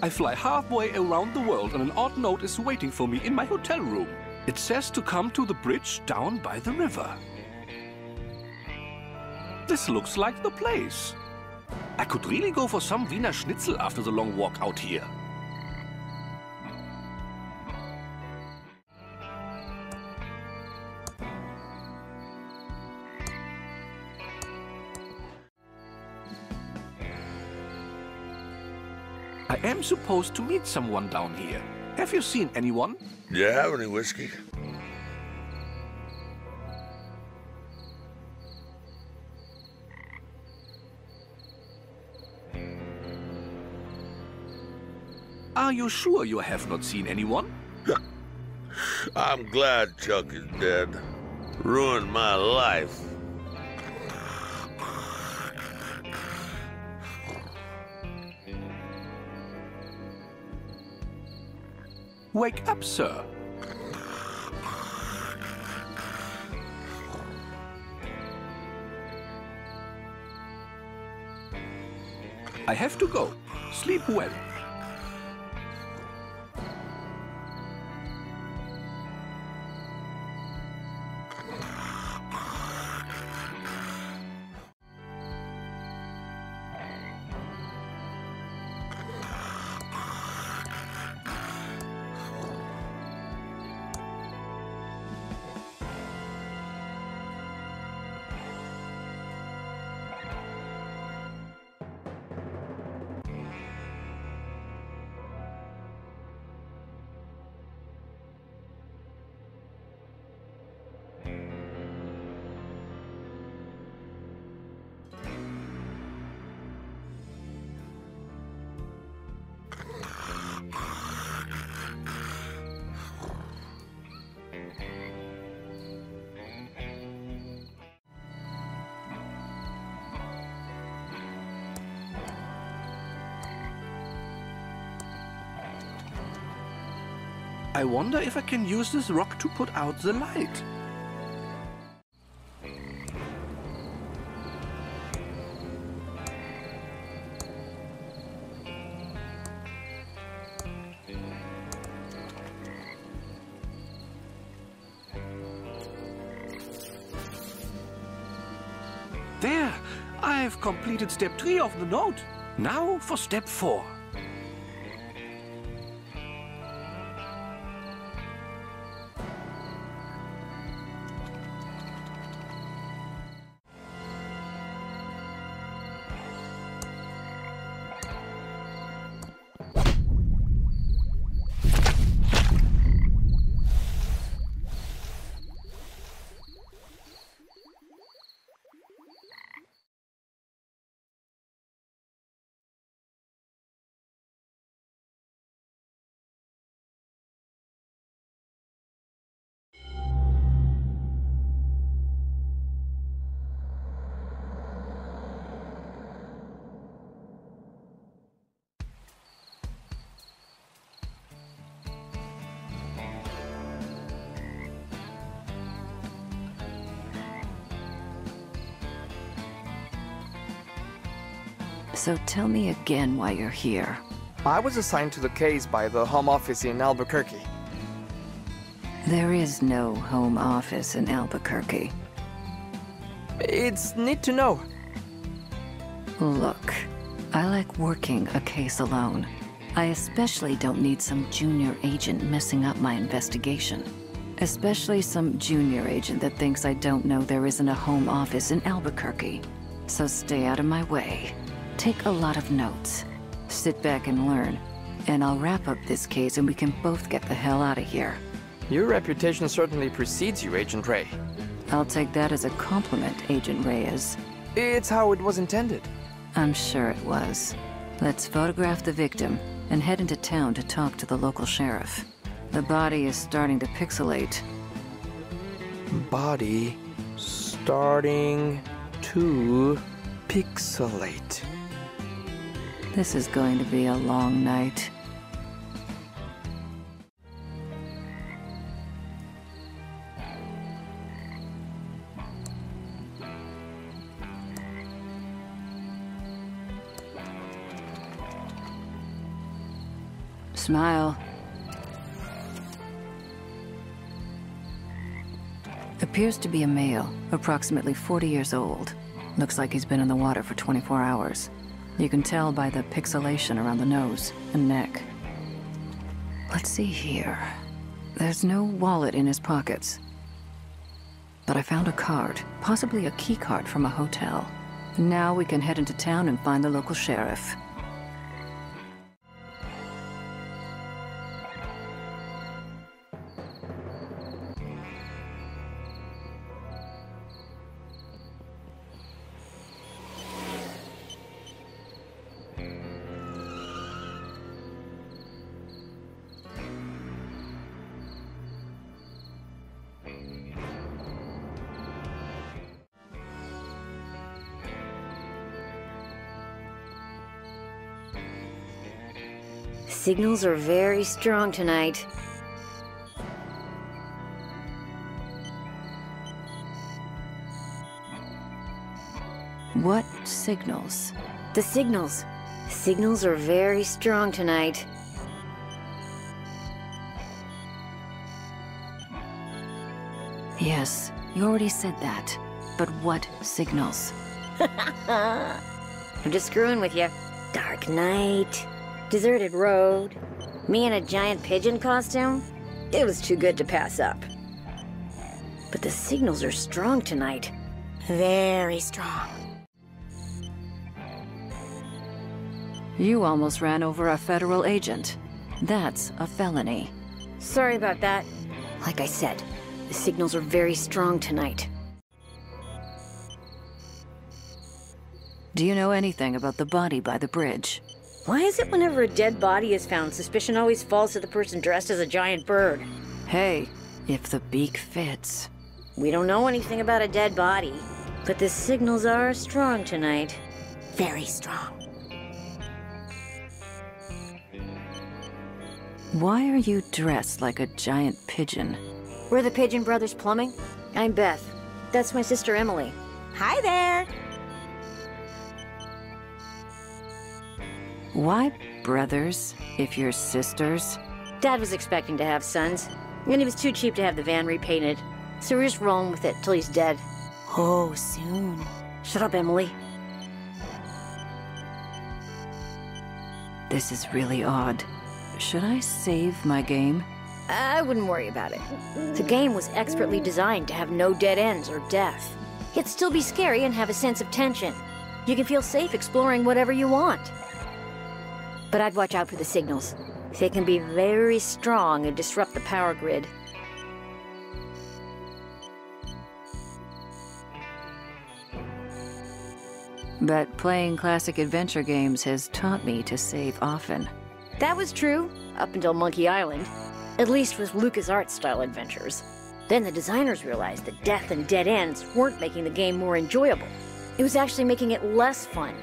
I fly halfway around the world and an odd note is waiting for me in my hotel room. It says to come to the bridge down by the river. This looks like the place. I could really go for some Wiener Schnitzel after the long walk out here. I am supposed to meet someone down here. Have you seen anyone? Do you have any whiskey? Are you sure you have not seen anyone? I'm glad Chuck is dead. Ruined my life. Wake up, sir. I have to go. Sleep well. I wonder if I can use this rock to put out the light. There! I've completed step 3 of the note. Now for step 4. So tell me again why you're here. I was assigned to the case by the Home Office in Albuquerque. There is no Home Office in Albuquerque. It's neat to know. Look, I like working a case alone. I especially don't need some junior agent messing up my investigation. Especially some junior agent that thinks I don't know there isn't a Home Office in Albuquerque. So stay out of my way. Take a lot of notes. Sit back and learn. And I'll wrap up this case and we can both get the hell out of here. Your reputation certainly precedes you, Agent Ray. I'll take that as a compliment, Agent Reyes. It's how it was intended. I'm sure it was. Let's photograph the victim and head into town to talk to the local sheriff. The body is starting to pixelate. Body starting to pixelate. This is going to be a long night. Smile. Appears to be a male, approximately 40 years old. Looks like he's been in the water for 24 hours. You can tell by the pixelation around the nose and neck. Let's see here. There's no wallet in his pockets. But I found a card, possibly a key card from a hotel. Now we can head into town and find the local sheriff. Signals are very strong tonight. What signals? The signals. Signals are very strong tonight. Yes, you already said that. But what signals? I'm just screwing with you. Dark night. Deserted road. Me in a giant pigeon costume? It was too good to pass up. But the signals are strong tonight. Very strong. You almost ran over a federal agent. That's a felony. Sorry about that. Like I said, the signals are very strong tonight. Do you know anything about the body by the bridge? Why is it whenever a dead body is found, suspicion always falls to the person dressed as a giant bird? Hey, if the beak fits. We don't know anything about a dead body, but the signals are strong tonight. Very strong. Why are you dressed like a giant pigeon? We're the Pigeon Brothers Plumbing. I'm Beth. That's my sister Emily. Hi there! Why brothers, if you're sisters? Dad was expecting to have sons, and he was too cheap to have the van repainted. So we're just rolling with it till he's dead. Oh, soon. Shut up, Emily. This is really odd. Should I save my game? I wouldn't worry about it. The game was expertly designed to have no dead ends or death. Yet still be scary and have a sense of tension. You can feel safe exploring whatever you want. But I'd watch out for the signals. They can be very strong and disrupt the power grid. But playing classic adventure games has taught me to save often. That was true, up until Monkey Island. At least with LucasArts-style adventures. Then the designers realized that death and dead ends weren't making the game more enjoyable. It was actually making it less fun.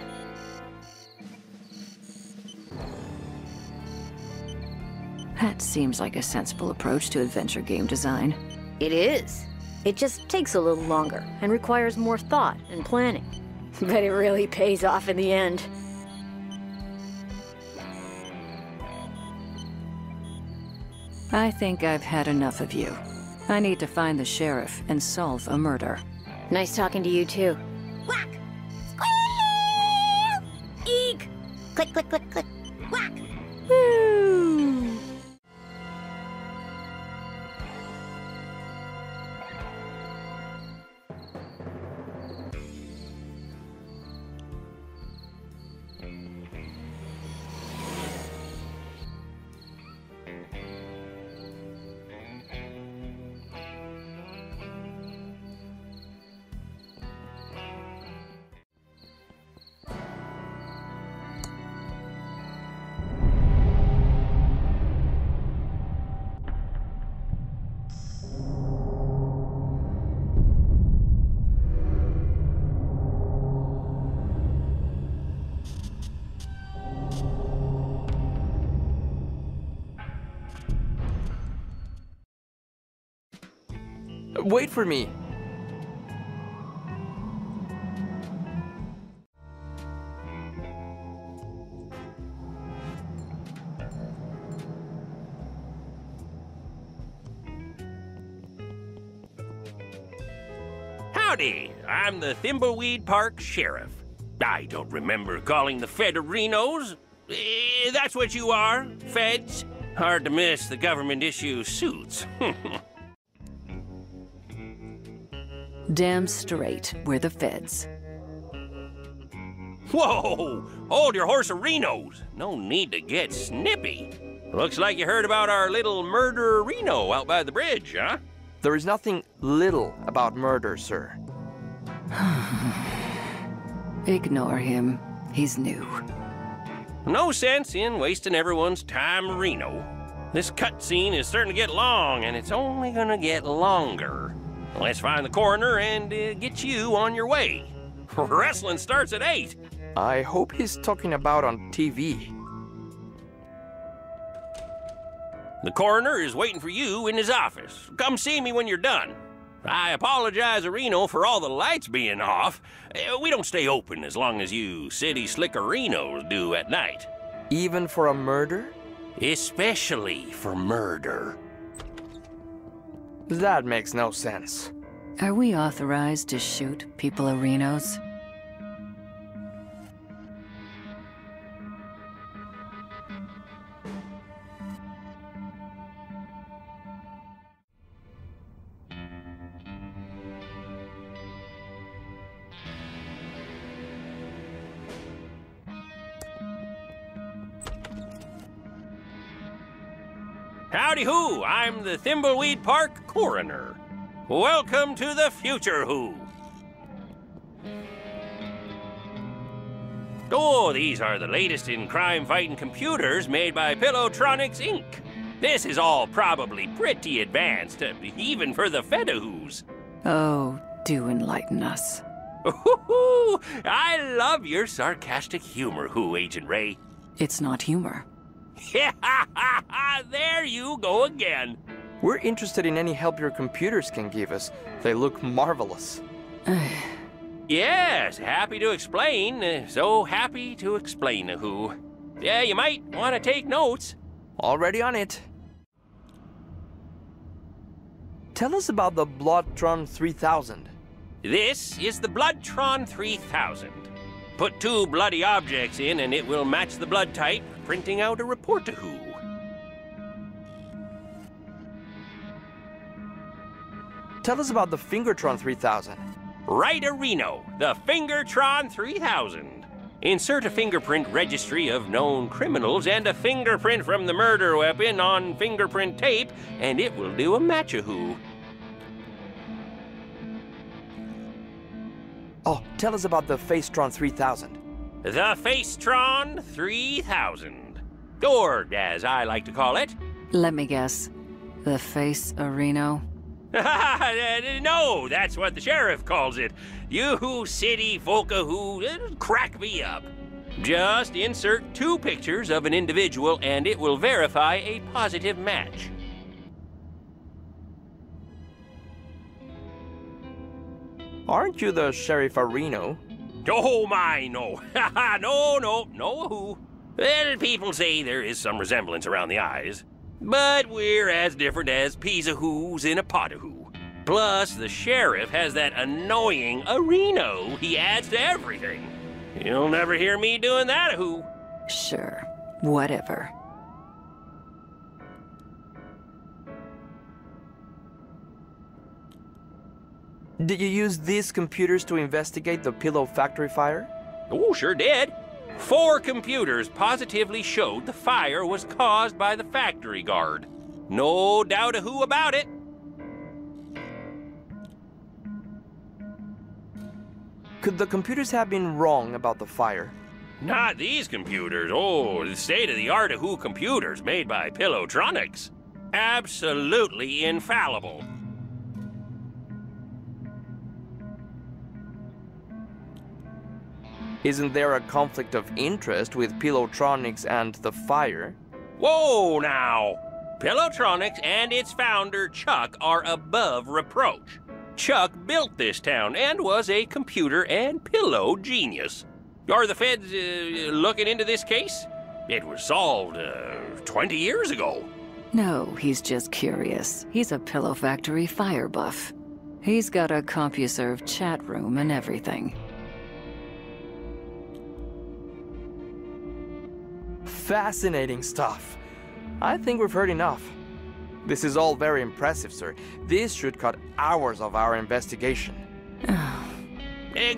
That seems like a sensible approach to adventure game design. It is. It just takes a little longer and requires more thought and planning. But it really pays off in the end. I think I've had enough of you. I need to find the sheriff and solve a murder. Nice talking to you, too. Whack! Squeal! Eek! Click, click, click, click. Whack! Woo! Wait for me! Howdy! I'm the Thimbleweed Park Sheriff. I don't remember calling the Federinos. That's what you are, feds. Hard to miss the government-issue suits. Damn straight, we're the feds. Whoa! Hold your horse-a-rinos. No need to get snippy. Looks like you heard about our little murder-reno out by the bridge, huh? There is nothing little about murder, sir. Ignore him. He's new. No sense in wasting everyone's time, Reno. This cutscene is starting to get long, and it's only gonna get longer. Let's find the coroner and get you on your way. Wrestling starts at 8. I hope he's talking about on TV. The coroner is waiting for you in his office. Come see me when you're done. I apologize, Reno, for all the lights being off. We don't stay open as long as you city slickerinos do at night. Even for a murder? Especially for murder. That makes no sense. Are we authorized to shoot people-arinos? Howdy-hoo, I'm the Thimbleweed Park Coroner. Welcome to the future, who. Oh, these are the latest in crime-fighting computers made by Pillowtronics, Inc. This is all probably pretty advanced, even for the Fedahoos. Oh, do enlighten us. Ooh, I love your sarcastic humor, Who, Agent Ray. It's not humor. There you go again. We're interested in any help your computers can give us. They look marvelous. Yes, happy to explain. So happy to explain, Who. Yeah, you might want to take notes. Already on it. Tell us about the Bloodtron 3000. This is the Bloodtron 3000. Put 2 bloody objects in and it will match the blood type, printing out a report to Who. Tell us about the Fingertron 3000. Right-a-reno, the Fingertron 3000. Insert a fingerprint registry of known criminals and a fingerprint from the murder weapon on fingerprint tape, and it will do a match-a-who. Oh, tell us about the Facetron 3000. The Facetron 3000. Or, as I like to call it... Let me guess. The Face-a-reno? No, that's what the sheriff calls it. You city folka who crack me up. Just insert 2 pictures of an individual and it will verify a positive match. Aren't you the Sheriff Reno? Oh my, no. no, Who. Well, people say there is some resemblance around the eyes. But we're as different as peas a who's in a pot a who. Plus, the sheriff has that annoying Reno he adds to everything. You'll never hear me doing that a who. Sure, whatever. Did you use these computers to investigate the Pillow Factory fire? Oh, sure did. 4 computers positively showed the fire was caused by the factory guard. No doubt a who about it. Could the computers have been wrong about the fire? Not these computers. Oh, the state-of-the-art a who computers made by Pillowtronics. Absolutely infallible. Isn't there a conflict of interest with Pillowtronics and the fire? Whoa, now! Pillowtronics and its founder, Chuck, are above reproach. Chuck built this town and was a computer and pillow genius. Are the feds looking into this case? It was solved 20 years ago. No, he's just curious. He's a Pillow Factory fire buff. He's got a CompuServe chat room and everything. Fascinating stuff. I think we've heard enough. This is all very impressive, sir. This should cut hours of our investigation.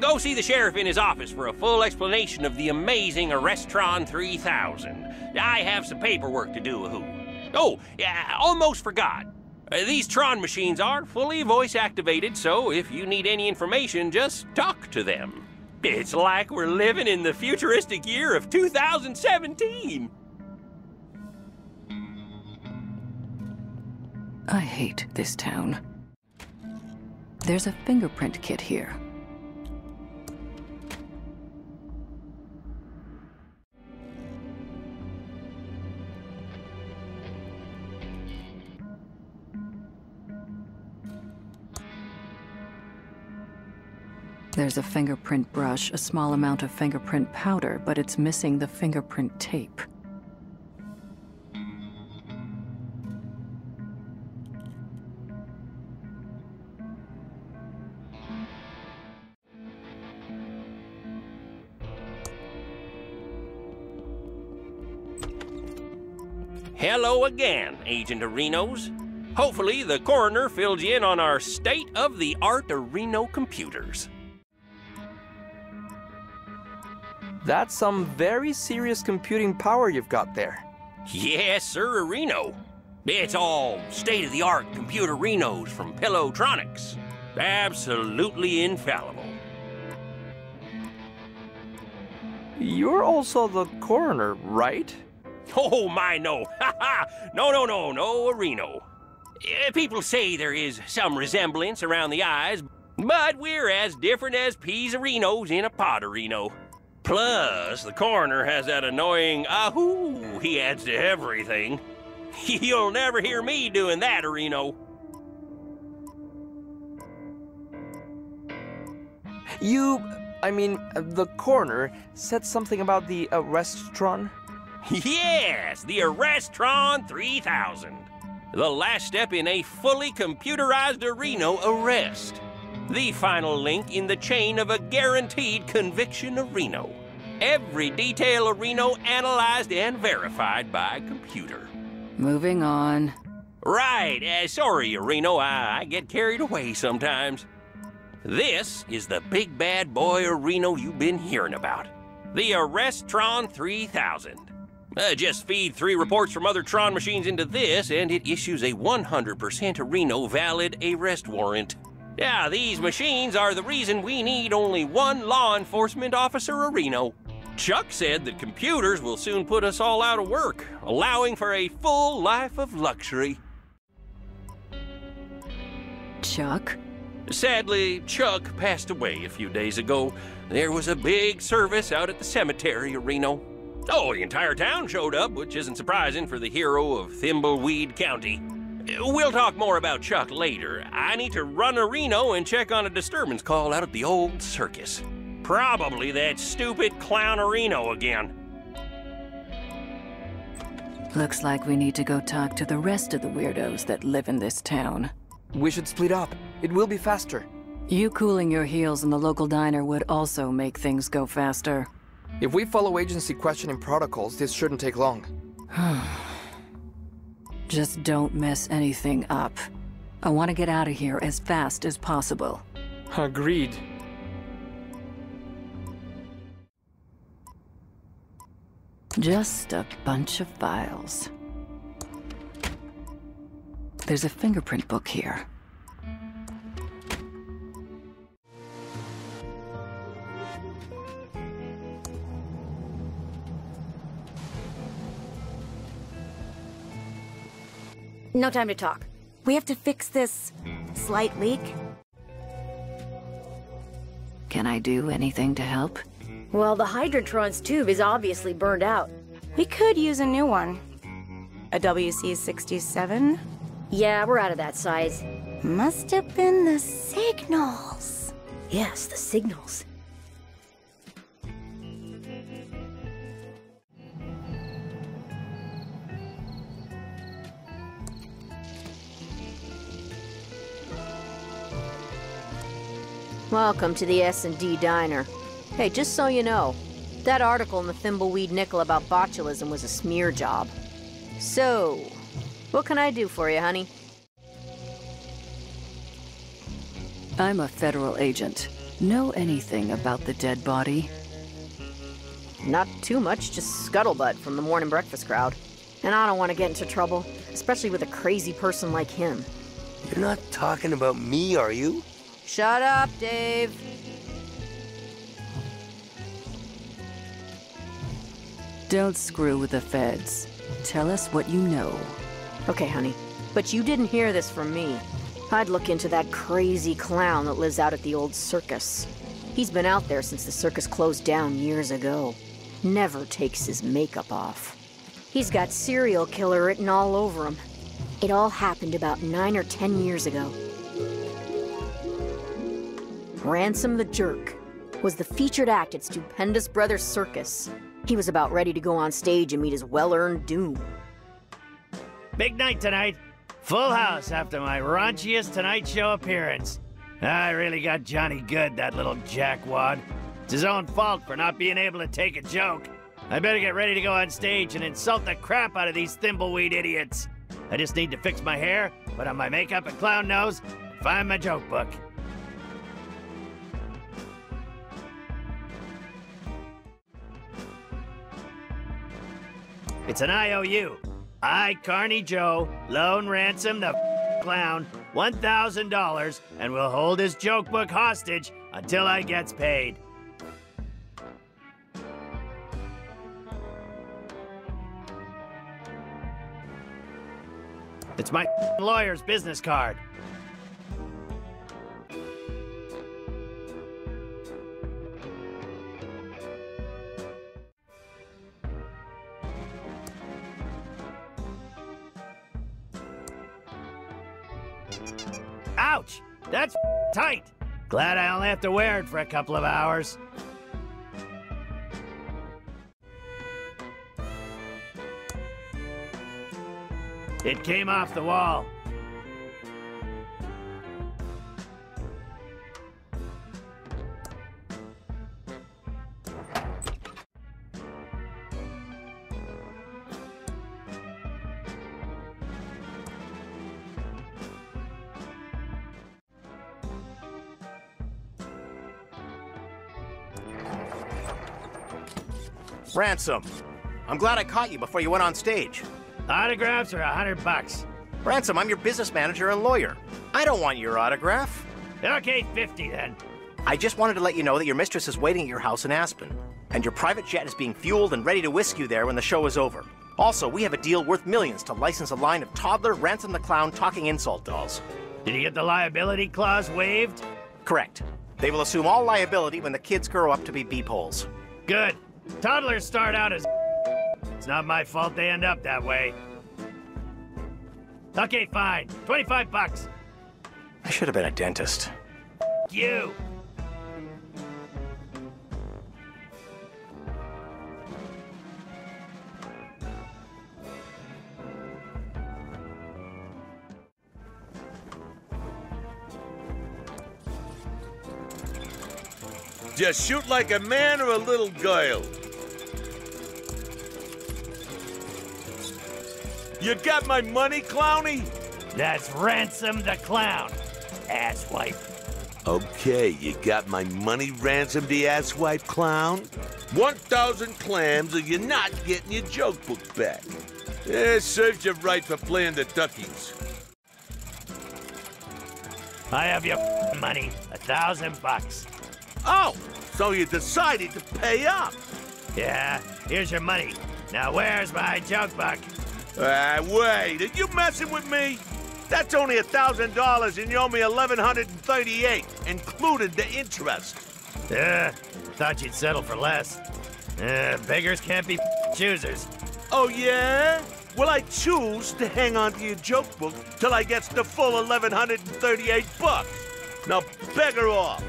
Go see the sheriff in his office for a full explanation of the amazing Arrestron 3000. I have some paperwork to do, Wahoo. Oh, yeah, almost forgot. These Tron machines are fully voice-activated, so if you need any information, just talk to them. It's like we're living in the futuristic year of 2017. I hate this town. There's a fingerprint kit here. There's a fingerprint brush, a small amount of fingerprint powder, but it's missing the fingerprint tape. Hello again, Agent Arenos. Hopefully the coroner filled you in on our state-of-the-art Areno computers. That's some very serious computing power you've got there. Yes, sir, Areno. It's all state-of-the-art computer Renos from Pillowtronics. Absolutely infallible. You're also the coroner, right? Oh, my, no. No, Areno. People say there is some resemblance around the eyes, but we're as different as peas Arenos in a pot Areno. Plus, the coroner has that annoying ahoo he adds to everything. You'll never hear me doing that, Areno. The coroner said something about the Arrestron? Yes, the Arrestron 3000. The last step in a fully computerized Areno arrest. The final link in the chain of a guaranteed conviction Areno. Every detail Areno analyzed and verified by computer. Moving on. Right, sorry, Areno, I get carried away sometimes. This is the big bad boy Areno you've been hearing about. The Arrestron 3000. Just feed 3 reports from other Tron machines into this, and it issues a 100% Areno valid arrest warrant. Yeah, these machines are the reason we need only one law enforcement officer Areno. Chuck said that computers will soon put us all out of work, allowing for a full life of luxury. Chuck? Sadly, Chuck passed away a few days ago. There was a big service out at the cemetery, Areno. Oh, the entire town showed up, which isn't surprising for the hero of Thimbleweed County. We'll talk more about Chuck later. I need to run Areno and check on a disturbance call out at the old circus. Probably that stupid clown Areno again. Looks like we need to go talk to the rest of the weirdos that live in this town. We should split up. It will be faster. You cooling your heels in the local diner would also make things go faster. If we follow agency questioning protocols, this shouldn't take long. Just don't mess anything up. I want to get out of here as fast as possible. Agreed. Just a bunch of files. There's a fingerprint book here. No time to talk. We have to fix this slight leak. Can I do anything to help? Well, the Hydrantron's tube is obviously burned out. We could use a new one. A WC-67? Yeah, we're out of that size. Must have been the signals. Yes, the signals. Welcome to the S&D Diner. Hey, just so you know, that article in the Thimbleweed Nickel about botulism was a smear job. So, what can I do for you, honey? I'm a federal agent. Know anything about the dead body? Not too much, just scuttlebutt from the morning breakfast crowd. And I don't want to get into trouble, especially with a crazy person like him. You're not talking about me, are you? Shut up, Dave. Don't screw with the feds. Tell us what you know. Okay, honey, but you didn't hear this from me. I'd look into that crazy clown that lives out at the old circus. He's been out there since the circus closed down years ago. Never takes his makeup off. He's got serial killer written all over him. It all happened about 9 or 10 years ago. Ransom the Jerk was the featured act at Stupendous Brothers Circus. He was about ready to go on stage and meet his well-earned doom. Big night tonight. Full house after my raunchiest Tonight Show appearance. I really got Johnny good, that little jackwad. It's his own fault for not being able to take a joke. I better get ready to go on stage and insult the crap out of these thimbleweed idiots. I just need to fix my hair, put on my makeup and clown nose, and find my joke book. It's an IOU. I, Carney Joe, loan Ransom the clown $1,000 and will hold his joke book hostage until I gets paid. It's my lawyer's business card. Ouch! That's tight! Glad I only have to wear it for a couple of hours. It came off the wall. Ransom, I'm glad I caught you before you went on stage. Autographs are $100. Ransom, I'm your business manager and lawyer. I don't want your autograph. Okay, 50 then. I just wanted to let you know that your mistress is waiting at your house in Aspen, and your private jet is being fueled and ready to whisk you there when the show is over. Also, we have a deal worth millions to license a line of toddler Ransom the Clown talking insult dolls. Did you get the liability clause waived? Correct. They will assume all liability when the kids grow up to be beepholes. Good. Toddlers start out as it's not my fault they end up that way. Okay, fine. $25. I should have been a dentist. You. Just shoot like a man or a little girl. You got my money, Clowny? That's Ransom the Clown, asswipe. Okay, you got my money, Ransom the asswipe clown? 1,000 clams or you're not getting your joke book back. Serves you right for playing the duckies. I have your money, $1,000. Oh, so you decided to pay up. Yeah, here's your money. Now where's my joke book? Wait, are you messing with me? That's only $1,000 and you owe me $1,138, included the interest. Thought you'd settle for less. Beggars can't be choosers. Oh, yeah? Well, I choose to hang on to your joke book till I gets the full $1,138. Now, beggar off.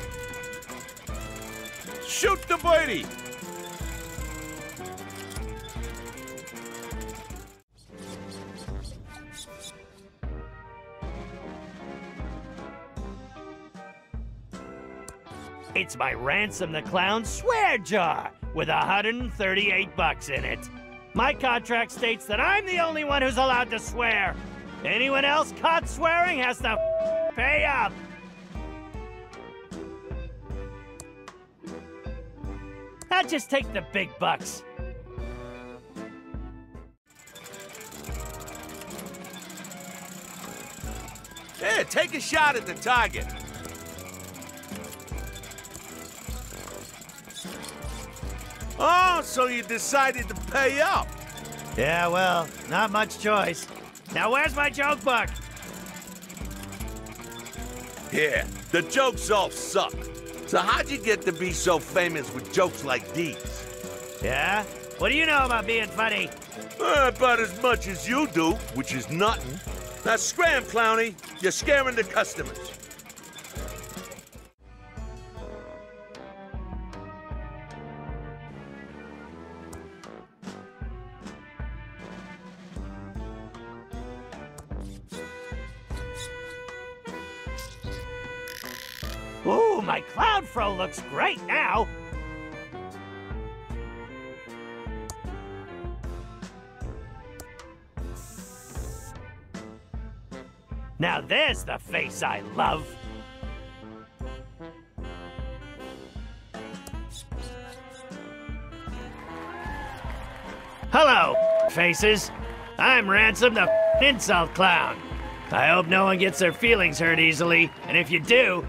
Shoot the birdie. It's my Ransom the Clown swear jar with 138 bucks in it. My contract states that I'm the only one who's allowed to swear. Anyone else caught swearing has to pay up. I'll just take the big bucks. Here, take a shot at the target. Oh, so you decided to pay up. Yeah, well, not much choice. Now where's my joke book? Here, the jokes all suck. So how'd you get to be so famous with jokes like these? Yeah? What do you know about being funny? About as much as you do, which is nothing. Now scram, Clowny. You're scaring the customers. Ooh, my clown fro looks great now. Now there's the face I love. Hello, faces. I'm Ransom the insult clown. I hope no one gets their feelings hurt easily, and if you do,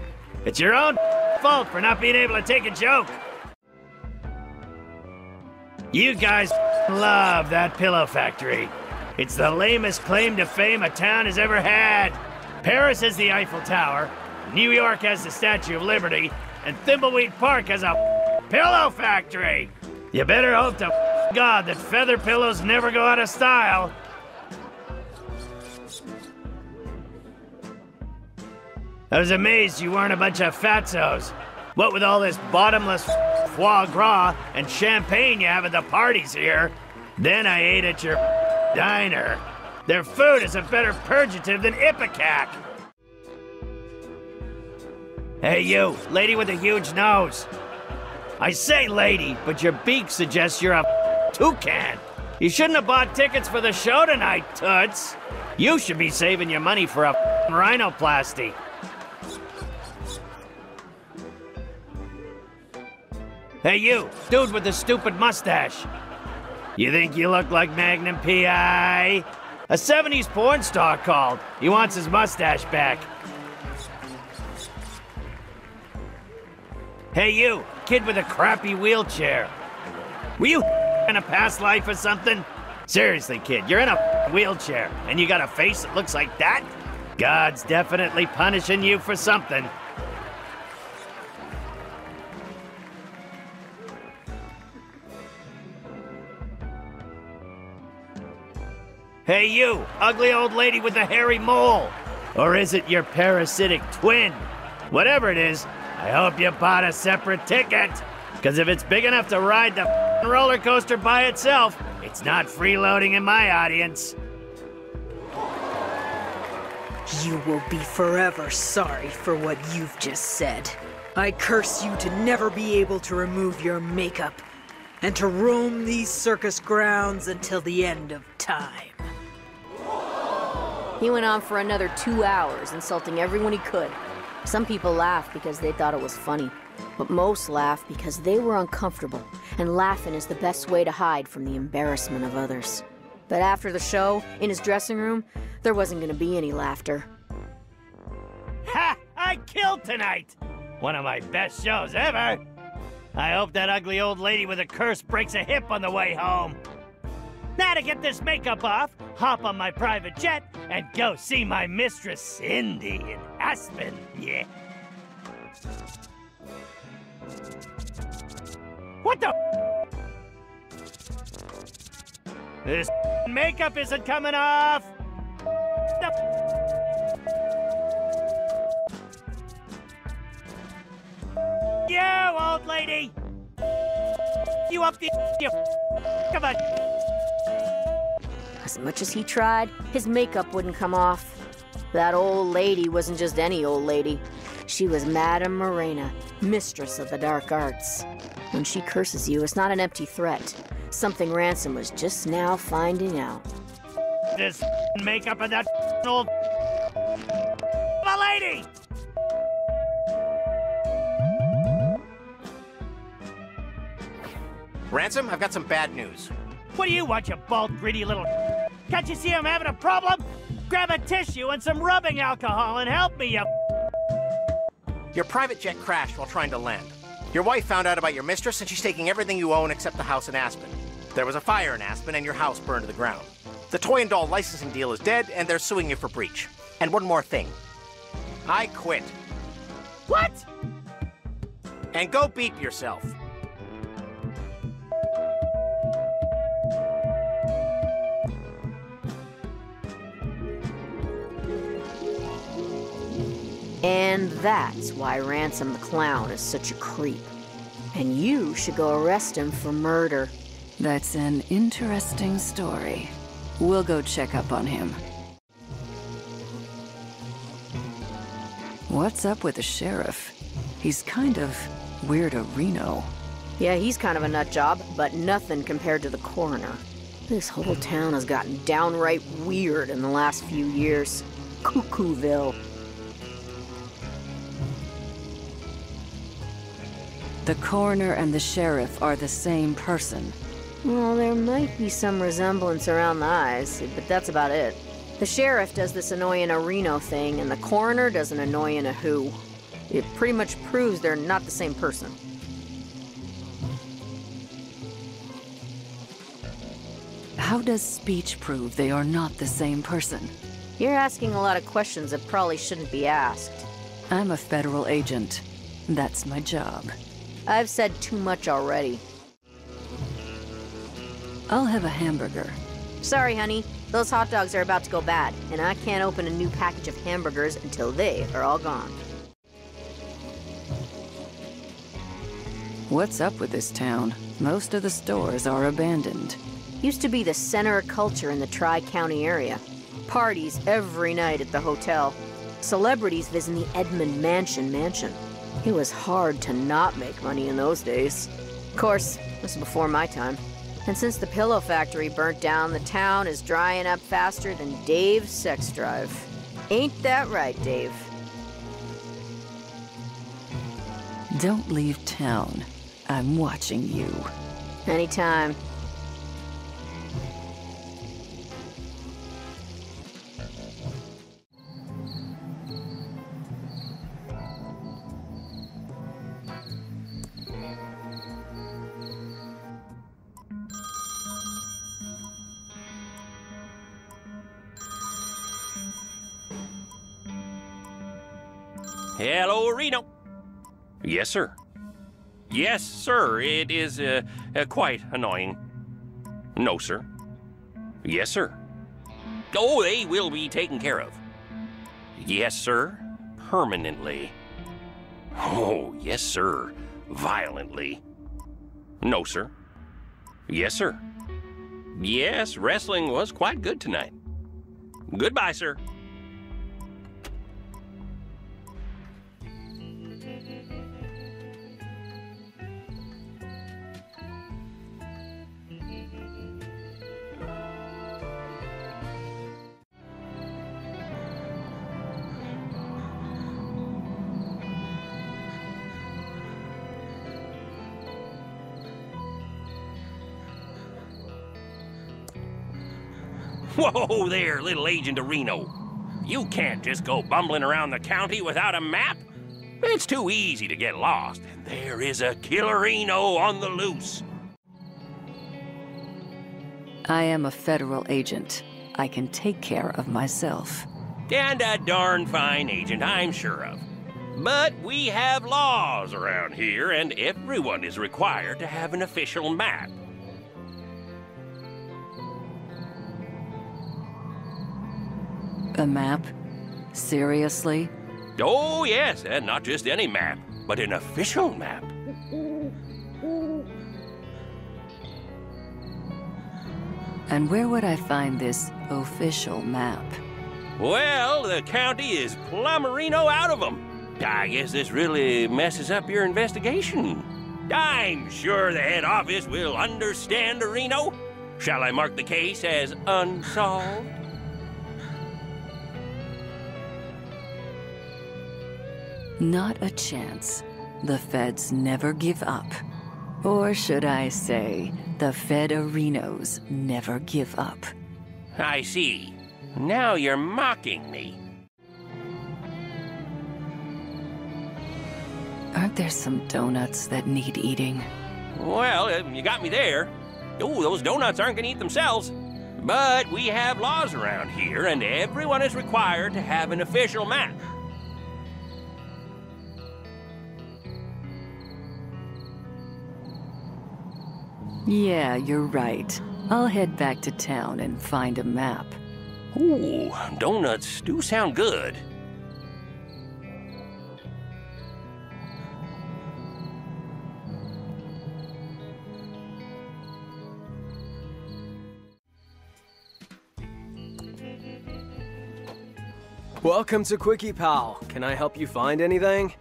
it's your own fault for not being able to take a joke. You guys love that pillow factory. It's the lamest claim to fame a town has ever had. Paris has the Eiffel Tower, New York has the Statue of Liberty, and Thimbleweed Park has a pillow factory. You better hope to God that feather pillows never go out of style. I was amazed you weren't a bunch of fatzos. What with all this bottomless foie gras and champagne you have at the parties here. Then I ate at your diner. Their food is a better purgative than Ipecac. Hey you, lady with a huge nose. I say lady, but your beak suggests you're a toucan. You shouldn't have bought tickets for the show tonight, Toots. You should be saving your money for a rhinoplasty. Hey you, dude with the stupid mustache. You think you look like Magnum P.I.? A 70s porn star called. He wants his mustache back. Hey you, kid with a crappy wheelchair. Were you in a past life or something? Seriously, kid, you're in a wheelchair, and you got a face that looks like that? God's definitely punishing you for something. Hey you, ugly old lady with the hairy mole. Or is it your parasitic twin? Whatever it is, I hope you bought a separate ticket. Because if it's big enough to ride the roller coaster by itself, it's not freeloading in my audience. You will be forever sorry for what you've just said. I curse you to never be able to remove your makeup and to roam these circus grounds until the end of time. He went on for another 2 hours, insulting everyone he could. Some people laughed because they thought it was funny, but most laughed because they were uncomfortable, and laughing is the best way to hide from the embarrassment of others. But after the show, in his dressing room, there wasn't gonna be any laughter. Ha! I killed tonight! One of my best shows ever! I hope that ugly old lady with a curse breaks a hip on the way home. Now to get this makeup off, hop on my private jet and go see my mistress Cindy in Aspen, yeah. What the? This makeup isn't coming off! You, old lady! You up the... You... Come on! As much as he tried, his makeup wouldn't come off. That old lady wasn't just any old lady. She was Madame Morena, mistress of the dark arts. When she curses you, it's not an empty threat. Something Ransom was just now finding out. This makeup of that old a lady! Ransom, I've got some bad news. What do you want, you bald, greedy little... Can't you see I'm having a problem? Grab a tissue and some rubbing alcohol and help me, you... Your private jet crashed while trying to land. Your wife found out about your mistress, and she's taking everything you own except the house in Aspen. There was a fire in Aspen, and your house burned to the ground. The toy and doll licensing deal is dead, and they're suing you for breach. And one more thing. I quit. What? And go beep yourself. And that's why Ransom the Clown is such a creep. And you should go arrest him for murder. That's an interesting story. We'll go check up on him. What's up with the sheriff? He's kind of weirdo-reno. Yeah, he's kind of a nut job, but nothing compared to the coroner. This whole town has gotten downright weird in the last few years. Cuckooville. The coroner and the sheriff are the same person. Well, there might be some resemblance around the eyes, but that's about it. The sheriff does this annoying a Reno thing, and the coroner does an annoying a who. It pretty much proves they're not the same person. How does speech prove they are not the same person? You're asking a lot of questions that probably shouldn't be asked. I'm a federal agent. That's my job. I've said too much already. I'll have a hamburger. Sorry, honey. Those hot dogs are about to go bad, and I can't open a new package of hamburgers until they are all gone. What's up with this town? Most of the stores are abandoned. Used to be the center of culture in the Tri-County area. Parties every night at the hotel. Celebrities visiting the Edmund mansion. It was hard to not make money in those days. Of course, this is before my time. And since the pillow factory burnt down, the town is drying up faster than Dave's sex drive. Ain't that right, Dave? Don't leave town. I'm watching you. Anytime. Hello, Reno. Yes, sir. Yes, sir. It is quite annoying. No, sir. Yes, sir. Oh, they will be taken care of. Yes, sir. Permanently. Oh, yes, sir. Violently. No, sir. Yes, sir. Yes, wrestling was quite good tonight. Goodbye, sir. Whoa there, little agent of Reno. You can't just go bumbling around the county without a map. It's too easy to get lost, and there is a killerino on the loose. I am a federal agent. I can take care of myself. And a darn fine agent, I'm sure of. But we have laws around here, and everyone is required to have an official map. A map? Seriously? Oh, yes, and not just any map, but an official map. And where would I find this official map? Well, the county is plumberino out of them. I guess this really messes up your investigation. I'm sure the head office will understand, Reno. Shall I mark the case as unsolved? Not a chance. The feds never give up. Or should I say, the Federinos never give up. I see. Now you're mocking me. Aren't there some donuts that need eating? Well, you got me there. Oh, those donuts aren't gonna eat themselves. But we have laws around here, and everyone is required to have an official map. Yeah, you're right. I'll head back to town and find a map. Ooh, donuts do sound good. Welcome to Quickie Pal. Can I help you find anything?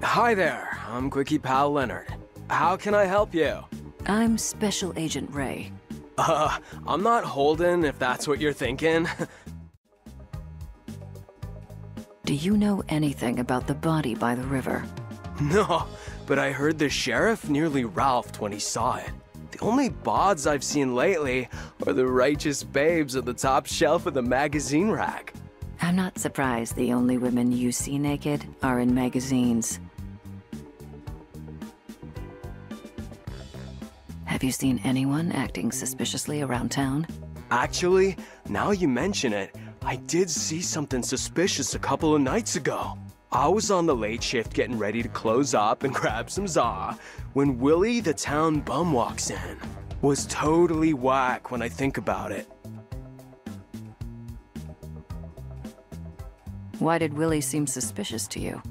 Hi there, I'm Quickie Pal Leonard. How can I help you? I'm Special Agent Ray. I'm not Holden, if that's what you're thinking. Do you know anything about the body by the river? No, but I heard the sheriff nearly ralphed when he saw it. The only bods I've seen lately are the righteous babes at the top shelf of the magazine rack. I'm not surprised the only women you see naked are in magazines. Have you seen anyone acting suspiciously around town? Actually, now you mention it, I did see something suspicious a couple of nights ago. I was on the late shift getting ready to close up and grab some za when Willie the town bum walks in. Was totally whack when I think about it. Why did Willie seem suspicious to you?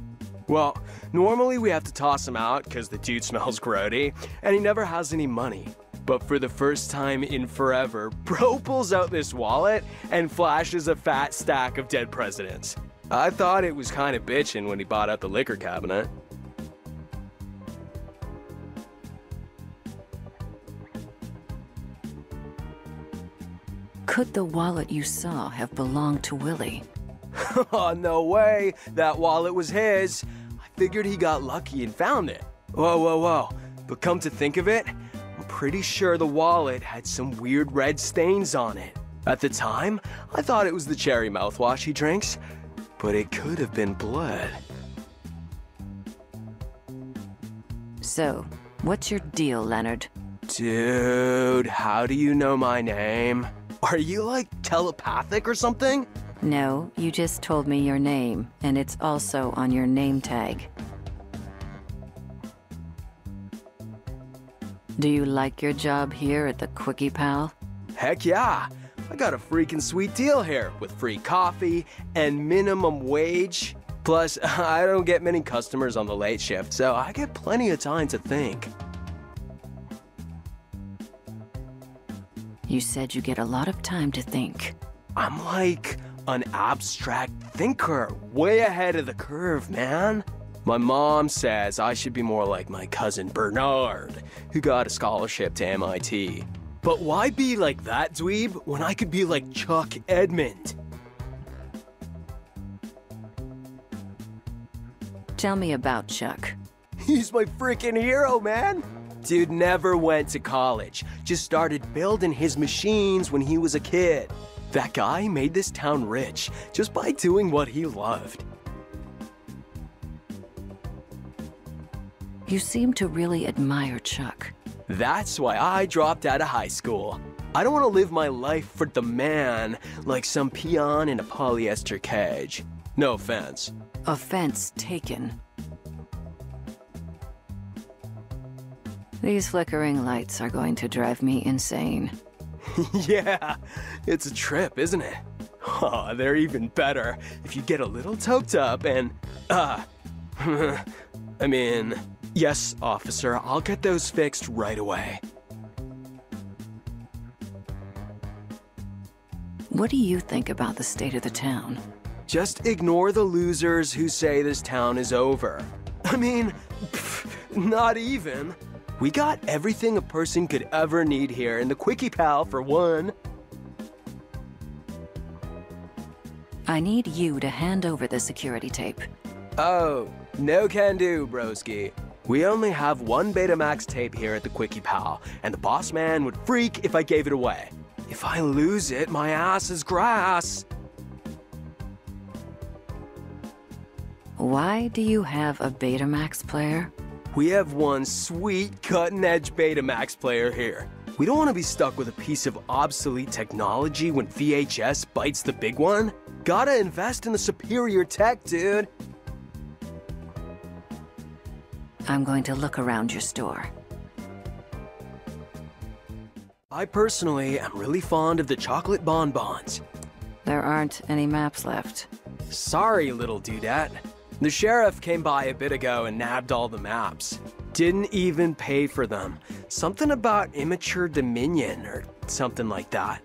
Well, normally we have to toss him out because the dude smells grody, and he never has any money. But for the first time in forever, bro pulls out this wallet and flashes a fat stack of dead presidents. I thought it was kind of bitchin' when he bought out the liquor cabinet. Could the wallet you saw have belonged to Willie? Oh, no way. That wallet was his. I figured he got lucky and found it. Whoa. But come to think of it, I'm pretty sure the wallet had some weird red stains on it. At the time, I thought it was the cherry mouthwash he drinks, but it could have been blood. So, what's your deal, Leonard? Dude, how do you know my name? Are you like telepathic or something? No, you just told me your name, and it's also on your name tag. Do you like your job here at the Quickie Pal? Heck yeah! I got a freaking sweet deal here with free coffee and minimum wage. Plus, I don't get many customers on the late shift, so I get plenty of time to think. You said you get a lot of time to think. I'm like an abstract thinker, way ahead of the curve, man. My mom says I should be more like my cousin Bernard, who got a scholarship to MIT. But why be like that dweeb when I could be like Chuck Edmund? Tell me about Chuck. He's my freaking hero, man. Dude never went to college, just started building his machines when he was a kid. That guy made this town rich just by doing what he loved. You seem to really admire Chuck. That's why I dropped out of high school. I don't want to live my life for the man like some peon in a polyester cage. No offense. Offense taken. These flickering lights are going to drive me insane. Yeah, it's a trip, isn't it? Oh, they're even better if you get a little toked up and, I mean, yes, officer, I'll get those fixed right away. What do you think about the state of the town? Just ignore the losers who say this town is over. I mean, not even. We got everything a person could ever need here in the Quickie Pal for one. I need you to hand over the security tape. Oh, no can do, broski. We only have one Betamax tape here at the Quickie Pal, and the boss man would freak if I gave it away. If I lose it, my ass is grass. Why do you have a Betamax player? We have one sweet, cutting-edge Betamax player here. We don't want to be stuck with a piece of obsolete technology when VHS bites the big one. Gotta invest in the superior tech, dude. I'm going to look around your store. I personally am really fond of the chocolate bonbons. There aren't any maps left. Sorry, little dudette. The sheriff came by a bit ago and nabbed all the maps. Didn't even pay for them. Something about immature dominion or something like that.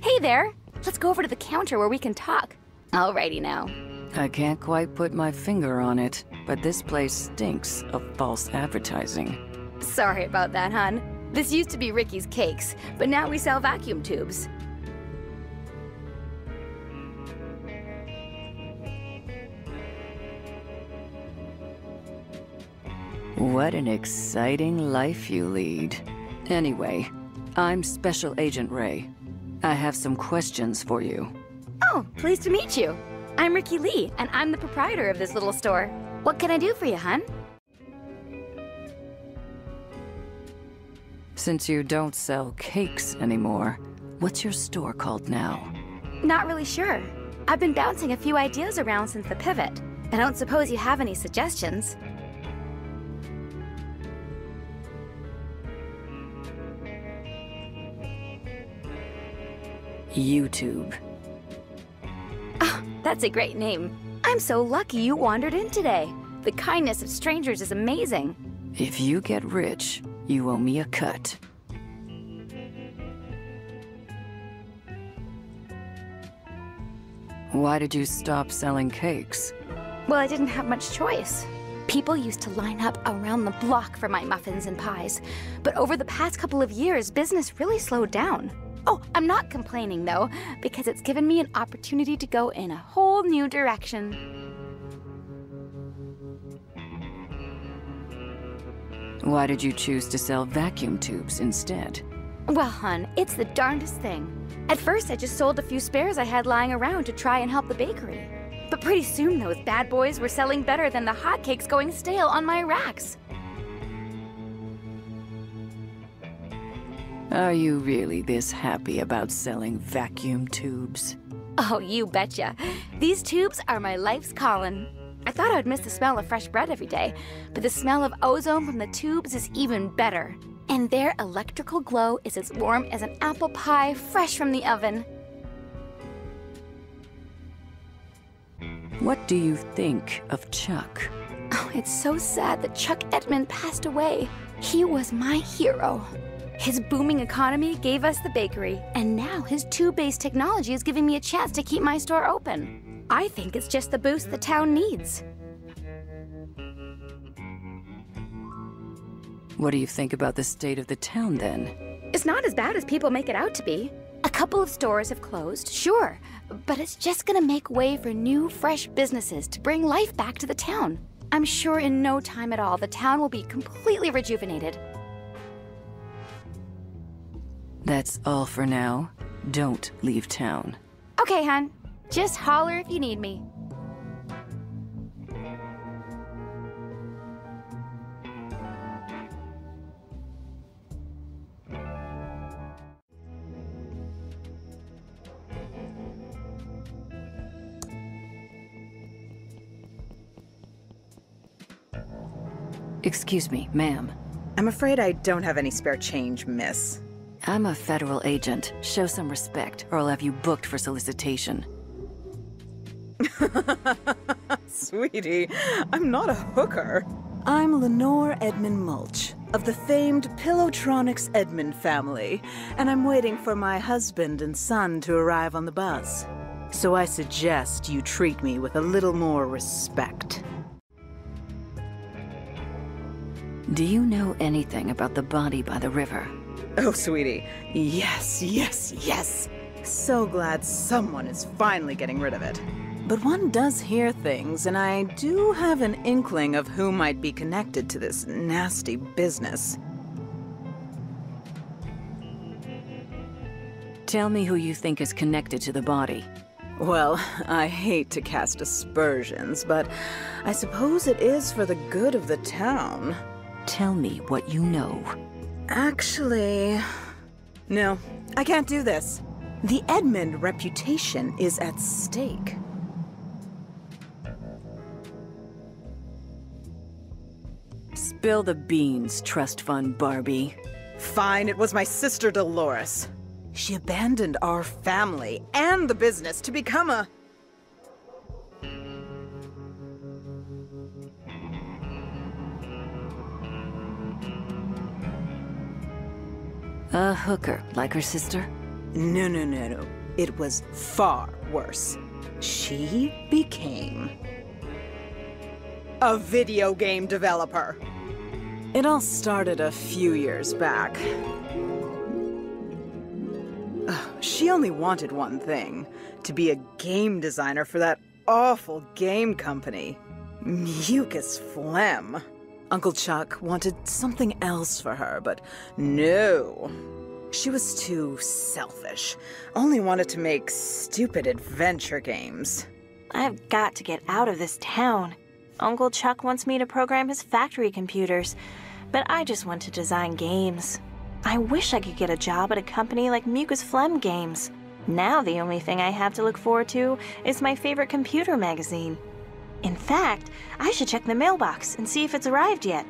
Hey there! Let's go over to the counter where we can talk. Alrighty now. I can't quite put my finger on it, but this place stinks of false advertising. Sorry about that, hon. This used to be Ricky's Cakes, but now we sell vacuum tubes. What an exciting life you lead. Anyway, I'm Special Agent Ray. I have some questions for you. Oh, pleased to meet you. I'm Ricky Lee, and I'm the proprietor of this little store. What can I do for you, hun? Since you don't sell cakes anymore, what's your store called now? Not really sure. I've been bouncing a few ideas around since the pivot. I don't suppose you have any suggestions. YouTube. Oh, that's a great name. I'm so lucky you wandered in today. The kindness of strangers is amazing. If you get rich, you owe me a cut. Why did you stop selling cakes? Well, I didn't have much choice. People used to line up around the block for my muffins and pies. But over the past couple of years, business really slowed down. Oh, I'm not complaining though, because it's given me an opportunity to go in a whole new direction. Why did you choose to sell vacuum tubes instead? Well, hon, it's the darndest thing. At first, I just sold a few spares I had lying around to try and help the bakery. But pretty soon, those bad boys were selling better than the hotcakes going stale on my racks. Are you really this happy about selling vacuum tubes? Oh, you betcha. These tubes are my life's calling. I thought I would miss the smell of fresh bread every day, but the smell of ozone from the tubes is even better. And their electrical glow is as warm as an apple pie fresh from the oven. What do you think of Chuck? Oh, it's so sad that Chuck Edmund passed away. He was my hero. His booming economy gave us the bakery, and now his tube-based technology is giving me a chance to keep my store open. I think it's just the boost the town needs. What do you think about the state of the town, then? It's not as bad as people make it out to be. A couple of stores have closed, sure, but it's just gonna make way for new, fresh businesses to bring life back to the town. I'm sure in no time at all, the town will be completely rejuvenated. That's all for now. Don't leave town. Okay, hon. Just holler if you need me. Excuse me, ma'am. I'm afraid I don't have any spare change, miss. I'm a federal agent. Show some respect, or I'll have you booked for solicitation. Sweetie, I'm not a hooker. I'm Lenore Edmund Mulch, of the famed Pillowtronics Edmund family, and I'm waiting for my husband and son to arrive on the bus. So I suggest you treat me with a little more respect. Do you know anything about the body by the river? Oh, sweetie. Yes, yes, yes. So glad someone is finally getting rid of it. But one does hear things, and I do have an inkling of who might be connected to this nasty business. Tell me who you think is connected to the body. Well, I hate to cast aspersions, but I suppose it is for the good of the town. Tell me what you know. Actually, no, I can't do this. The Edmund reputation is at stake. Spill the beans, trust fund Barbie. Fine, it was my sister Dolores. She abandoned our family and the business to become a... A hooker, like her sister? No, no, no, no. It was far worse. She became a video game developer. It all started a few years back. She only wanted one thing, to be a game designer for that awful game company, Mucus Phlegm. Uncle Chuck wanted something else for her, but no. She was too selfish, only wanted to make stupid adventure games. I've got to get out of this town. Uncle Chuck wants me to program his factory computers, but I just want to design games. I wish I could get a job at a company like Mucus Phlegm Games. Now the only thing I have to look forward to is my favorite computer magazine. In fact, I should check the mailbox and see if it's arrived yet.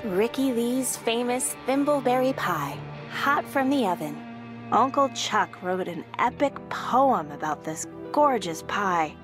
Ricky Lee's famous Thimbleberry Pie, hot from the oven. Uncle Chuck wrote an epic poem about this gorgeous pie.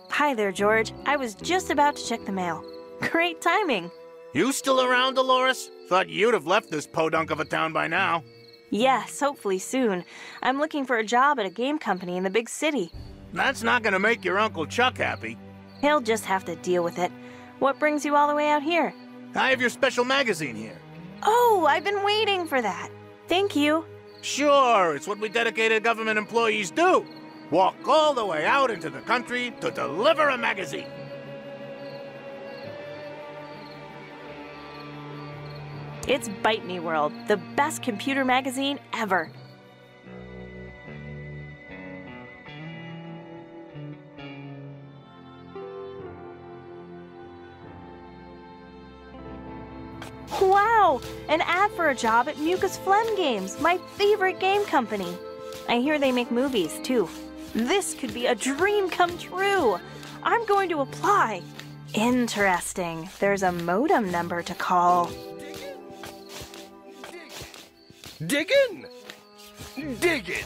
Hi there, George. I was just about to check the mail. Great timing. You still around, Dolores? Thought you'd have left this podunk of a town by now. Yes, hopefully soon. I'm looking for a job at a game company in the big city. That's not gonna make your Uncle Chuck happy. He'll just have to deal with it. What brings you all the way out here? I have your special magazine here. Oh, I've been waiting for that. Thank you. Sure, it's what we dedicated government employees do. Walk all the way out into the country to deliver a magazine. It's Bite Me World, the best computer magazine ever. Wow! An ad for a job at Mucus Phlegm Games, my favorite game company. I hear they make movies, too. This could be a dream come true. I'm going to apply. Interesting. There's a modem number to call. Diggin'! Diggin'!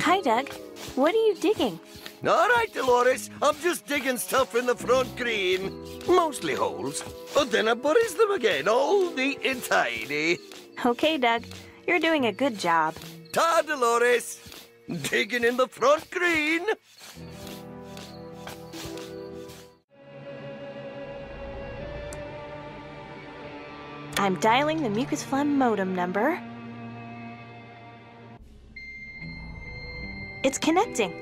Hi, Doug. What are you digging? All right, Dolores. I'm just digging stuff in the front green. Mostly holes. But then I buries them again, all neat and tidy. Okay, Doug. You're doing a good job. Ta, Dolores. Digging in the front green. I'm dialing the mucus phlegm modem number. It's connecting.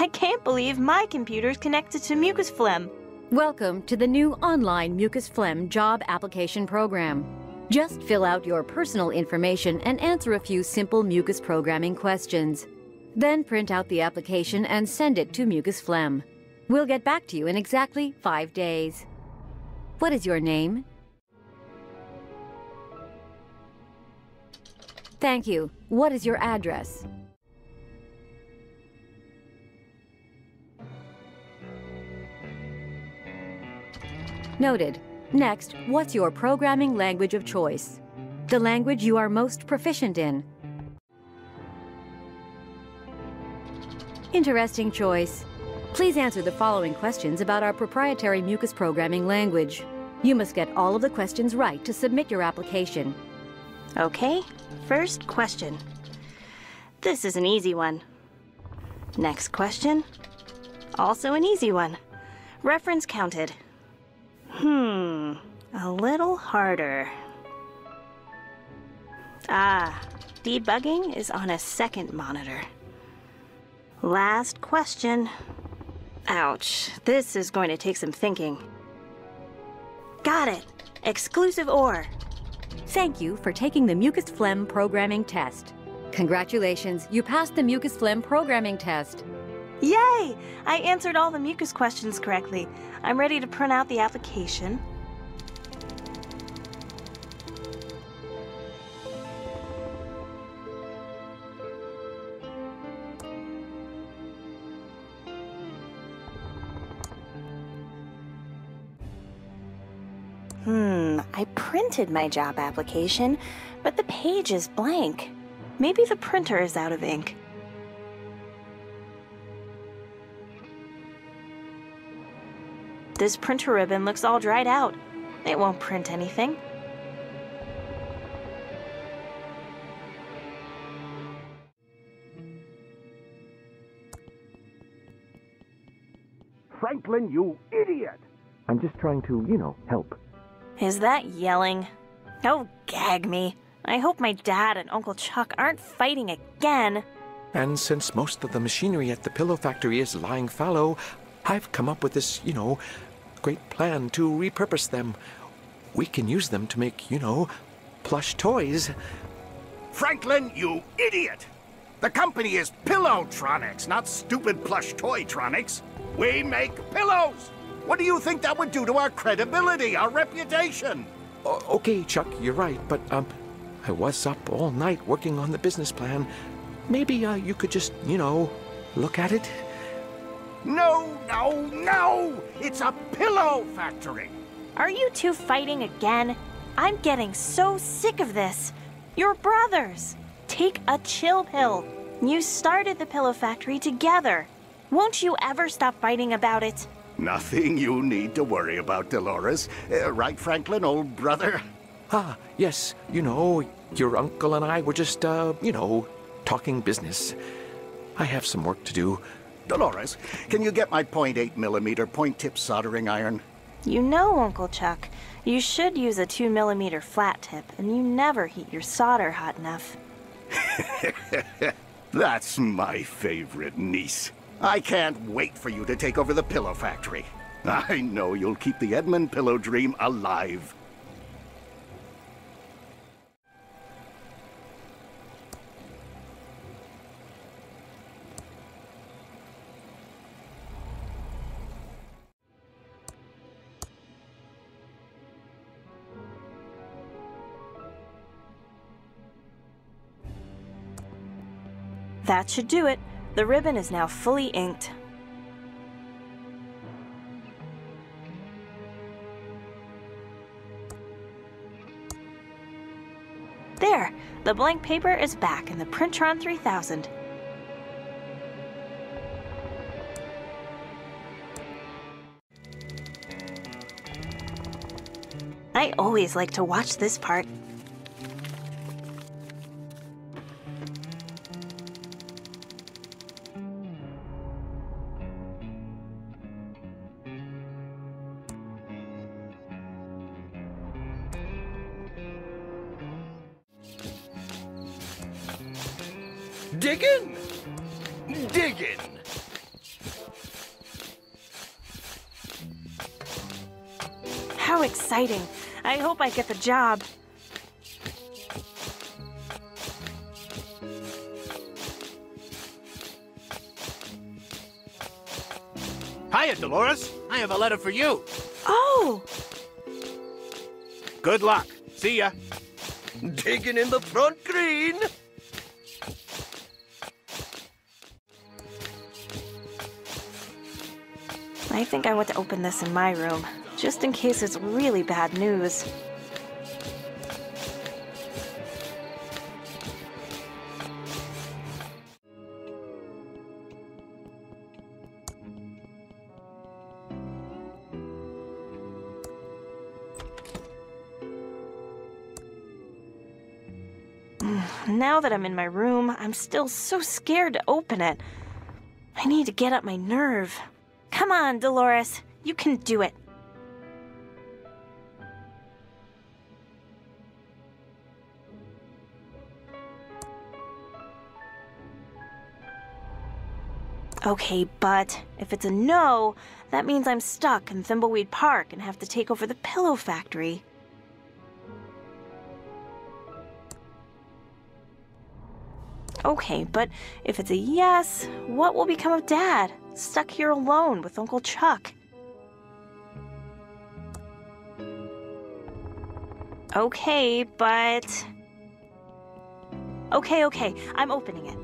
I can't believe my computer's connected to mucus phlegm. Welcome to the new online mucus phlegm job application program. Just fill out your personal information and answer a few simple mucus programming questions. Then print out the application and send it to mucus phlegm. We'll get back to you in exactly 5 days. What is your name? Thank you. What is your address? Noted. Next, what's your programming language of choice? The language you are most proficient in. Interesting choice. Please answer the following questions about our proprietary mucus programming language. You must get all of the questions right to submit your application. Okay, first question. This is an easy one. Next question. Also an easy one. Reference counted. A little harder. Debugging is on a second monitor. Last question. Ouch, this is going to take some thinking. Got it! Exclusive ore. Thank you for taking the mucus phlegm programming test. Congratulations, you passed the mucus phlegm programming test. Yay! I answered all the mucus questions correctly. I'm ready to print out the application. I printed my job application, but the page is blank. Maybe the printer is out of ink. This printer ribbon looks all dried out. It won't print anything. Franklin, you idiot! I'm just trying to, help. Is that yelling? Oh, gag me. I hope my dad and Uncle Chuck aren't fighting again. And since most of the machinery at the pillow factory is lying fallow, I've come up with this, great plan to repurpose them. We can use them to make, plush toys. Franklin, you idiot! The company is Pillowtronics, not stupid plush Toytronics. We make pillows! What do you think that would do to our credibility, our reputation? Okay, Chuck, you're right, but, I was up all night working on the business plan. Maybe, you could just, look at it? No! It's a pillow factory! Are you two fighting again? I'm getting so sick of this. You're brothers. Take a chill pill. You started the pillow factory together. Won't you ever stop fighting about it? Nothing you need to worry about, Dolores. Right, Franklin, old brother? Yes. Your uncle and I were just, talking business. I have some work to do. Dolores, can you get my .8mm point-tip soldering iron? You know, Uncle Chuck, you should use a 2mm flat tip, and you never heat your solder hot enough. That's my favorite niece. I can't wait for you to take over the pillow factory. I know you'll keep the Edmund Pillow dream alive. That should do it. The ribbon is now fully inked. There! The blank paper is back in the Printron 3000. I always like to watch this part. Diggin'! Diggin'! How exciting. I hope I get the job. Hiya, Dolores. I have a letter for you. Oh! Good luck. See ya. Digging in the front green. I think I want to open this in my room, just in case it's really bad news. Now that I'm in my room, I'm still so scared to open it. I need to get up my nerve. Come on, Dolores. You can do it. Okay, but if it's a no, that means I'm stuck in Thimbleweed Park and have to take over the Pillow Factory. Okay, but if it's a yes, what will become of Dad, stuck here alone with Uncle Chuck? Okay, but... Okay, I'm opening it.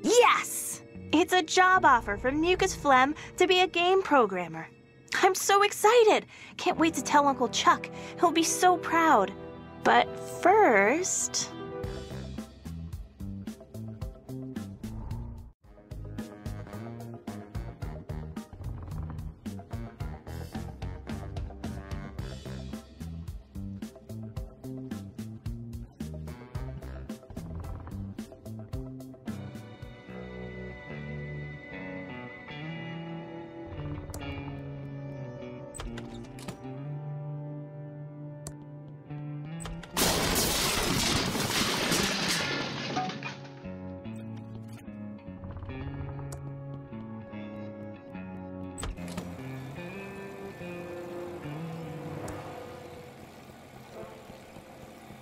Yes! It's a job offer from Mucus Phlegm to be a game programmer. I'm so excited! Can't wait to tell Uncle Chuck. He'll be so proud. But first...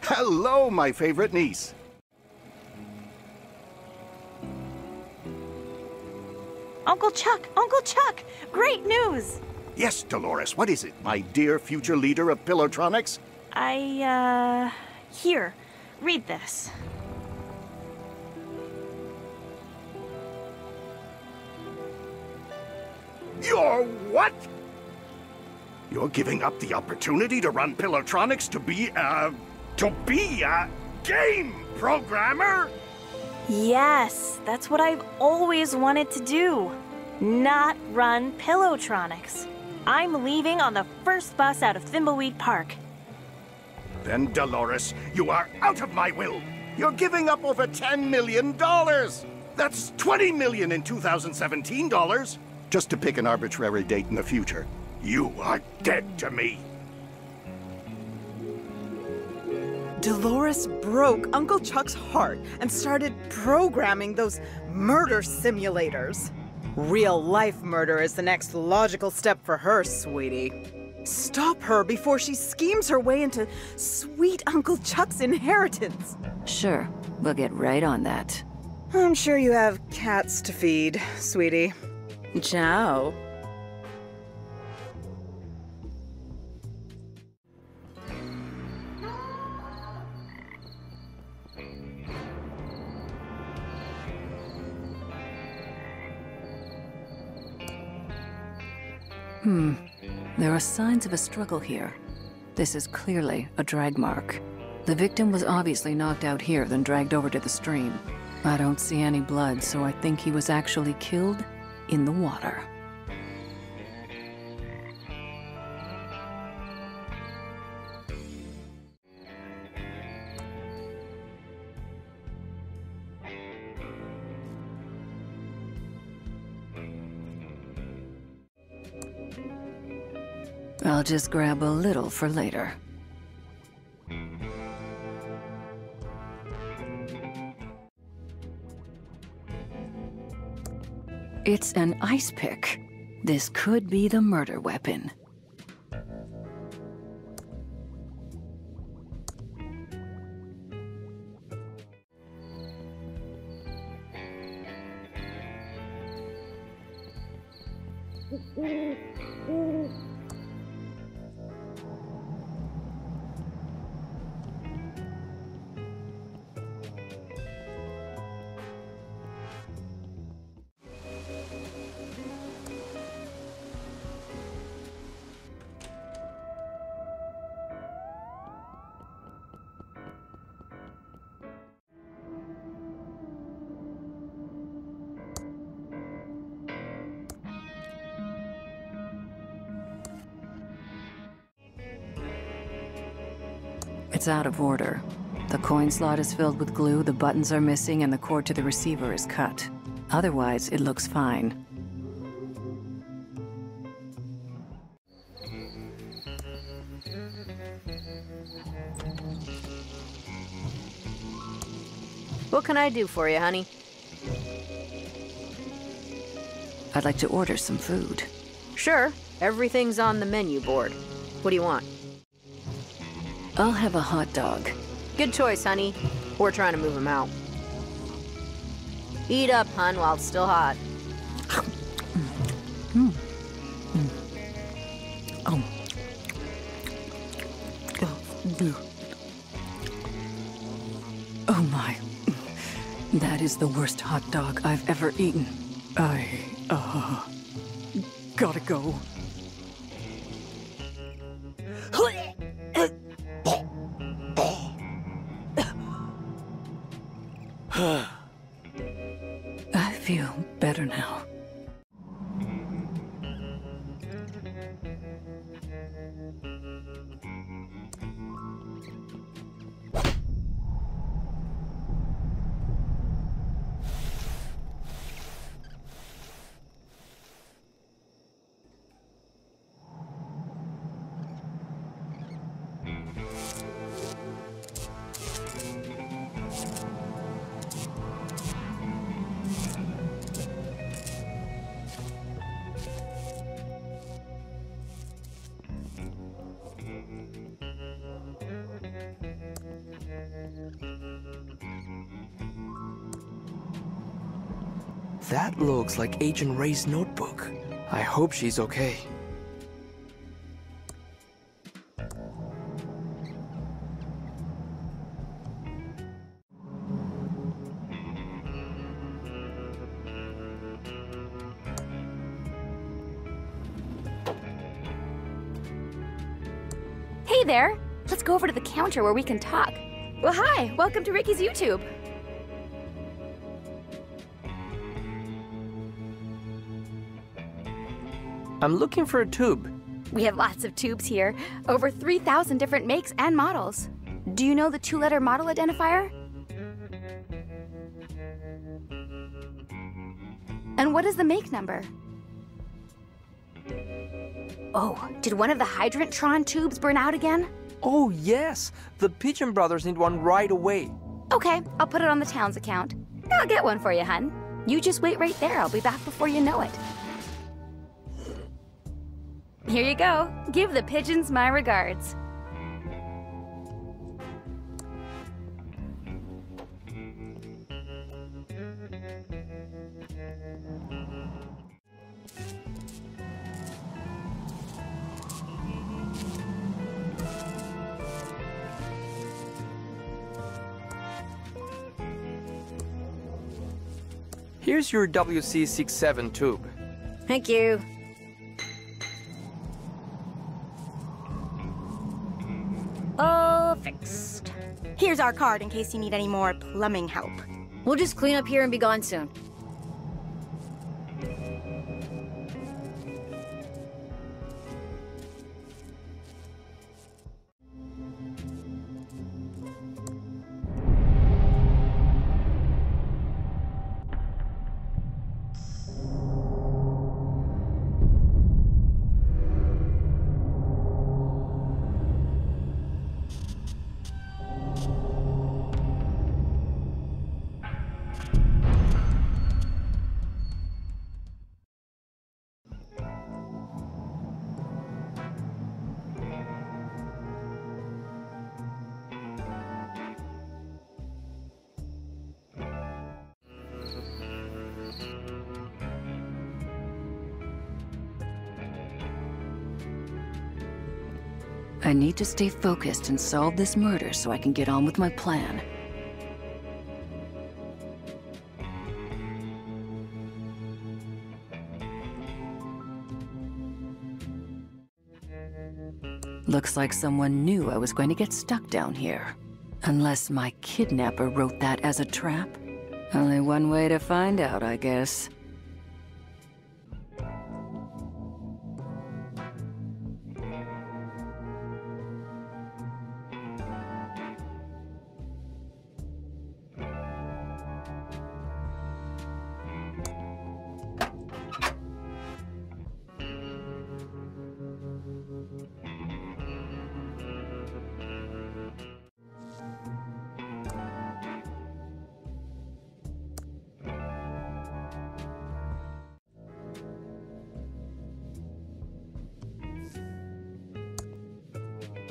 Hello, my favorite niece. Uncle Chuck! Great news! Yes, Dolores, what is it, my dear future leader of Pillowtronics? Here, read this. You're what? You're giving up the opportunity to run Pillowtronics to be a game programmer? Yes, that's what I've always wanted to do. Not run Pillowtronics. I'm leaving on the first bus out of Thimbleweed Park. Then, Dolores, you are out of my will. You're giving up over $10 million. That's $20 million in 2017 dollars. Just to pick an arbitrary date in the future. You are dead to me. Dolores broke Uncle Chuck's heart and started programming those murder simulators. Real-life murder is the next logical step for her, sweetie. Stop her before she schemes her way into sweet Uncle Chuck's inheritance. Sure, we'll get right on that. I'm sure you have cats to feed, sweetie. Ciao. There are signs of a struggle here. This is clearly a drag mark. The victim was obviously knocked out here, then dragged over to the stream. I don't see any blood, so I think he was actually killed in the water. I'll just grab a little for later. It's an ice pick. This could be the murder weapon. It's out of order. The coin slot is filled with glue, the buttons are missing, and the cord to the receiver is cut. Otherwise, it looks fine. What can I do for you, honey? I'd like to order some food. Sure. Everything's on the menu board. What do you want? I'll have a hot dog. Good choice, honey. We're trying to move him out. Eat up, hun, while it's still hot. Oh my. That is the worst hot dog I've ever eaten. Gotta go. I feel better now. That looks like Agent Ray's notebook. I hope she's okay. Hey there! Let's go over to the counter where we can talk. Well, hi! Welcome to Ricky's YouTube. I'm looking for a tube. We have lots of tubes here. Over 3,000 different makes and models. Do you know the 2-letter model identifier? And what is the make number? Oh, did one of the Hydrantron tubes burn out again? Oh, yes! The Pigeon Brothers need one right away. Okay, I'll put it on the town's account. I'll get one for you, hun. You just wait right there. I'll be back before you know it. Here you go. Give the pigeons my regards. Here's your WC67 tube. Thank you. All fixed. Here's our card in case you need any more plumbing help. We'll just clean up here and be gone soon. I need to stay focused and solve this murder so I can get on with my plan. Looks like someone knew I was going to get stuck down here. Unless my kidnapper wrote that as a trap. Only one way to find out, I guess.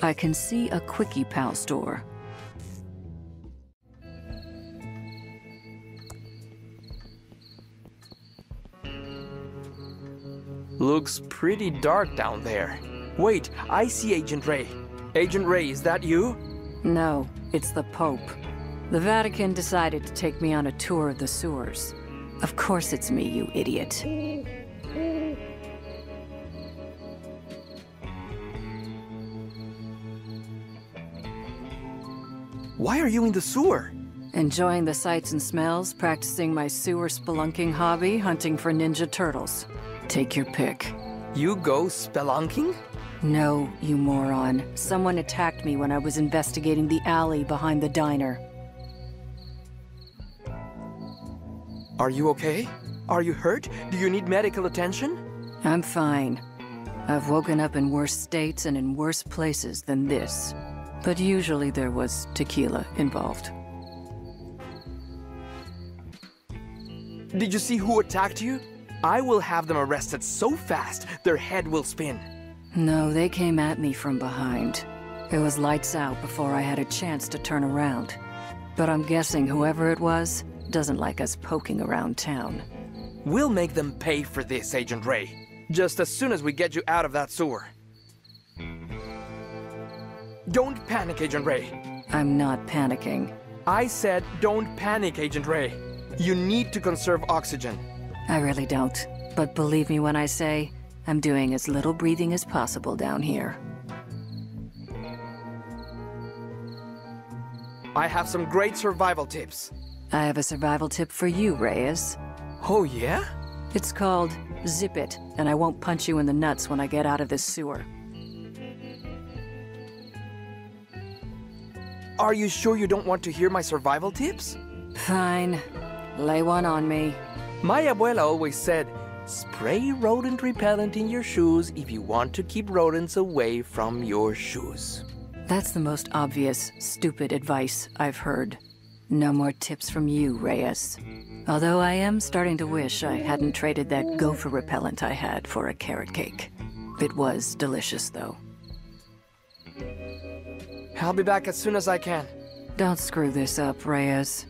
I can see a Quickie Pal store. Looks pretty dark down there. Wait, I see Agent Ray. Agent Ray, is that you? No, it's the Pope. The Vatican decided to take me on a tour of the sewers. Of course it's me, you idiot. Why are you in the sewer? Enjoying the sights and smells, practicing my sewer spelunking hobby, hunting for Ninja Turtles. Take your pick. You go spelunking? No, you moron. Someone attacked me when I was investigating the alley behind the diner. Are you okay? Are you hurt? Do you need medical attention? I'm fine. I've woken up in worse states and in worse places than this. But usually there was tequila involved. Did you see who attacked you? I will have them arrested so fast, their head will spin. No, they came at me from behind. It was lights out before I had a chance to turn around. But I'm guessing whoever it was doesn't like us poking around town. We'll make them pay for this, Agent Ray. Just as soon as we get you out of that sewer. Don't panic, Agent Ray. I'm not panicking. I said don't panic, Agent Ray. You need to conserve oxygen. I really don't. But believe me when I say, I'm doing as little breathing as possible down here. I have some great survival tips. I have a survival tip for you, Reyes. Oh, yeah? It's called Zip It, and I won't punch you in the nuts when I get out of this sewer. Are you sure you don't want to hear my survival tips? Fine. Lay one on me. My abuela always said, spray rodent repellent in your shoes if you want to keep rodents away from your shoes. That's the most obvious, stupid advice I've heard. No more tips from you, Reyes. Although I am starting to wish I hadn't traded that gopher repellent I had for a carrot cake. It was delicious, though. I'll be back as soon as I can. Don't screw this up, Reyes.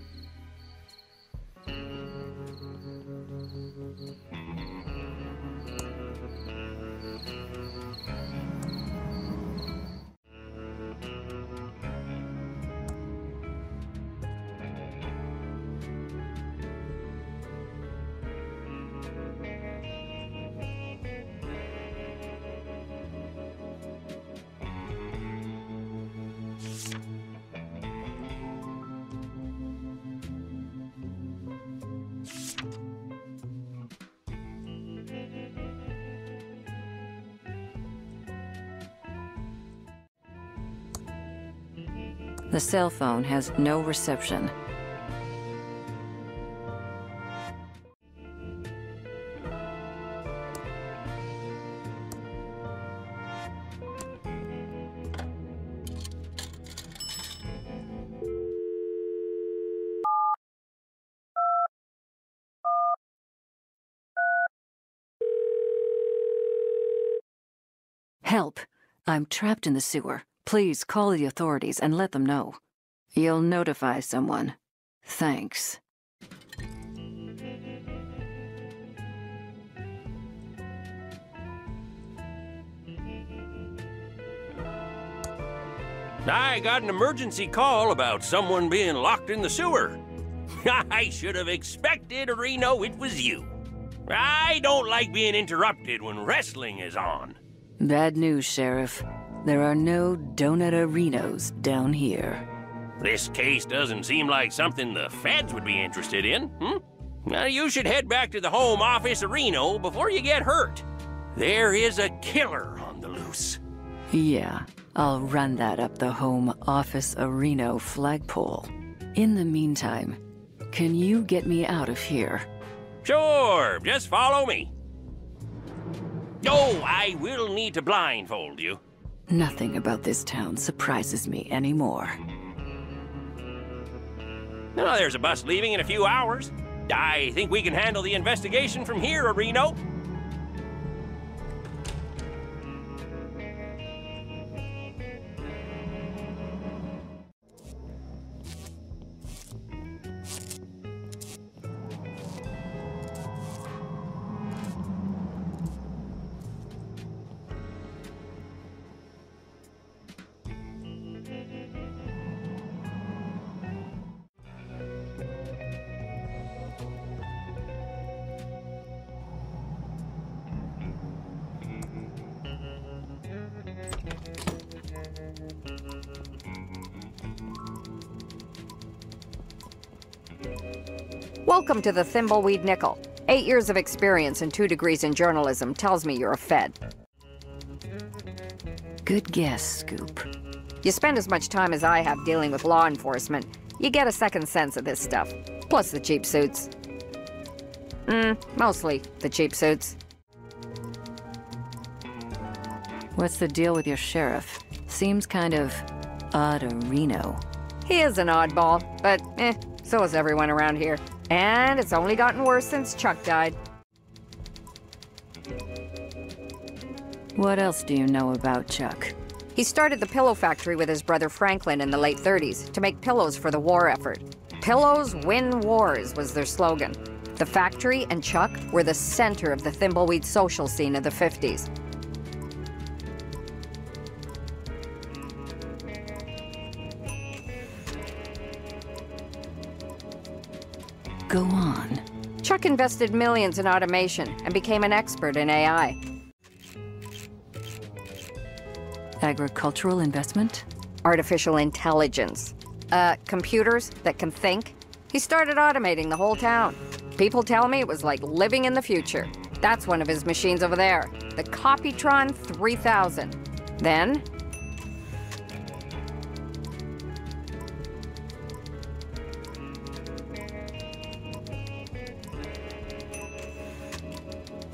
The cell phone has no reception. Help! I'm trapped in the sewer. Please call the authorities and let them know. You'll notify someone. Thanks. I got an emergency call about someone being locked in the sewer. I should have expected, Reno, it was you. I don't like being interrupted when wrestling is on. Bad news, Sheriff. There are no Donut-Arenos down here. This case doesn't seem like something the feds would be interested in, Now, you should head back to the home office of Reno before you get hurt. There is a killer on the loose. Yeah, I'll run that up the home office of Reno flagpole. In the meantime, can you get me out of here? Sure, just follow me. Oh, I will need to blindfold you. Nothing about this town surprises me anymore. Oh, there's a bus leaving in a few hours. I think we can handle the investigation from here, Reno. Welcome to the Thimbleweed Nickel. 8 years of experience and 2 degrees in journalism tells me you're a Fed. Good guess, Scoop. You spend as much time as I have dealing with law enforcement, you get a second sense of this stuff. Plus the cheap suits. Mostly the cheap suits. What's the deal with your sheriff? Seems kind of odd to Reno. He is an oddball, but so is everyone around here. And it's only gotten worse since Chuck died. What else do you know about Chuck? He started the pillow factory with his brother Franklin in the late 30s to make pillows for the war effort. Pillows win wars was their slogan. The factory and Chuck were the center of the Thimbleweed social scene of the 50s. Go on. Chuck invested millions in automation and became an expert in AI. Agricultural investment? Artificial intelligence. Computers that can think. He started automating the whole town. People tell me it was like living in the future. That's one of his machines over there, the Copytron 3000. Then,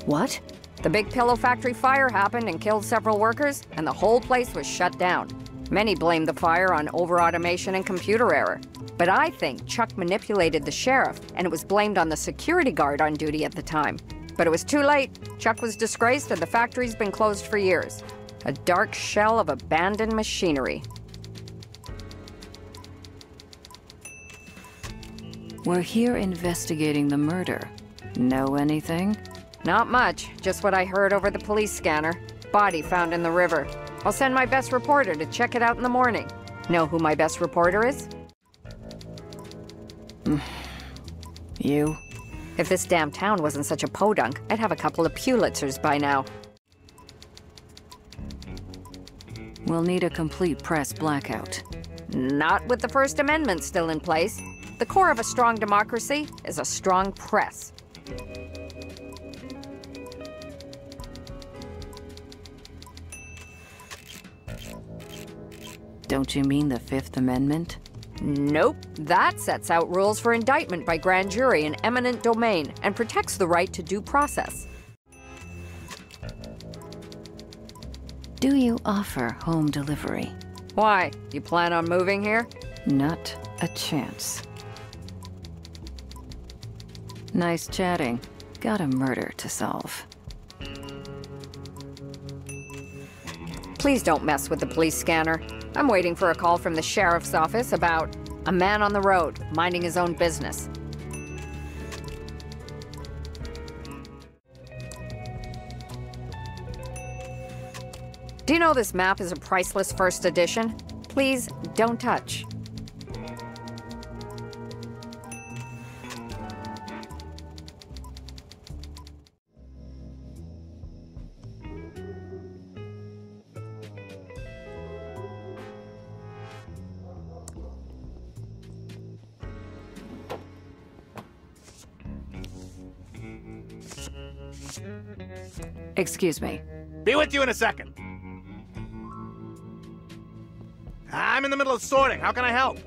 what? The big pillow factory fire happened and killed several workers, and the whole place was shut down. Many blamed the fire on over-automation and computer error. But I think Chuck manipulated the sheriff, and it was blamed on the security guard on duty at the time. But it was too late. Chuck was disgraced, and the factory's been closed for years. A dark shell of abandoned machinery. We're here investigating the murder. Know anything? Not much, just what I heard over the police scanner. Body found in the river. I'll send my best reporter to check it out in the morning. Know who my best reporter is? You? If this damn town wasn't such a podunk, I'd have a couple of Pulitzers by now. We'll need a complete press blackout. Not with the First Amendment still in place. The core of a strong democracy is a strong press. Don't you mean the Fifth Amendment? Nope. That sets out rules for indictment by grand jury in eminent domain and protects the right to due process. Do you offer home delivery? Why? You plan on moving here? Not a chance. Nice chatting. Got a murder to solve. Please don't mess with the police scanner. I'm waiting for a call from the sheriff's office about a man on the road, minding his own business. Do you know this map is a priceless first edition? Please, don't touch. Excuse me. Be with you in a second. I'm in the middle of sorting. How can I help?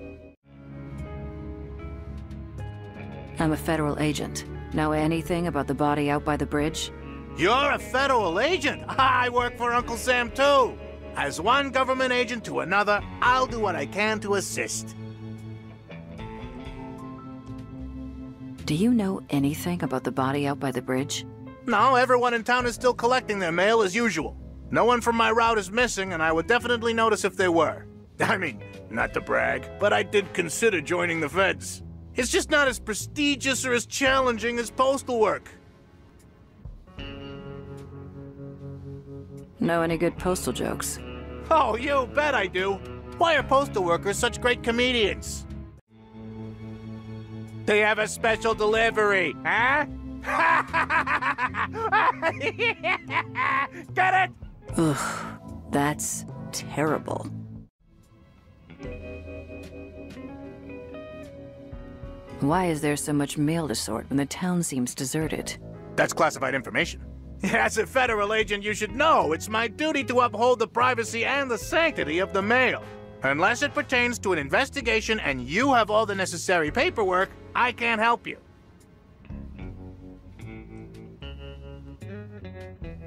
I'm a federal agent. Know anything about the body out by the bridge? You're a federal agent. I work for Uncle Sam, too. As one government agent to another, I'll do what I can to assist. Do you know anything about the body out by the bridge? No, everyone in town is still collecting their mail as usual. No one from my route is missing, and I would definitely notice if they were. I mean, not to brag, but I did consider joining the feds. It's just not as prestigious or as challenging as postal work. Know any good postal jokes? Oh, you bet I do. Why are postal workers such great comedians? They have a special delivery, huh? Get it? Ugh, that's terrible. Why is there so much mail to sort when the town seems deserted? That's classified information. As a federal agent, you should know it's my duty to uphold the privacy and the sanctity of the mail. Unless it pertains to an investigation and you have all the necessary paperwork, I can't help you.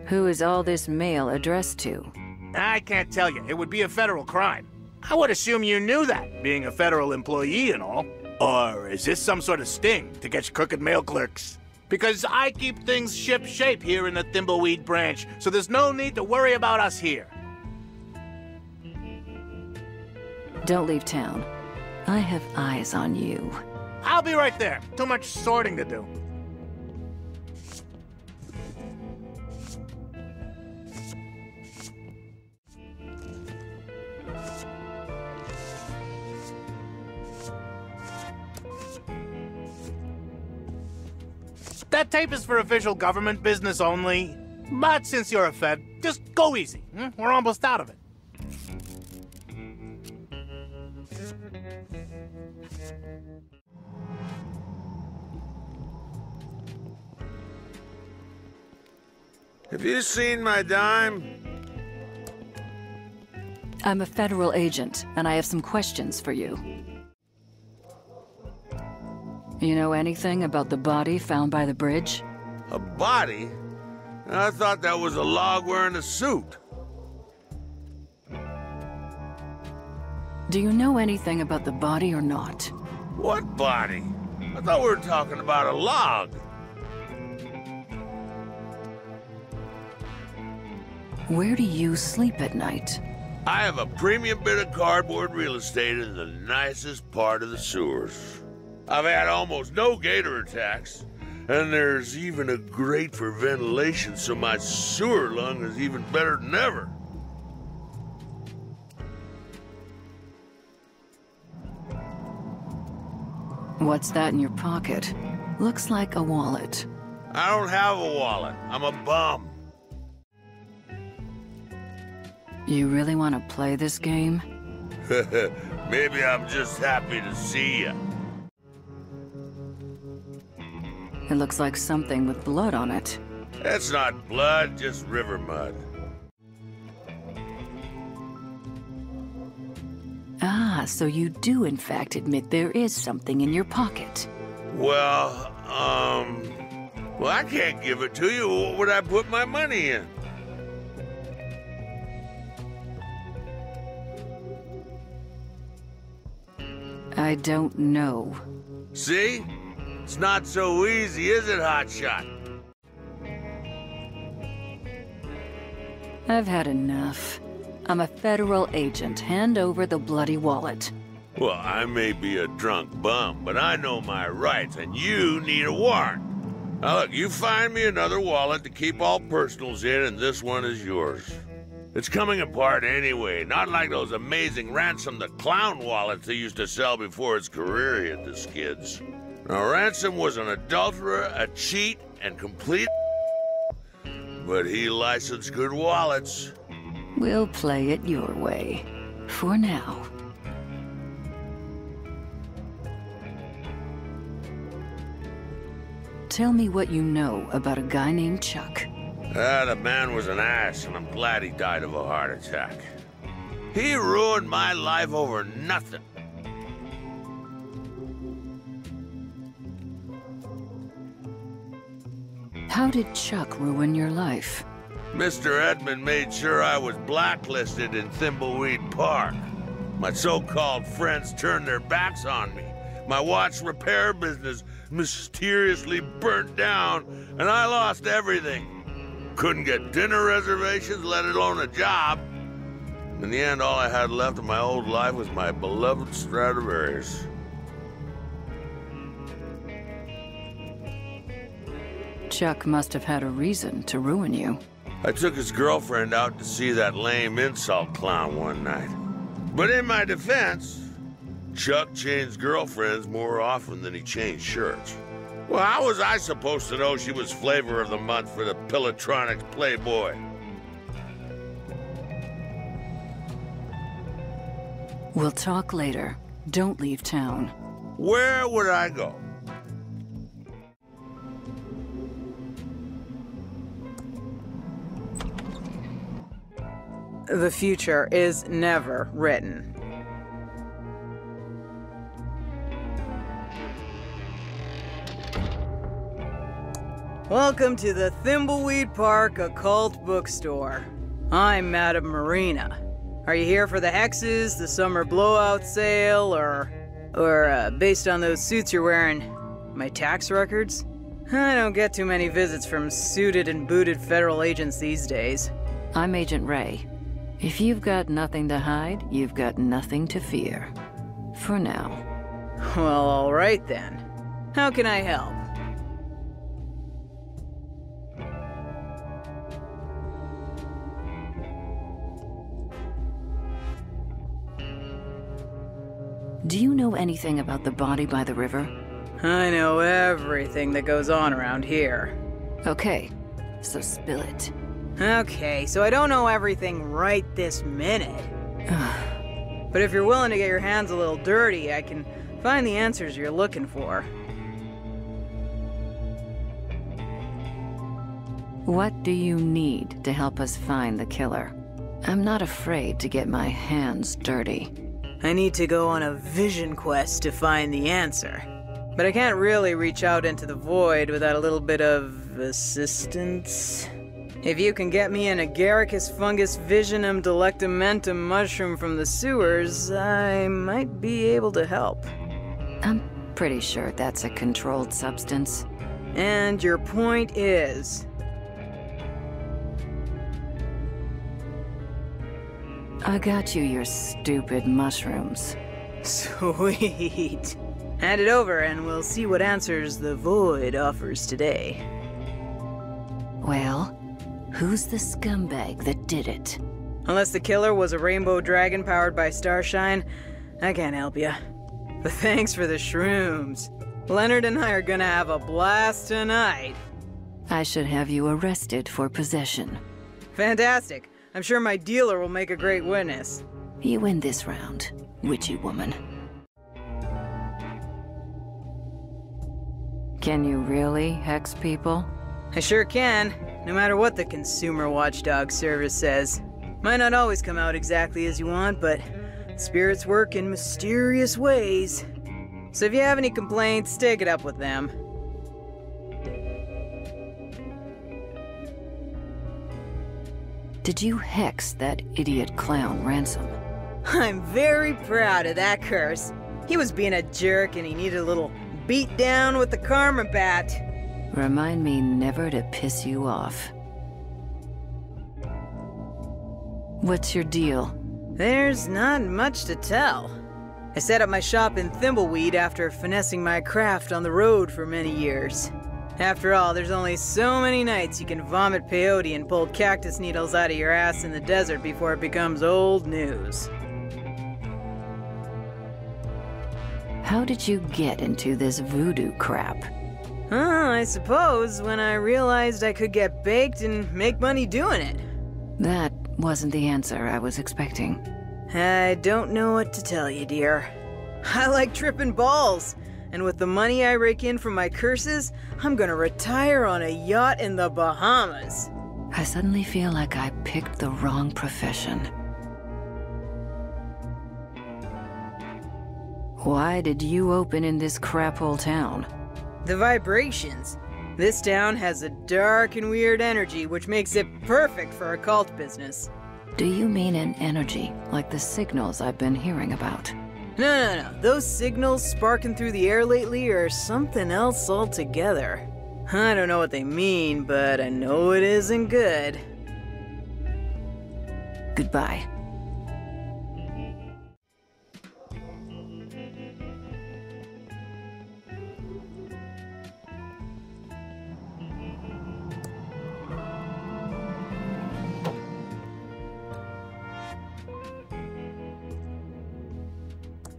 Who is all this mail addressed to? I can't tell you. It would be a federal crime. I would assume you knew that, being a federal employee and all. Or is this some sort of sting to catch crooked mail clerks? Because I keep things ship-shape here in the Thimbleweed branch, so there's no need to worry about us here. Don't leave town. I have eyes on you. I'll be right there. Too much sorting to do. That tape is for official government business only. But since you're a Fed, just go easy. We're almost out of it. Have you seen my dime? I'm a federal agent, and I have some questions for you. You know anything about the body found by the bridge? A body? I thought that was a log wearing a suit. Do you know anything about the body or not? What body? I thought we were talking about a log. Where do you sleep at night? I have a premium bit of cardboard real estate in the nicest part of the sewers. I've had almost no gator attacks, and there's even a grate for ventilation, so my sewer lung is even better than ever. What's that in your pocket? Looks like a wallet. I don't have a wallet. I'm a bum. You really want to play this game? Maybe I'm just happy to see you. It looks like something with blood on it. That's not blood, just river mud. Ah, so you do in fact admit there is something in your pocket. Well, I can't give it to you. What would I put my money in? I don't know. See? It's not so easy, is it, Hotshot? I've had enough. I'm a federal agent. Hand over the bloody wallet. Well, I may be a drunk bum, but I know my rights, and you need a warrant. Now look, you find me another wallet to keep all personals in, and this one is yours. It's coming apart anyway, not like those amazing Ransom the Clown wallets he used to sell before his career hit the skids. Now, Ransom was an adulterer, a cheat, and complete but he licensed good wallets. We'll play it your way. For now. Tell me what you know about a guy named Chuck. The man was an ass, and I'm glad he died of a heart attack. He ruined my life over nothing. How did Chuck ruin your life? Mr. Edmund made sure I was blacklisted in Thimbleweed Park. My so-called friends turned their backs on me. My watch repair business mysteriously burnt down, and I lost everything. Couldn't get dinner reservations, let alone a job. In the end, all I had left of my old life was my beloved Stradivarius. Chuck must have had a reason to ruin you. I took his girlfriend out to see that lame insult clown one night. But in my defense, Chuck changed girlfriends more often than he changed shirts. Well, how was I supposed to know she was flavor of the month for the Pilotronics Playboy? We'll talk later. Don't leave town. Where would I go? The future is never written. Welcome to the Thimbleweed Park Occult Bookstore. I'm Madame Marina. Are you here for the hexes, the summer blowout sale, or based on those suits you're wearing, my tax records? I don't get too many visits from suited and booted federal agents these days. I'm Agent Ray. If you've got nothing to hide, you've got nothing to fear. For now. Well, all right then. How can I help? Do you know anything about the body by the river? I know everything that goes on around here. Okay, so spill it. Okay, so I don't know everything right this minute. But if you're willing to get your hands a little dirty, I can find the answers you're looking for. What do you need to help us find the killer? I'm not afraid to get my hands dirty. I need to go on a vision quest to find the answer. But I can't really reach out into the void without a little bit of assistance. If you can get me an Agaricus fungus visionum delectamentum mushroom from the sewers, I might be able to help. I'm pretty sure that's a controlled substance. And your point is? I got you your stupid mushrooms. Sweet. Hand it over and we'll see what answers the void offers today. Well, who's the scumbag that did it? Unless the killer was a rainbow dragon powered by starshine, I can't help ya. But thanks for the shrooms. Leonard and I are gonna have a blast tonight. I should have you arrested for possession. Fantastic. I'm sure my dealer will make a great witness. You win this round, witchy woman. Can you really hex people? I sure can, no matter what the Consumer Watchdog Service says. Might not always come out exactly as you want, but spirits work in mysterious ways. So if you have any complaints, take it up with them. Did you hex that idiot clown Ransom? I'm very proud of that curse. He was being a jerk and he needed a little beat down with the karma bat. Remind me never to piss you off. What's your deal? There's not much to tell. I set up my shop in Thimbleweed after finessing my craft on the road for many years. After all, there's only so many nights you can vomit peyote and pull cactus needles out of your ass in the desert before it becomes old news. How did you get into this voodoo crap? I suppose when I realized I could get baked and make money doing it. That wasn't the answer I was expecting. I don't know what to tell you, dear. I like tripping balls, and with the money I rake in from my curses, I'm gonna retire on a yacht in the Bahamas. I suddenly feel like I picked the wrong profession. Why did you open in this crap-hole town? The vibrations. This town has a dark and weird energy, which makes it perfect for occult business. Do you mean an energy, like the signals I've been hearing about? No. Those signals sparking through the air lately are something else altogether. I don't know what they mean, but I know it isn't good. Goodbye.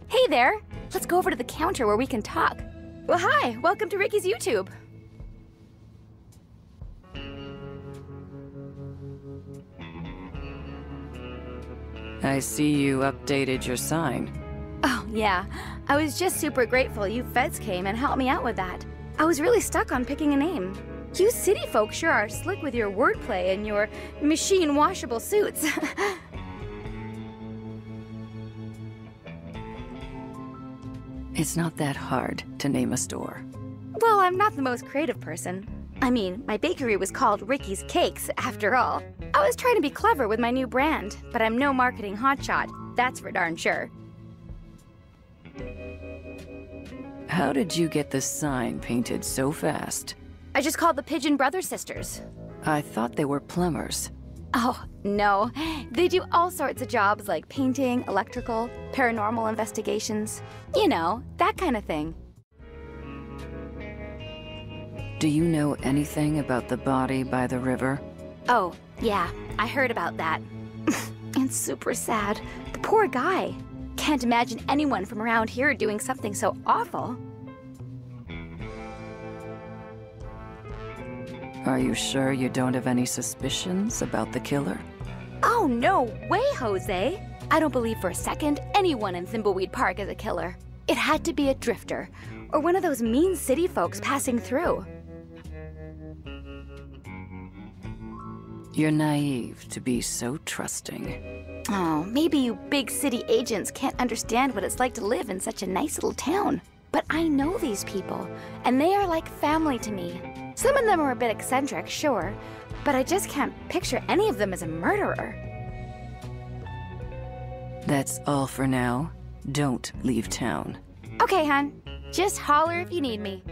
Hey there! Let's go over to the counter where we can talk. Well, hi! Welcome to Ricky's YouTube. I see you updated your sign. Oh, yeah. I was just super grateful you feds came and helped me out with that. I was really stuck on picking a name. You city folk sure are slick with your wordplay and your machine-washable suits. It's not that hard to name a store. Well, I'm not the most creative person. I mean, my bakery was called Ricky's Cakes, after all. I was trying to be clever with my new brand, but I'm no marketing hotshot, that's for darn sure. How did you get the sign painted so fast? I just called the Pigeon Brother Sisters. I thought they were plumbers. Oh, no. They do all sorts of jobs like painting, electrical, paranormal investigations. You know, that kind of thing. Do you know anything about the body by the river? Oh, yeah, I heard about that. It's super sad. The poor guy. Can't imagine anyone from around here doing something so awful. Are you sure you don't have any suspicions about the killer? Oh, no way, Jose! I don't believe for a second anyone in Thimbleweed Park is a killer. It had to be a drifter, or one of those mean city folks passing through. You're naive to be so trusting. Oh, maybe you big city agents can't understand what it's like to live in such a nice little town. But I know these people, and they are like family to me. Some of them are a bit eccentric, sure, but I just can't picture any of them as a murderer. That's all for now. Don't leave town. Okay, hon. Just holler if you need me.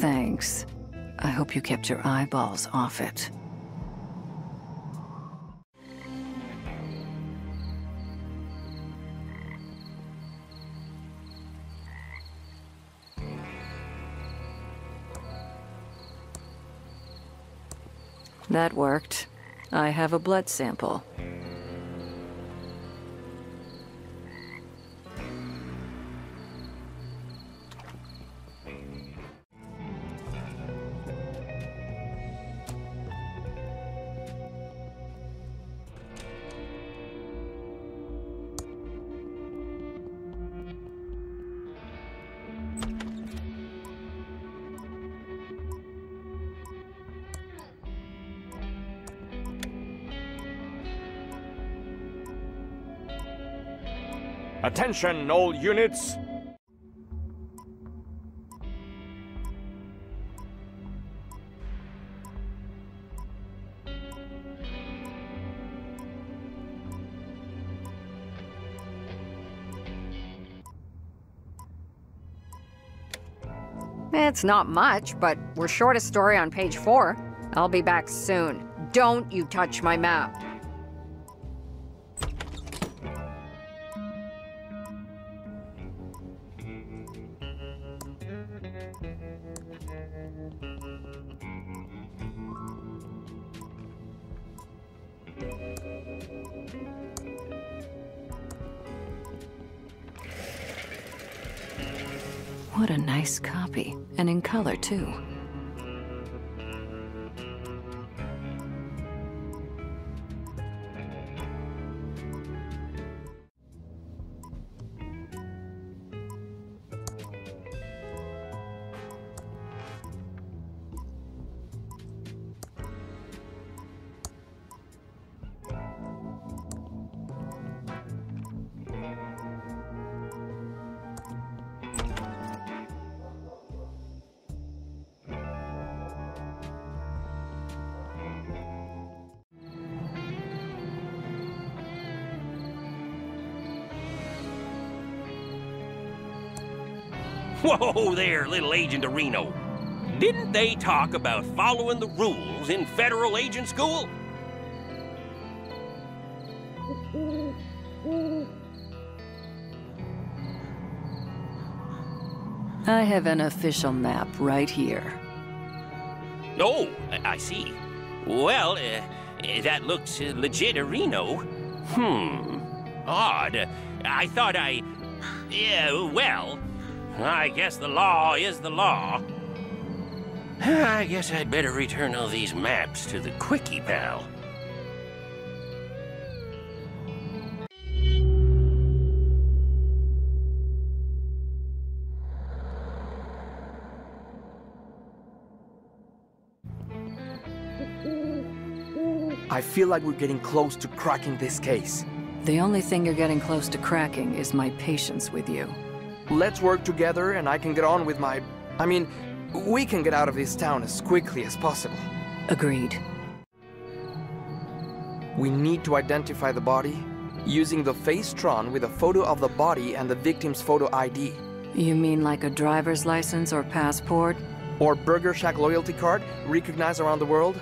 Thanks. I hope you kept your eyeballs off it. That worked. I have a blood sample. Attention, all units! It's not much, but we're short a story on page 4. I'll be back soon. Don't you touch my map. What a nice copy, and in color too. Whoa there, little Agent Reno. Didn't they talk about following the rules in federal agent school? I have an official map right here. Oh, I see. Well, that looks legit, Reno. Odd. I thought yeah, well, I guess the law is the law. I guess I'd better return all these maps to the Quickie Pal. I feel like we're getting close to cracking this case. The only thing you're getting close to cracking is my patience with you. Let's work together and I can get on with my... I mean, we can get out of this town as quickly as possible. Agreed. We need to identify the body using the Facetron with a photo of the body and the victim's photo ID. You mean like a driver's license or passport? Or Burger Shack loyalty card, recognized around the world?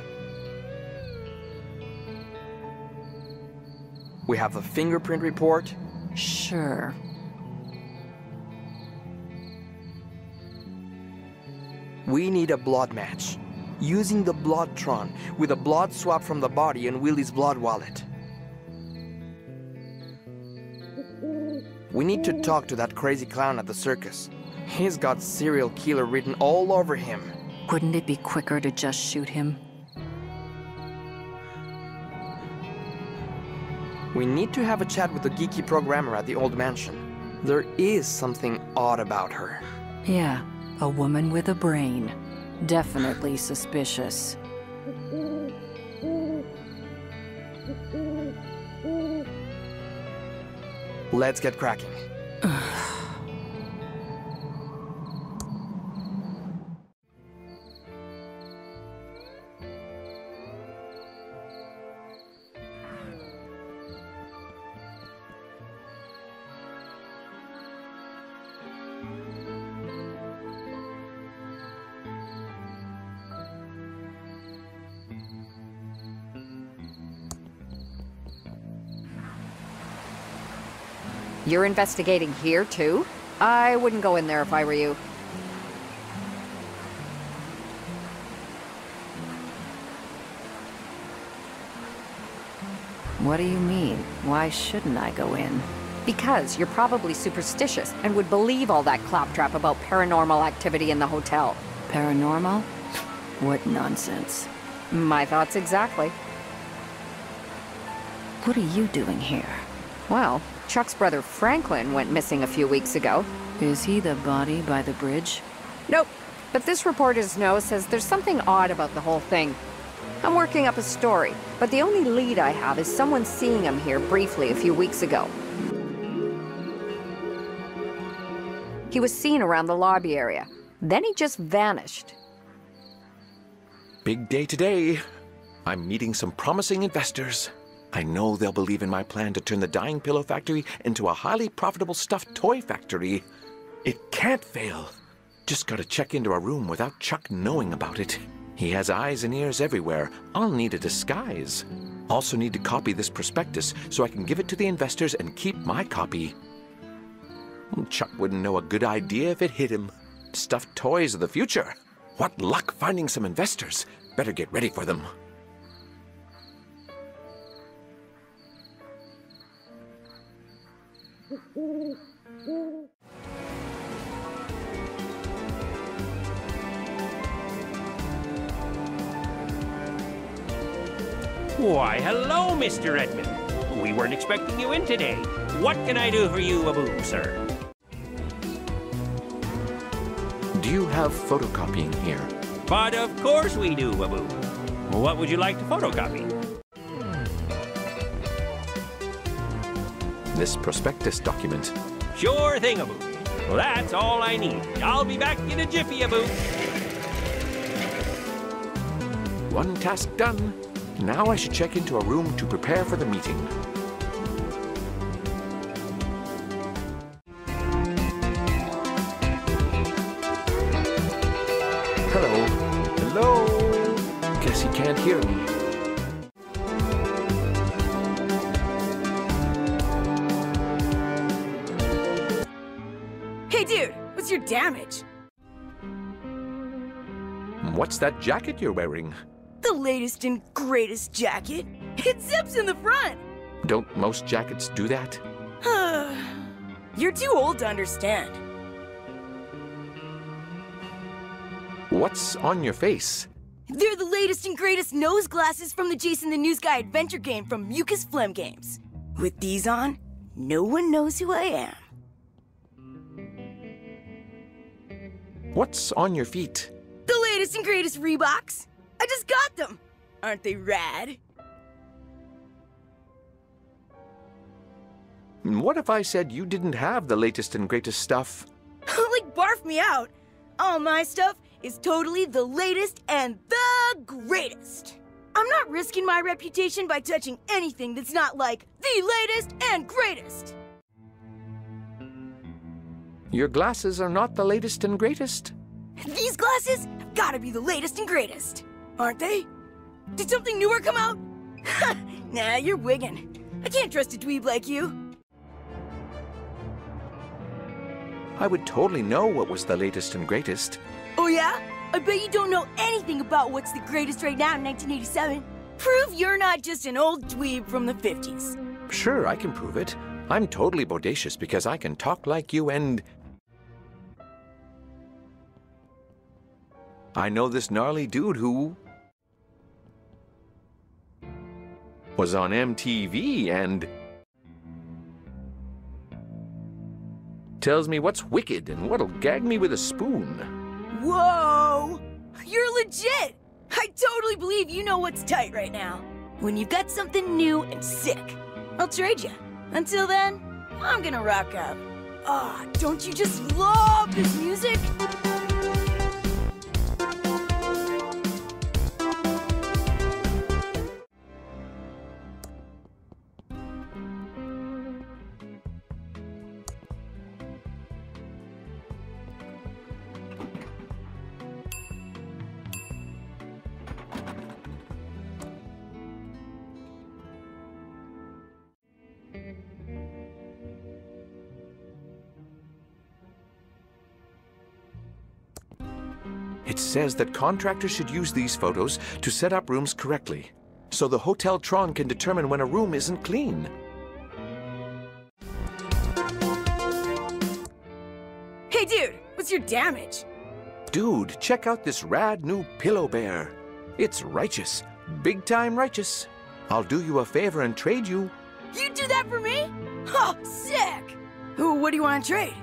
We have the fingerprint report. Sure. We need a blood match, using the Bloodtron with a blood swab from the body and Willie's blood wallet. We need to talk to that crazy clown at the circus. He's got serial killer written all over him. Wouldn't it be quicker to just shoot him? We need to have a chat with the geeky programmer at the old mansion. There is something odd about her. Yeah, a woman with a brain. Definitely suspicious. Let's get cracking. You're investigating here, too? I wouldn't go in there if I were you. What do you mean? Why shouldn't I go in? Because you're probably superstitious and would believe all that claptrap about paranormal activity in the hotel. Paranormal? What nonsense. My thoughts exactly. What are you doing here? Well, Chuck's brother Franklin went missing a few weeks ago. Is he the body by the bridge? Nope. But this reporter's note says there's something odd about the whole thing. I'm working up a story, but the only lead I have is someone seeing him here briefly a few weeks ago. He was seen around the lobby area. Then he just vanished. Big day today. I'm meeting some promising investors. I know they'll believe in my plan to turn the Dying Pillow Factory into a highly profitable stuffed toy factory. It can't fail. Just gotta check into a room without Chuck knowing about it. He has eyes and ears everywhere. I'll need a disguise. Also need to copy this prospectus so I can give it to the investors and keep my copy. Chuck wouldn't know a good idea if it hit him. Stuffed toys of the future. What luck finding some investors. Better get ready for them. Why, hello, Mr. Edmund. We weren't expecting you in today. What can I do for you, Abu, sir? Do you have photocopying here? But of course we do, Abu. What would you like to photocopy? This prospectus document. Sure thing, Abu. Well, that's all I need. I'll be back in a jiffy, Abu. One task done. Now I should check into a room to prepare for the meeting. Hello. Hello. Guess he can't hear me. Hey dude, what's your damage? What's that jacket you're wearing? The latest and greatest jacket. It zips in the front. Don't most jackets do that? You're too old to understand. What's on your face? They're the latest and greatest nose glasses from the Jason the News Guy adventure game from Mucus Phlegm Games. With these on, no one knows who I am. What's on your feet? The latest and greatest Reeboks. I just got them. Aren't they rad? What if I said you didn't have the latest and greatest stuff? Like, barf me out. All my stuff is totally the latest and the greatest. I'm not risking my reputation by touching anything that's not like the latest and greatest. Your glasses are not the latest and greatest. These glasses have gotta be the latest and greatest. Aren't they? Did something newer come out? Nah, you're wiggin'. I can't trust a dweeb like you. I would totally know what was the latest and greatest. Oh yeah? I bet you don't know anything about what's the greatest right now in 1987. Prove you're not just an old dweeb from the 50s. Sure, I can prove it. I'm totally bodacious because I can talk like you and... I know this gnarly dude who... was on MTV and... tells me what's wicked and what'll gag me with a spoon. Whoa! You're legit! I totally believe you know what's tight right now. When you've got something new and sick, I'll trade you. Until then, I'm gonna rock out. Ah, don't you just love this music? It says that contractors should use these photos to set up rooms correctly, so the Hotel Tron can determine when a room isn't clean. Hey dude, what's your damage? Dude, check out this rad new Pillow Bear. It's righteous. Big time righteous. I'll do you a favor and trade you. You do that for me? Oh, sick! What do you want to trade?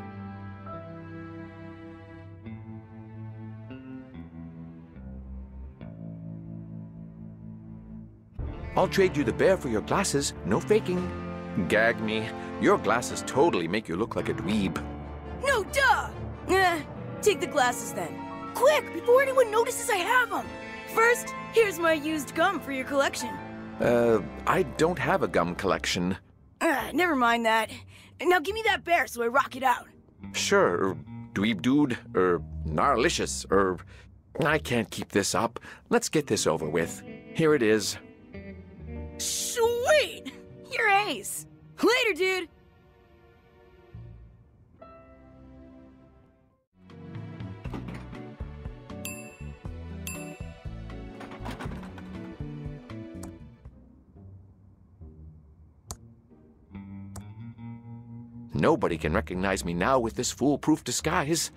I'll trade you the bear for your glasses, no faking. Gag me. Your glasses totally make you look like a dweeb. No, duh! Take the glasses then. Quick, before anyone notices I have them! First, here's my used gum for your collection. I don't have a gum collection. Never mind that. Now give me that bear so I rock it out. Sure, dweeb dude, gnarlicious, I can't keep this up. Let's get this over with. Here it is. Sweet! You're ace. Later, dude. Nobody can recognize me now with this foolproof disguise.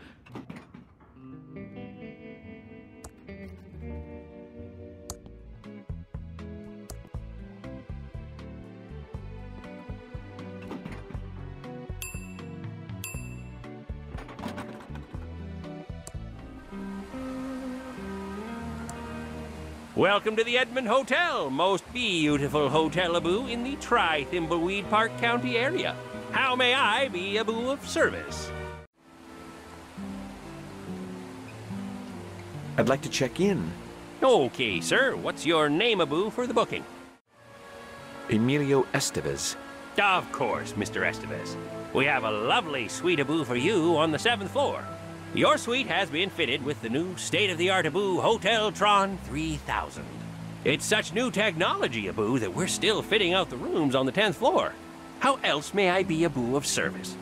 Welcome to the Edmond Hotel, most beautiful hotel Abu in the Tri-Thimbleweed Park County area. How may I be Abu of service? I'd like to check in. Okay, sir. What's your name, Abu, for the booking? Emilio Estevez. Of course, Mr. Estevez. We have a lovely suite Abu for you on the 7th floor. Your suite has been fitted with the new state-of-the-art Abu Hotel Tron 3000. It's such new technology, Abu, that we're still fitting out the rooms on the 10th floor. How else may I be Abu of service?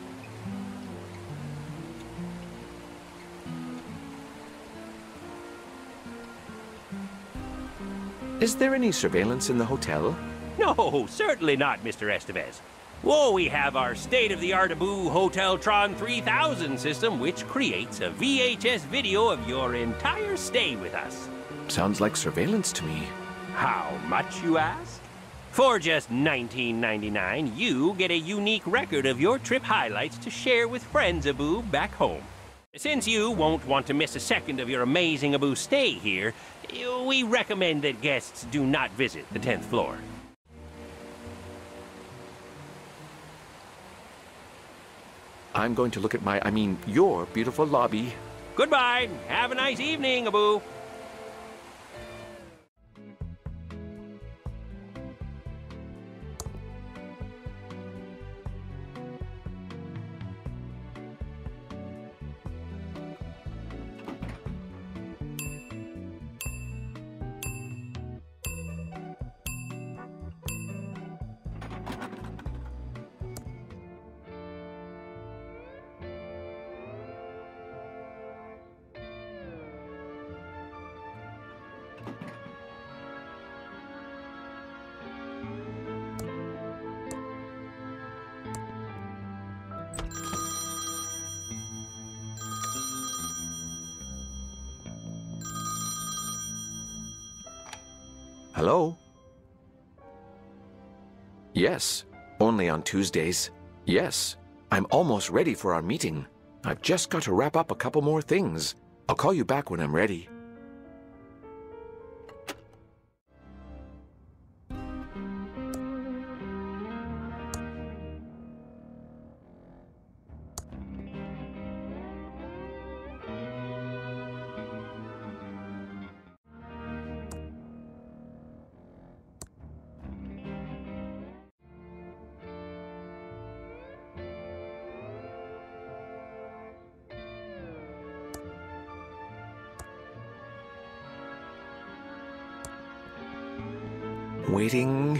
Is there any surveillance in the hotel? No, certainly not, Mr. Estevez. Whoa, we have our state-of-the-art Abu Hotel Tron 3000 system, which creates a VHS video of your entire stay with us. Sounds like surveillance to me. How much, you ask? For just $19.99, you get a unique record of your trip highlights to share with friends Abu back home. Since you won't want to miss a second of your amazing Abu stay here, we recommend that guests do not visit the 10th floor. I'm going to look at your beautiful lobby. Goodbye. Have a nice evening, Abu. Hello? Yes, only on Tuesdays. Yes, I'm almost ready for our meeting. I've just got to wrap up a couple more things. I'll call you back when I'm ready. Waiting.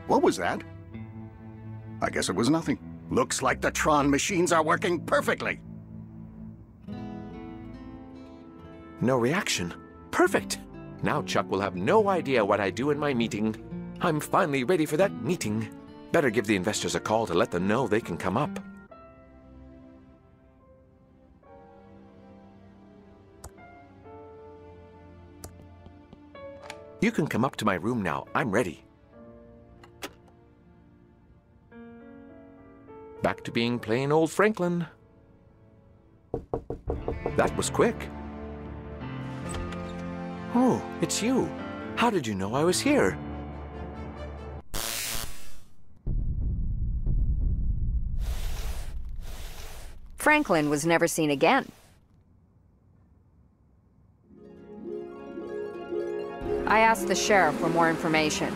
What was that? I guess it was nothing. Looks like the Tron machines are working perfectly. No reaction. Perfect! Now Chuck will have no idea what I do in my meeting. I'm finally ready for that meeting. Better give the investors a call to let them know they can come up. You can come up to my room now. I'm ready. Back to being plain old Franklin. That was quick. Oh, it's you. How did you know I was here? Franklin was never seen again. I asked the sheriff for more information,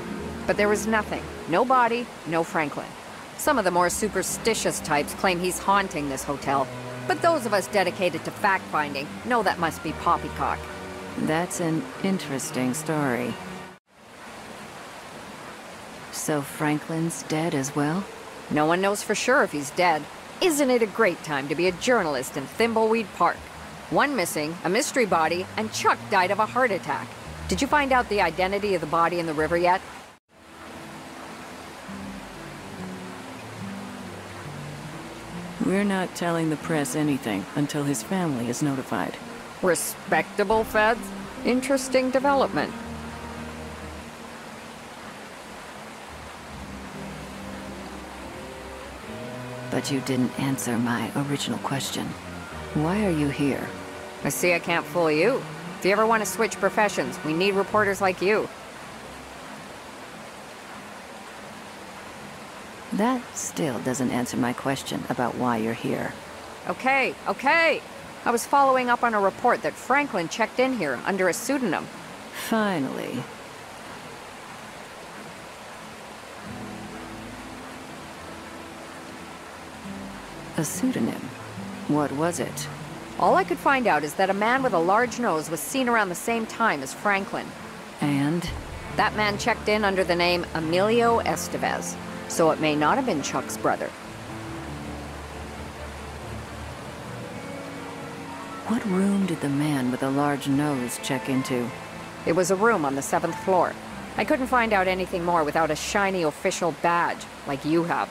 but there was nothing. No body, no Franklin. Some of the more superstitious types claim he's haunting this hotel, but those of us dedicated to fact-finding know that must be poppycock. That's an interesting story. So Franklin's dead as well? No one knows for sure if he's dead. Isn't it a great time to be a journalist in Thimbleweed Park? One missing, a mystery body, and Chuck died of a heart attack. Did you find out the identity of the body in the river yet? We're not telling the press anything until his family is notified. Respectable feds? Interesting development. But you didn't answer my original question. Why are you here? I see I can't fool you. If you ever want to switch professions, we need reporters like you. That still doesn't answer my question about why you're here. Okay. I was following up on a report that Franklin checked in here under a pseudonym. Finally. A pseudonym? What was it? All I could find out is that a man with a large nose was seen around the same time as Franklin. And? That man checked in under the name Emilio Estevez, so it may not have been Chuck's brother. What room did the man with a large nose check into? It was a room on the 7th floor. I couldn't find out anything more without a shiny official badge, like you have.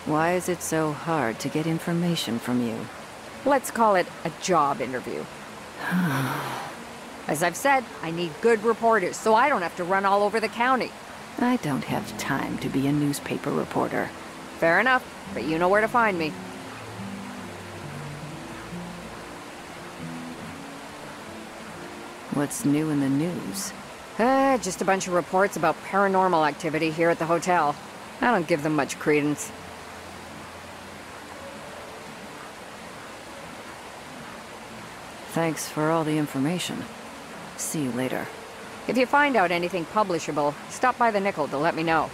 Why is it so hard to get information from you? Let's call it a job interview. As I've said, I need good reporters, so I don't have to run all over the county. I don't have time to be a newspaper reporter. Fair enough, but you know where to find me. What's new in the news? Just a bunch of reports about paranormal activity here at the hotel. I don't give them much credence. Thanks for all the information. See you later. If you find out anything publishable, stop by the Nickel to let me know.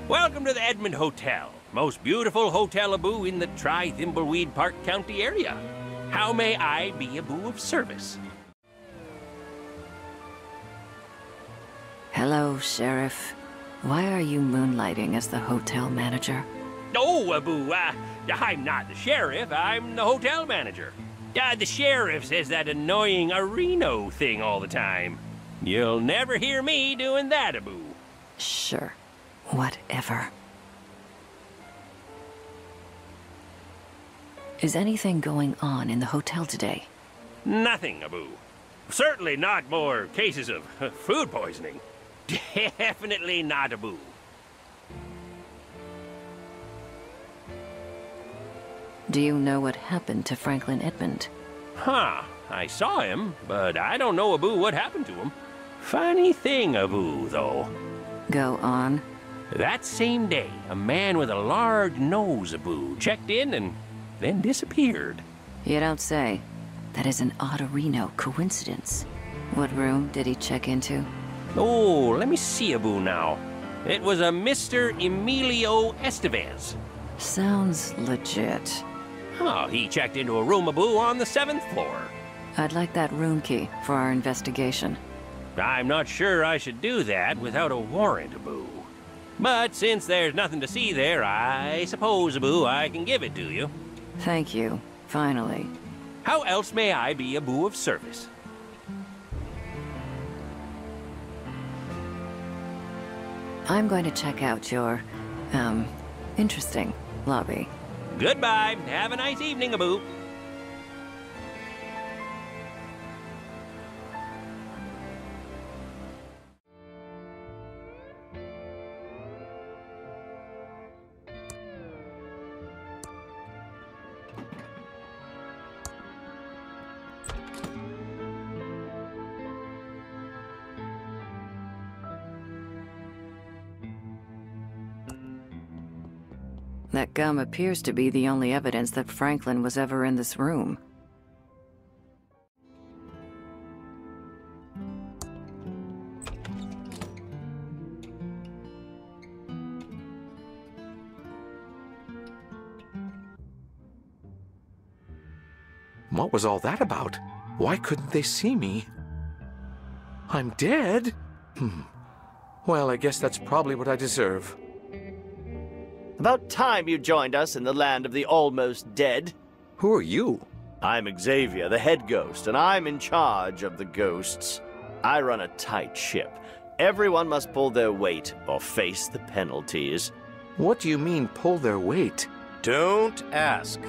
Welcome to the Edmond Hotel. Most beautiful hotel-a-boo in the Thimbleweed Park County area. How may I be a boo of service? Hello, Sheriff. Why are you moonlighting as the hotel manager? Oh, boo, I'm not the sheriff, I'm the hotel manager. The sheriff says that annoying Reno thing all the time. You'll never hear me doing that, boo. Sure. Whatever. Is anything going on in the hotel today? Nothing, boo. Certainly not more cases of food poisoning. Definitely not, boo. Do you know what happened to Franklin Edmond? Huh. I saw him, but I don't know, boo, what happened to him. Funny thing, boo, though. Go on. That same day, a man with a large nose, boo, checked in and then disappeared. You don't say. That is an odd Reno coincidence. What room did he check into? Oh, let me see, boo, now. It was a Mr. Emilio Estevez. Sounds legit. Oh, he checked into a room Abu on the 7th floor. I'd like that room key for our investigation. I'm not sure I should do that without a warrant, Abu. But since there's nothing to see there, I suppose, Abu, I can give it to you. Thank you. Finally. How else may I be Abu of service? I'm going to check out your, interesting lobby. Goodbye. Have a nice evening, Abu. That gum appears to be the only evidence that Franklin was ever in this room. What was all that about? Why couldn't they see me? I'm dead? Well, I guess that's probably what I deserve. About time you joined us in the land of the almost dead. Who are you? I'm Xavier, the head ghost, and I'm in charge of the ghosts. I run a tight ship. Everyone must pull their weight or face the penalties. What do you mean, pull their weight? Don't ask.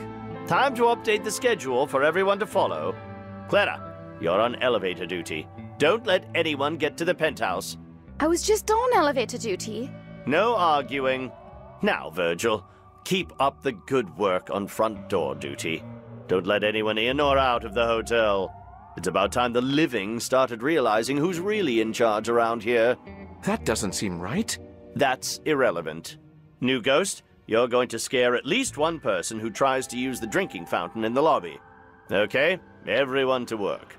Time to update the schedule for everyone to follow. Clara, you're on elevator duty. Don't let anyone get to the penthouse. I was just on elevator duty. No arguing. Now, Virgil, keep up the good work on front door duty. Don't let anyone in or out of the hotel. It's about time the living started realizing who's really in charge around here. That doesn't seem right. That's irrelevant. New ghost, you're going to scare at least one person who tries to use the drinking fountain in the lobby. Okay, everyone to work.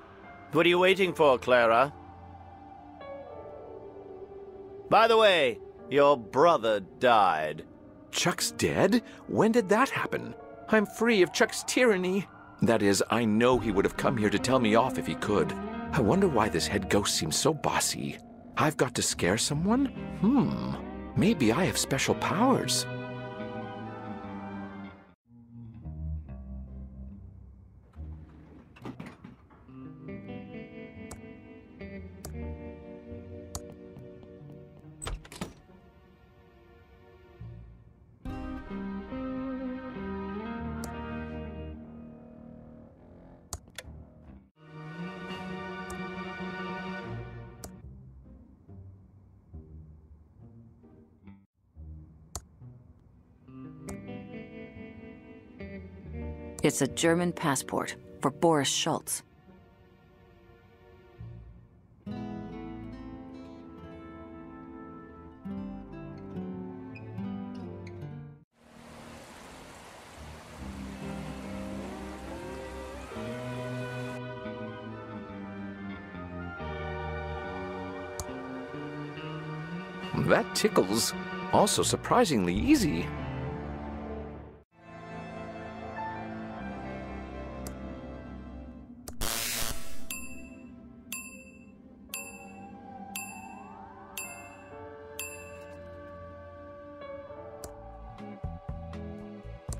What are you waiting for, Clara? By the way, your brother died. Chuck's dead? When did that happen? I'm free of Chuck's tyranny. That is, I know he would have come here to tell me off if he could. I wonder why this head ghost seems so bossy. I've got to scare someone? Maybe I have special powers. It's a German passport for Boris Schultz. That tickles. Also surprisingly easy.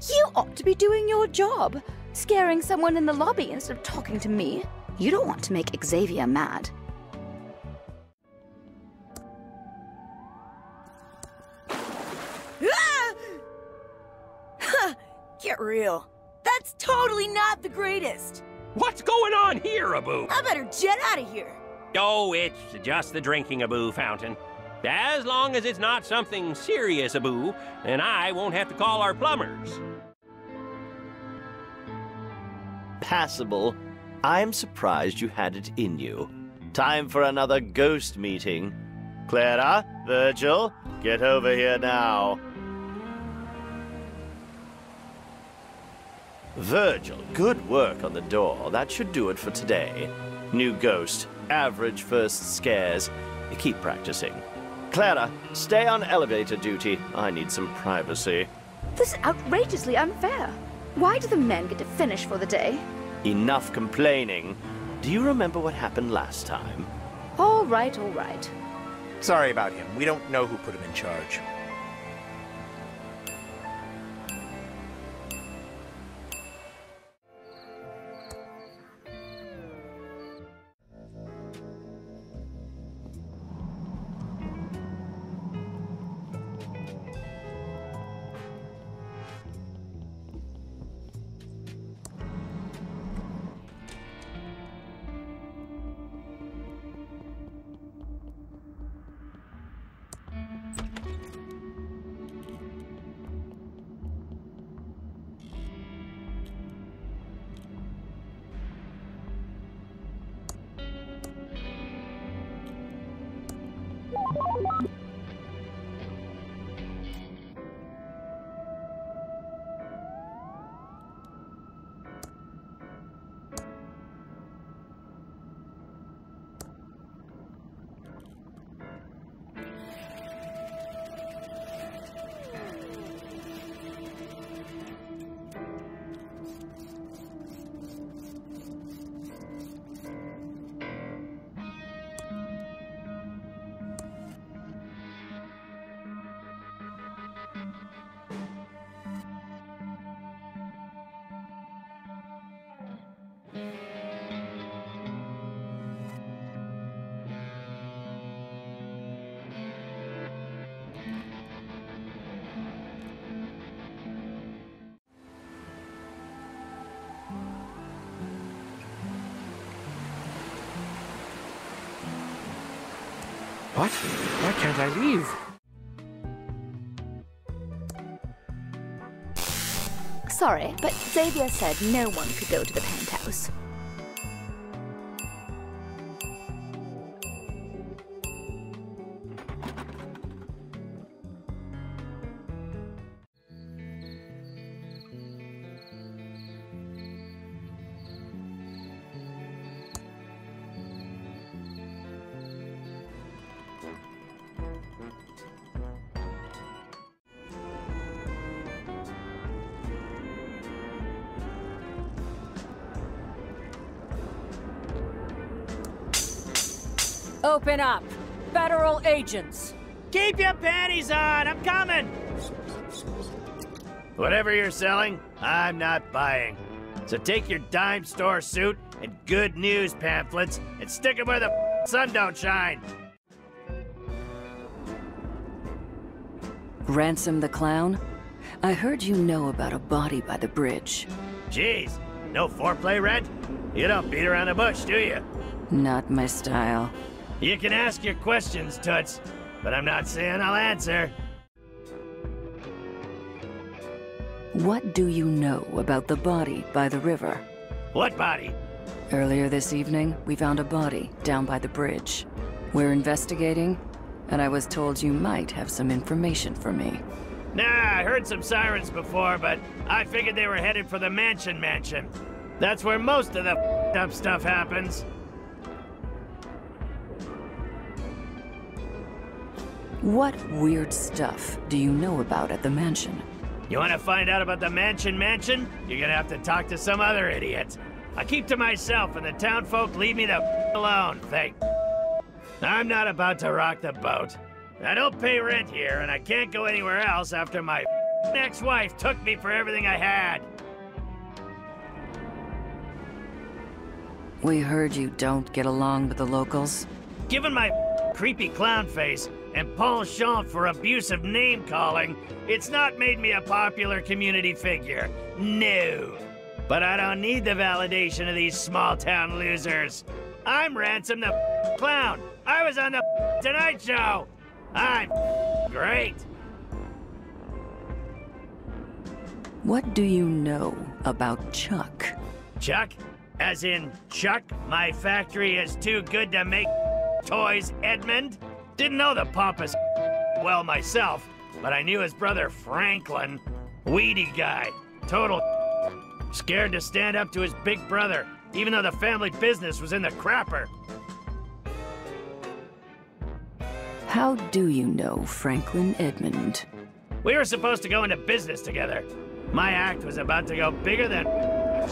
You ought to be doing your job, scaring someone in the lobby instead of talking to me. You don't want to make Xavier mad. Get real. That's totally not the greatest. What's going on here, Abu? I better jet out of here. Oh, it's just the drinking Abu fountain. As long as it's not something serious, Abu, then I won't have to call our plumbers. Passable. I'm surprised you had it in you. Time for another ghost meeting. Clara, Virgil, get over here now. Virgil, good work on the door. That should do it for today. New ghost, average first scares. Keep practicing. Clara, stay on elevator duty. I need some privacy. This is outrageously unfair. Why do the men get to finish for the day? Enough complaining. Do you remember what happened last time? All right, all right. Sorry about him. We don't know who put him in charge. What? Why can't I leave? Sorry, but Xavier said no one could go to the penthouse. Open up! Federal agents! Keep your panties on! I'm coming! Whatever you're selling, I'm not buying. So take your dime store suit and good news pamphlets and stick them where the sun don't shine. Ransom the Clown? I heard you know about a body by the bridge. Jeez, no foreplay, Rent? You don't beat around the bush, do you? Not my style. You can ask your questions, Toots, but I'm not saying I'll answer. What do you know about the body by the river? What body? Earlier this evening, we found a body down by the bridge. We're investigating, and I was told you might have some information for me. Nah, I heard some sirens before, but I figured they were headed for the mansion. That's where most of the up stuff happens. What weird stuff do you know about at the mansion? You want to find out about the mansion? You're gonna have to talk to some other idiot. I keep to myself, and the town folk leave me the alone, I'm not about to rock the boat. I don't pay rent here, and I can't go anywhere else after my ex-wife took me for everything I had. We heard you don't get along with the locals. Given my creepy clown face and penchant for abusive name-calling, it's not made me a popular community figure. No. But I don't need the validation of these small-town losers. I'm Ransom the Clown. I was on the Tonight Show. I'm great. What do you know about Chuck? Chuck? As in, Chuck, my factory is too good to make toys, Edmund? Didn't know the pompous well myself, but I knew his brother Franklin. Weedy guy. Total scared to stand up to his big brother, even though the family business was in the crapper. How do you know Franklin Edmund? We were supposed to go into business together. My act was about to go bigger than...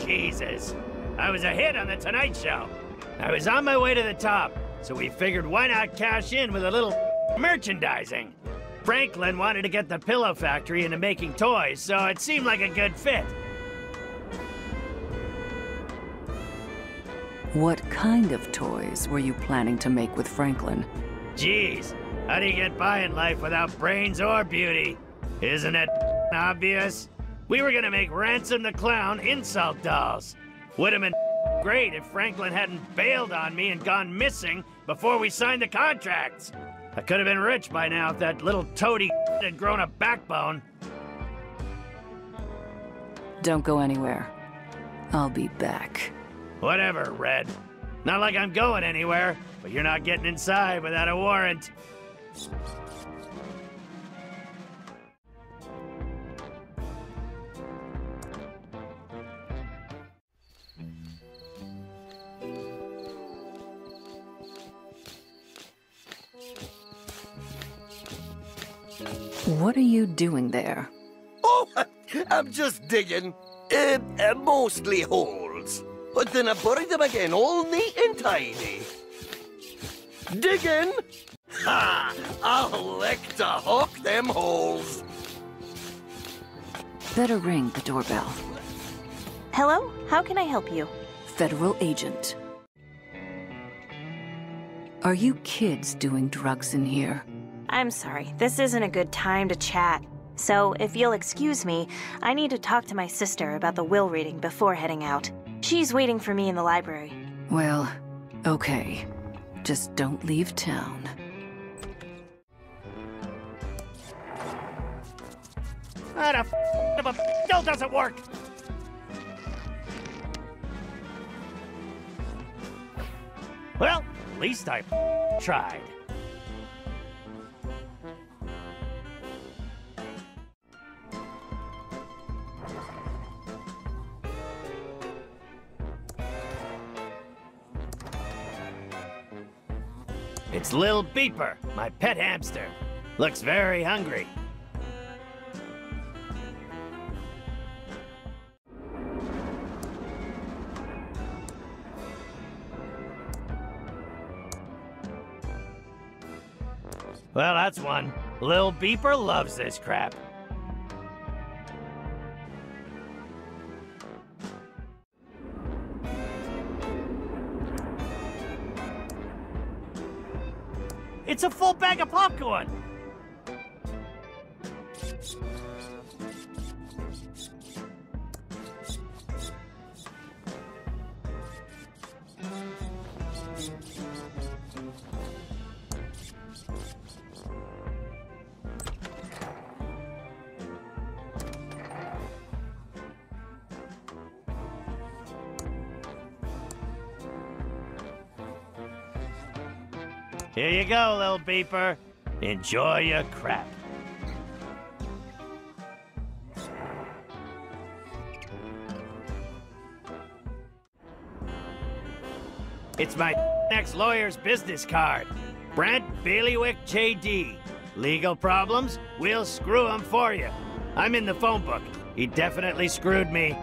Jesus. I was a hit on The Tonight Show. I was on my way to the top, so we figured why not cash in with a little merchandising. Franklin wanted to get the Pillow Factory into making toys, so it seemed like a good fit. What kind of toys were you planning to make with Franklin? Jeez, how do you get by in life without brains or beauty? Isn't it obvious? We were gonna make Ransom the Clown insult dolls. Would have been great if Franklin hadn't bailed on me and gone missing before we signed the contracts. I could have been rich by now if that little toady had grown a backbone. Don't go anywhere. I'll be back. Whatever, Red. Not like I'm going anywhere, but you're not getting inside without a warrant. What are you doing there? Oh, I'm just digging. Mostly holes. But then I buried them again, all neat and tidy. Digging? Ha! I'll lick to hook them holes. Better ring the doorbell. Hello? How can I help you? Federal agent. Are you kids doing drugs in here? I'm sorry, this isn't a good time to chat. So, if you'll excuse me, I need to talk to my sister about the will reading before heading out. She's waiting for me in the library. Well, okay. Just don't leave town. That of a still doesn't work! Well, at least I tried. It's Lil Beeper, my pet hamster. Looks very hungry. Well, that's one. Lil Beeper loves this crap. It's a full bag of popcorn! Here you go, Lil Beeper. Enjoy your crap. It's my next lawyer's business card. Brent Bailiwick J.D. Legal problems? We'll screw him for you. I'm in the phone book. He definitely screwed me.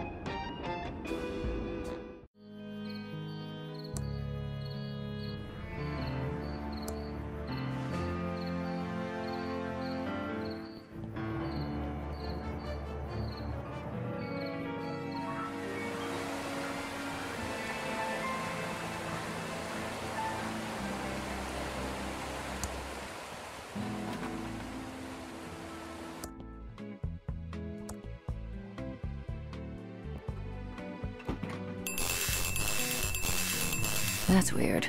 That's weird.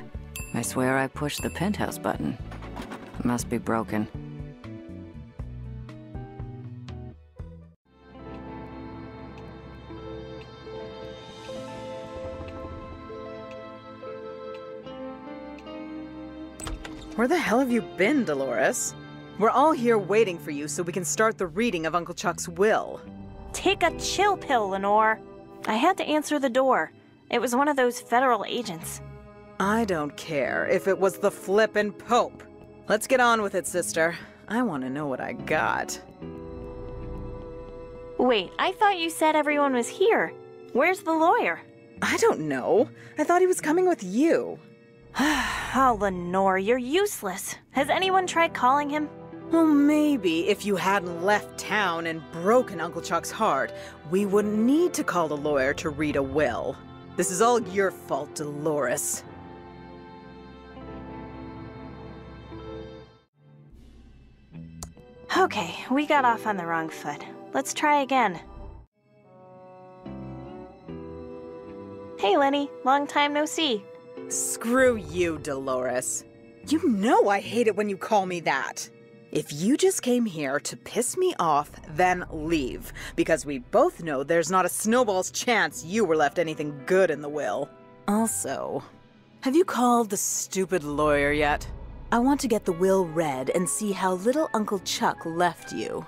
I swear I pushed the penthouse button. It must be broken. Where the hell have you been, Dolores? We're all here waiting for you so we can start the reading of Uncle Chuck's will. Take a chill pill, Lenore. I had to answer the door. It was one of those federal agents. I don't care if it was the flippin' Pope. Let's get on with it, sister. I want to know what I got. Wait, I thought you said everyone was here. Where's the lawyer? I don't know. I thought he was coming with you. Oh, Lenore, you're useless. Has anyone tried calling him? Well, maybe if you hadn't left town and broken Uncle Chuck's heart, we wouldn't need to call the lawyer to read a will. This is all your fault, Dolores. Okay, we got off on the wrong foot. Let's try again. Hey, Lenny. Long time no see. Screw you, Dolores. You know I hate it when you call me that. If you just came here to piss me off, then leave. Because we both know there's not a snowball's chance you were left anything good in the will. Also, have you called the stupid lawyer yet? I want to get the will read and see how little Uncle Chuck left you.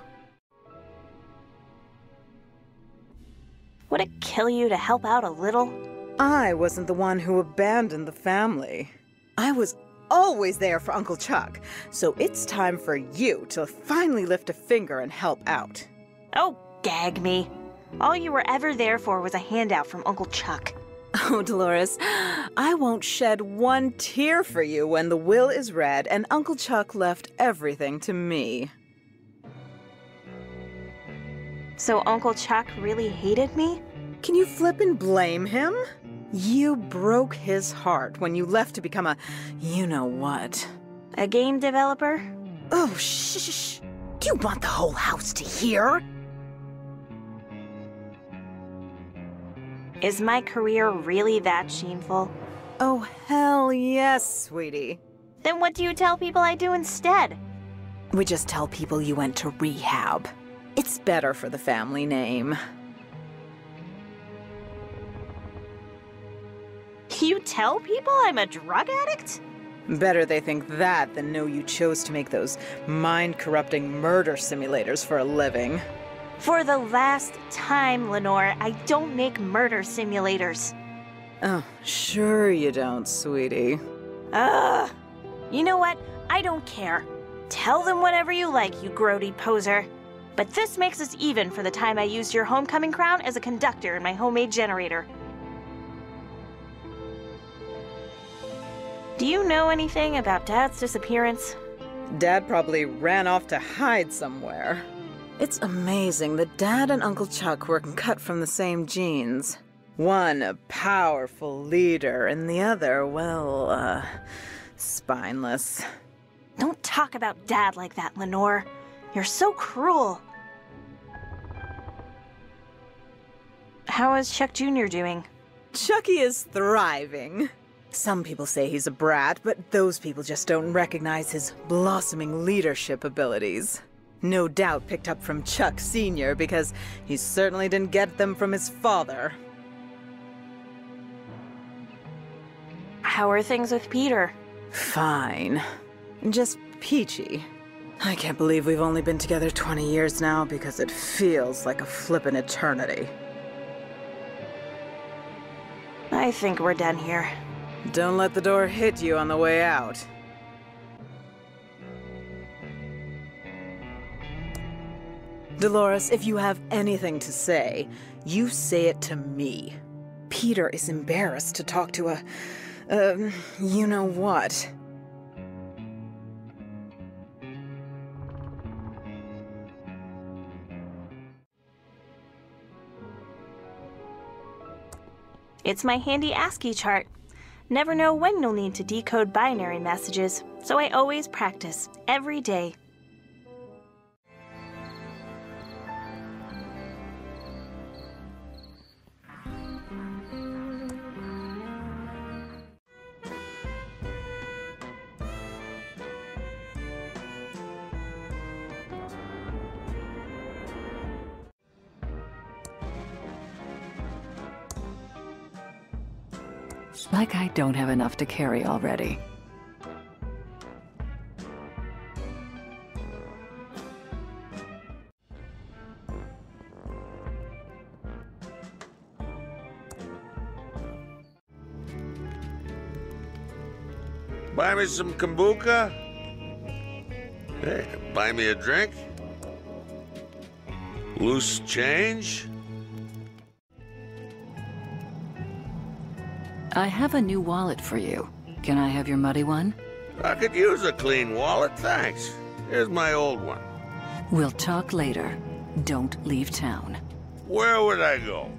Would it kill you to help out a little? I wasn't the one who abandoned the family. I was always there for Uncle Chuck, so it's time for you to finally lift a finger and help out. Oh, gag me. All you were ever there for was a handout from Uncle Chuck. Oh, Dolores, I won't shed one tear for you when the will is read and Uncle Chuck left everything to me. So Uncle Chuck really hated me? Can you flip and blame him? You broke his heart when you left to become a you-know-what. A game developer? Oh, shh. Do you want the whole house to hear? Is my career really that shameful? Oh, hell yes, sweetie. Then what do you tell people I do instead? We just tell people you went to rehab. It's better for the family name. You tell people I'm a drug addict? Better they think that than know you chose to make those mind-corrupting murder simulators for a living. For the last time, Lenore, I don't make murder simulators. Oh, sure you don't, sweetie. Ugh. You know what? I don't care. Tell them whatever you like, you grody poser. But this makes us even for the time I used your homecoming crown as a conductor in my homemade generator. Do you know anything about Dad's disappearance? Dad probably ran off to hide somewhere. It's amazing that Dad and Uncle Chuck were cut from the same genes. One a powerful leader, and the other, well, spineless. Don't talk about Dad like that, Lenore. You're so cruel. How is Chuck Jr. doing? Chucky is thriving. Some people say he's a brat, but those people just don't recognize his blossoming leadership abilities. No doubt picked up from Chuck Sr. because he certainly didn't get them from his father. How are things with Peter? Fine. Just peachy. I can't believe we've only been together 20 years now because it feels like a flippin' eternity. I think we're done here. Don't let the door hit you on the way out. Dolores, if you have anything to say, you say it to me. Peter is embarrassed to talk to a, you-know-what. It's my handy ASCII chart. Never know when you'll need to decode binary messages, so I always practice, every day. Like I don't have enough to carry already. Buy me some kombucha? Hey, buy me a drink? Loose change? I have a new wallet for you. Can I have your muddy one? I could use a clean wallet, thanks. Here's my old one. We'll talk later. Don't leave town. Where would I go?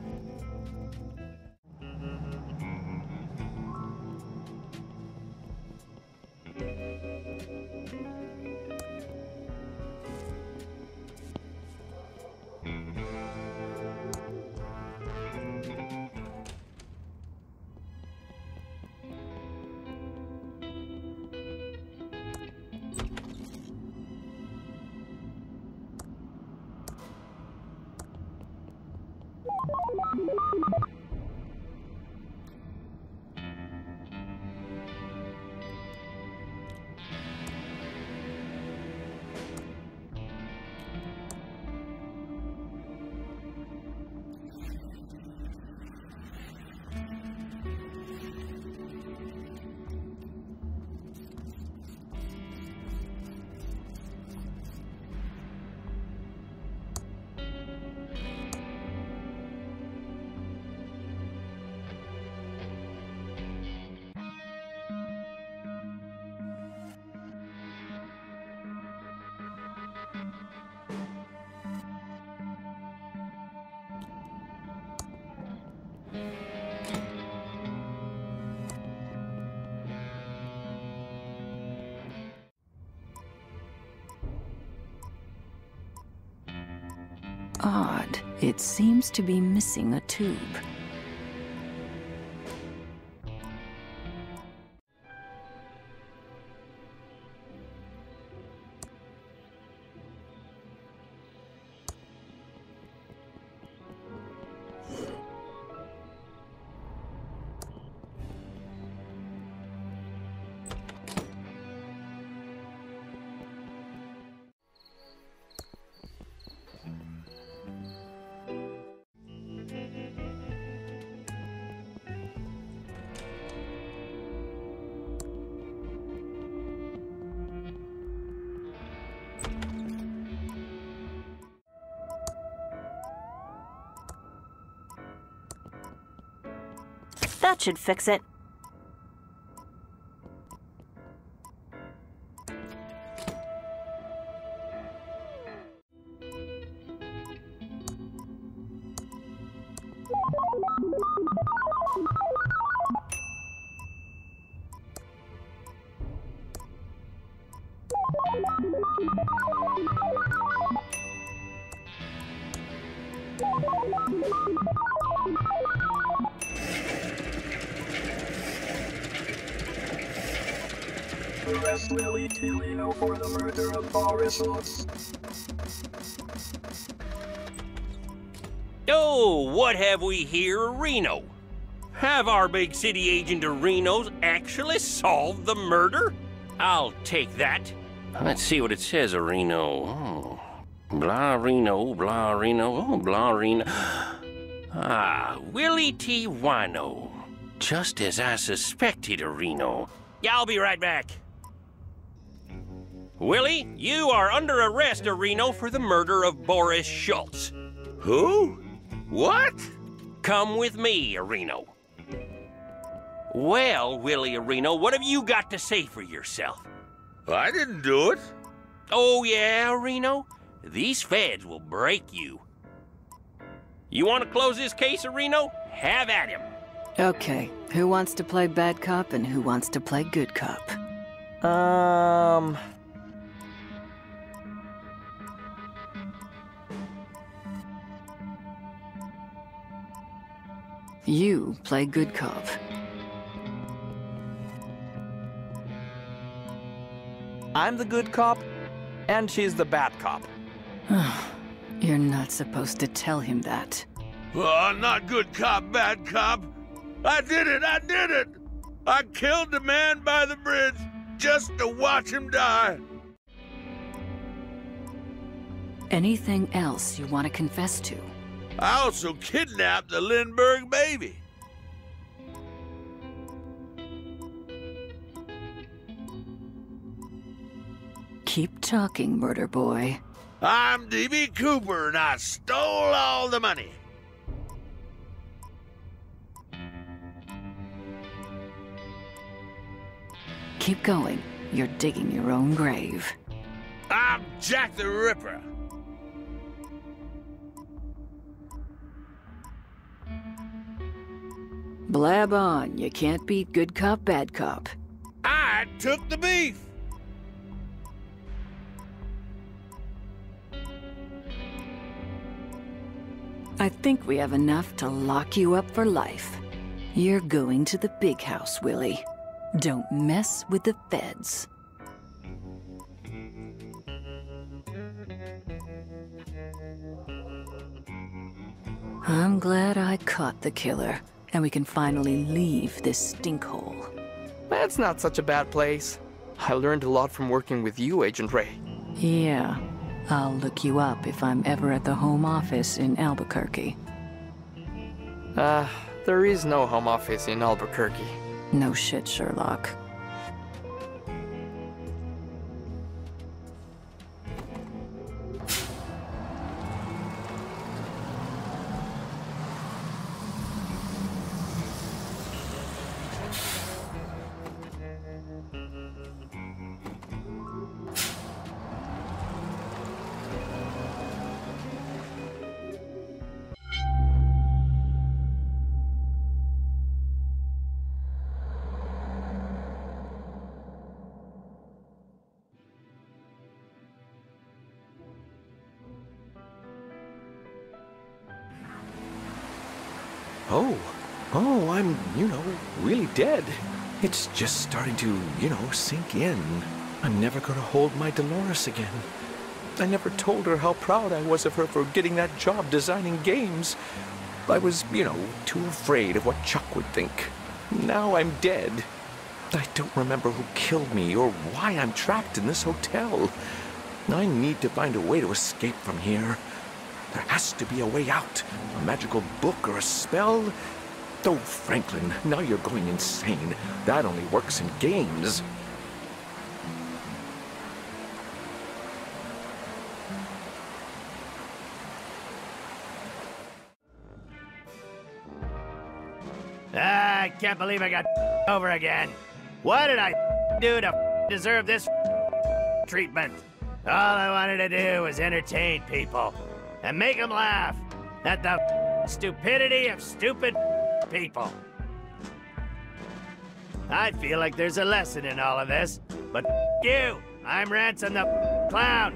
Odd. It seems to be missing a tube. That should fix it. Arrest Willie Tillino for the murder of Boris Schultz. Oh, what have we here, Reno? Have our big city agent of Reno's actually solved the murder? I'll take that. Let's see what it says, Reno. Oh. Blah Reno, blah Reno, oh, blah Reno. Ah, Willie T. Wino. Just as I suspected, Reno. Yeah, I'll be right back. Willie, you are under arrest, Reno, for the murder of Boris Schultz. Who? What? Come with me, Reno. Well, Willie Reno, what have you got to say for yourself? I didn't do it. Oh, yeah, Reno? These feds will break you. You want to close this case, Reno? Have at him. Okay, who wants to play bad cop and who wants to play good cop? You play good cop. I'm the good cop, and she's the bad cop. You're not supposed to tell him that. Oh, not good cop, bad cop. I did it! I did it! I killed the man by the bridge just to watch him die. Anything else you want to confess to? I also kidnapped the Lindbergh baby. Keep talking, murder boy. I'm D.B. Cooper, and I stole all the money. Keep going. You're digging your own grave. I'm Jack the Ripper. Blab on. You can't beat good cop, bad cop. I took the beef. I think we have enough to lock you up for life. You're going to the big house, Willie. Don't mess with the feds. I'm glad I caught the killer, and we can finally leave this stinkhole. That's not such a bad place. I learned a lot from working with you, Agent Ray. Yeah. I'll look you up if I'm ever at the home office in Albuquerque. There is no home office in Albuquerque. No shit, Sherlock. Oh, I'm, really dead. It's just starting to, sink in. I'm never gonna hold my Dolores again. I never told her how proud I was of her for getting that job designing games. I was, too afraid of what Chuck would think. Now I'm dead. I don't remember who killed me or why I'm trapped in this hotel. I need to find a way to escape from here. There has to be a way out. A magical book or a spell. Oh, Franklin, now you're going insane. That only works in games. I can't believe I got over again. What did I do to deserve this treatment? All I wanted to do was entertain people and make them laugh at the stupidity of stupid people. I feel like there's a lesson in all of this, but you, I'm Ransom the Clown.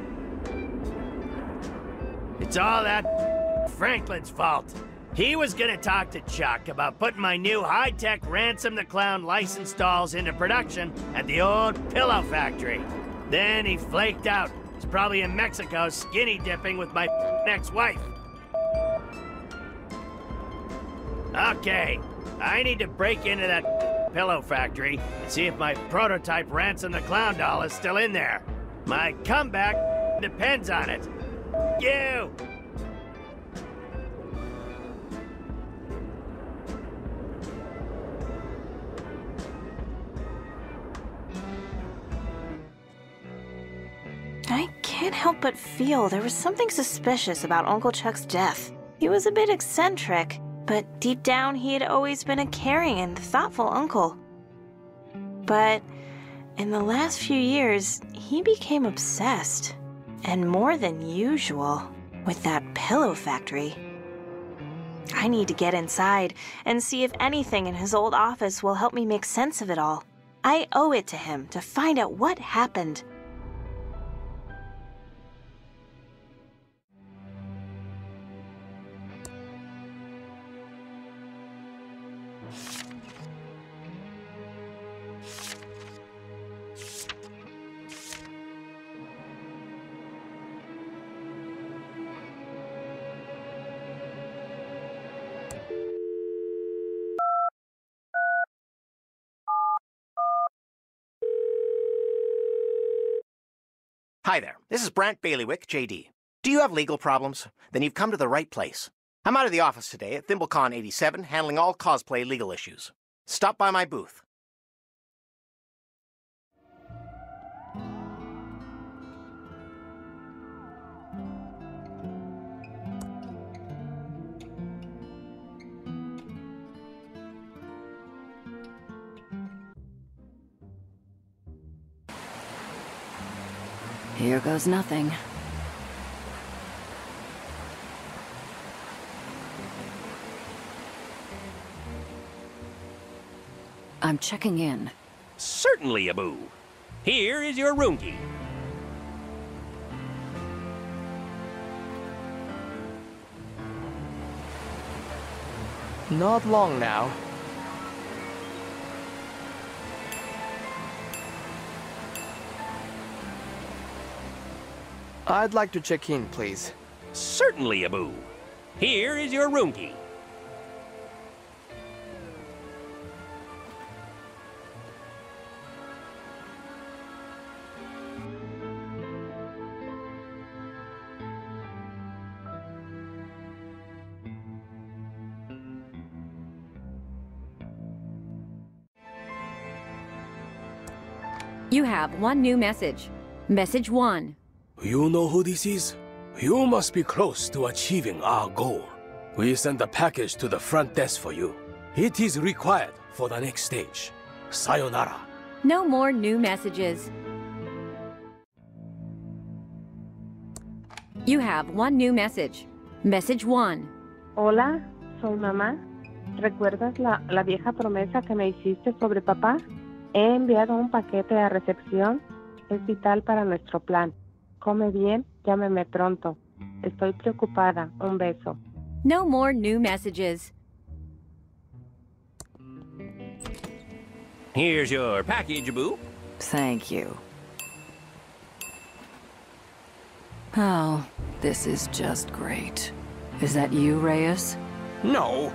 It's all that Franklin's fault. He was gonna talk to Chuck about putting my new high-tech Ransom the Clown license dolls into production at the old pillow factory. Then he flaked out. He's probably in Mexico skinny dipping with my ex-wife. Okay, I need to break into that pillow factory and see if my prototype Ransom the Clown doll is still in there. My comeback depends on it. You! I can't help but feel there was something suspicious about Uncle Chuck's death. He was a bit eccentric, but deep down he had always been a caring and thoughtful uncle. But in the last few years, he became obsessed, and more than usual, with that pillow factory. I need to get inside and see if anything in his old office will help me make sense of it all. I owe it to him to find out what happened. Hi there, this is Brant Bailiwick, JD. Do you have legal problems? Then you've come to the right place. I'm out of the office today at ThimbleCon 87, handling all cosplay legal issues. Stop by my booth. Here goes nothing. I'm checking in. Certainly, Abu. Here is your room key. Not long now. I'd like to check in, please. Certainly, Abu. Here is your room key. You have one new message. Message 1. You know who this is? You must be close to achieving our goal. We sent a package to the front desk for you. It is required for the next stage. Sayonara. No more new messages. You have one new message. Message 1. Hola, soy mamá. ¿Recuerdas la vieja promesa que me hiciste sobre papá? He enviado un paquete a recepción. Es vital para nuestro plan. Come bien, llámeme pronto. Estoy preocupada. Un beso. No more new messages. Here's your package, Abu. Thank you. Oh, this is just great. Is that you, Reyes? No,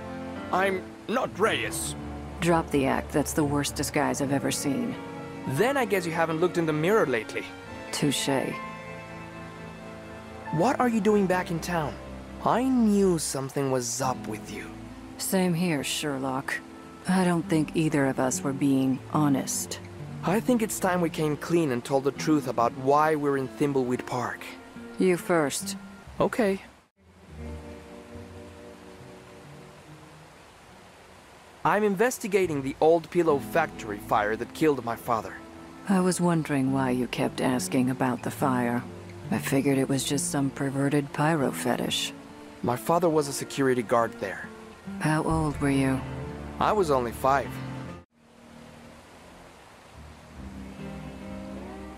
I'm not Reyes. Drop the act. That's the worst disguise I've ever seen. Then I guess you haven't looked in the mirror lately. Touché. What are you doing back in town? I knew something was up with you. Same here, Sherlock. I don't think either of us were being honest. I think it's time we came clean and told the truth about why we're in Thimbleweed Park. You first. Okay. I'm investigating the old pillow factory fire that killed my father. I was wondering why you kept asking about the fire. I figured it was just some perverted pyro fetish. My father was a security guard there. How old were you? I was only 5.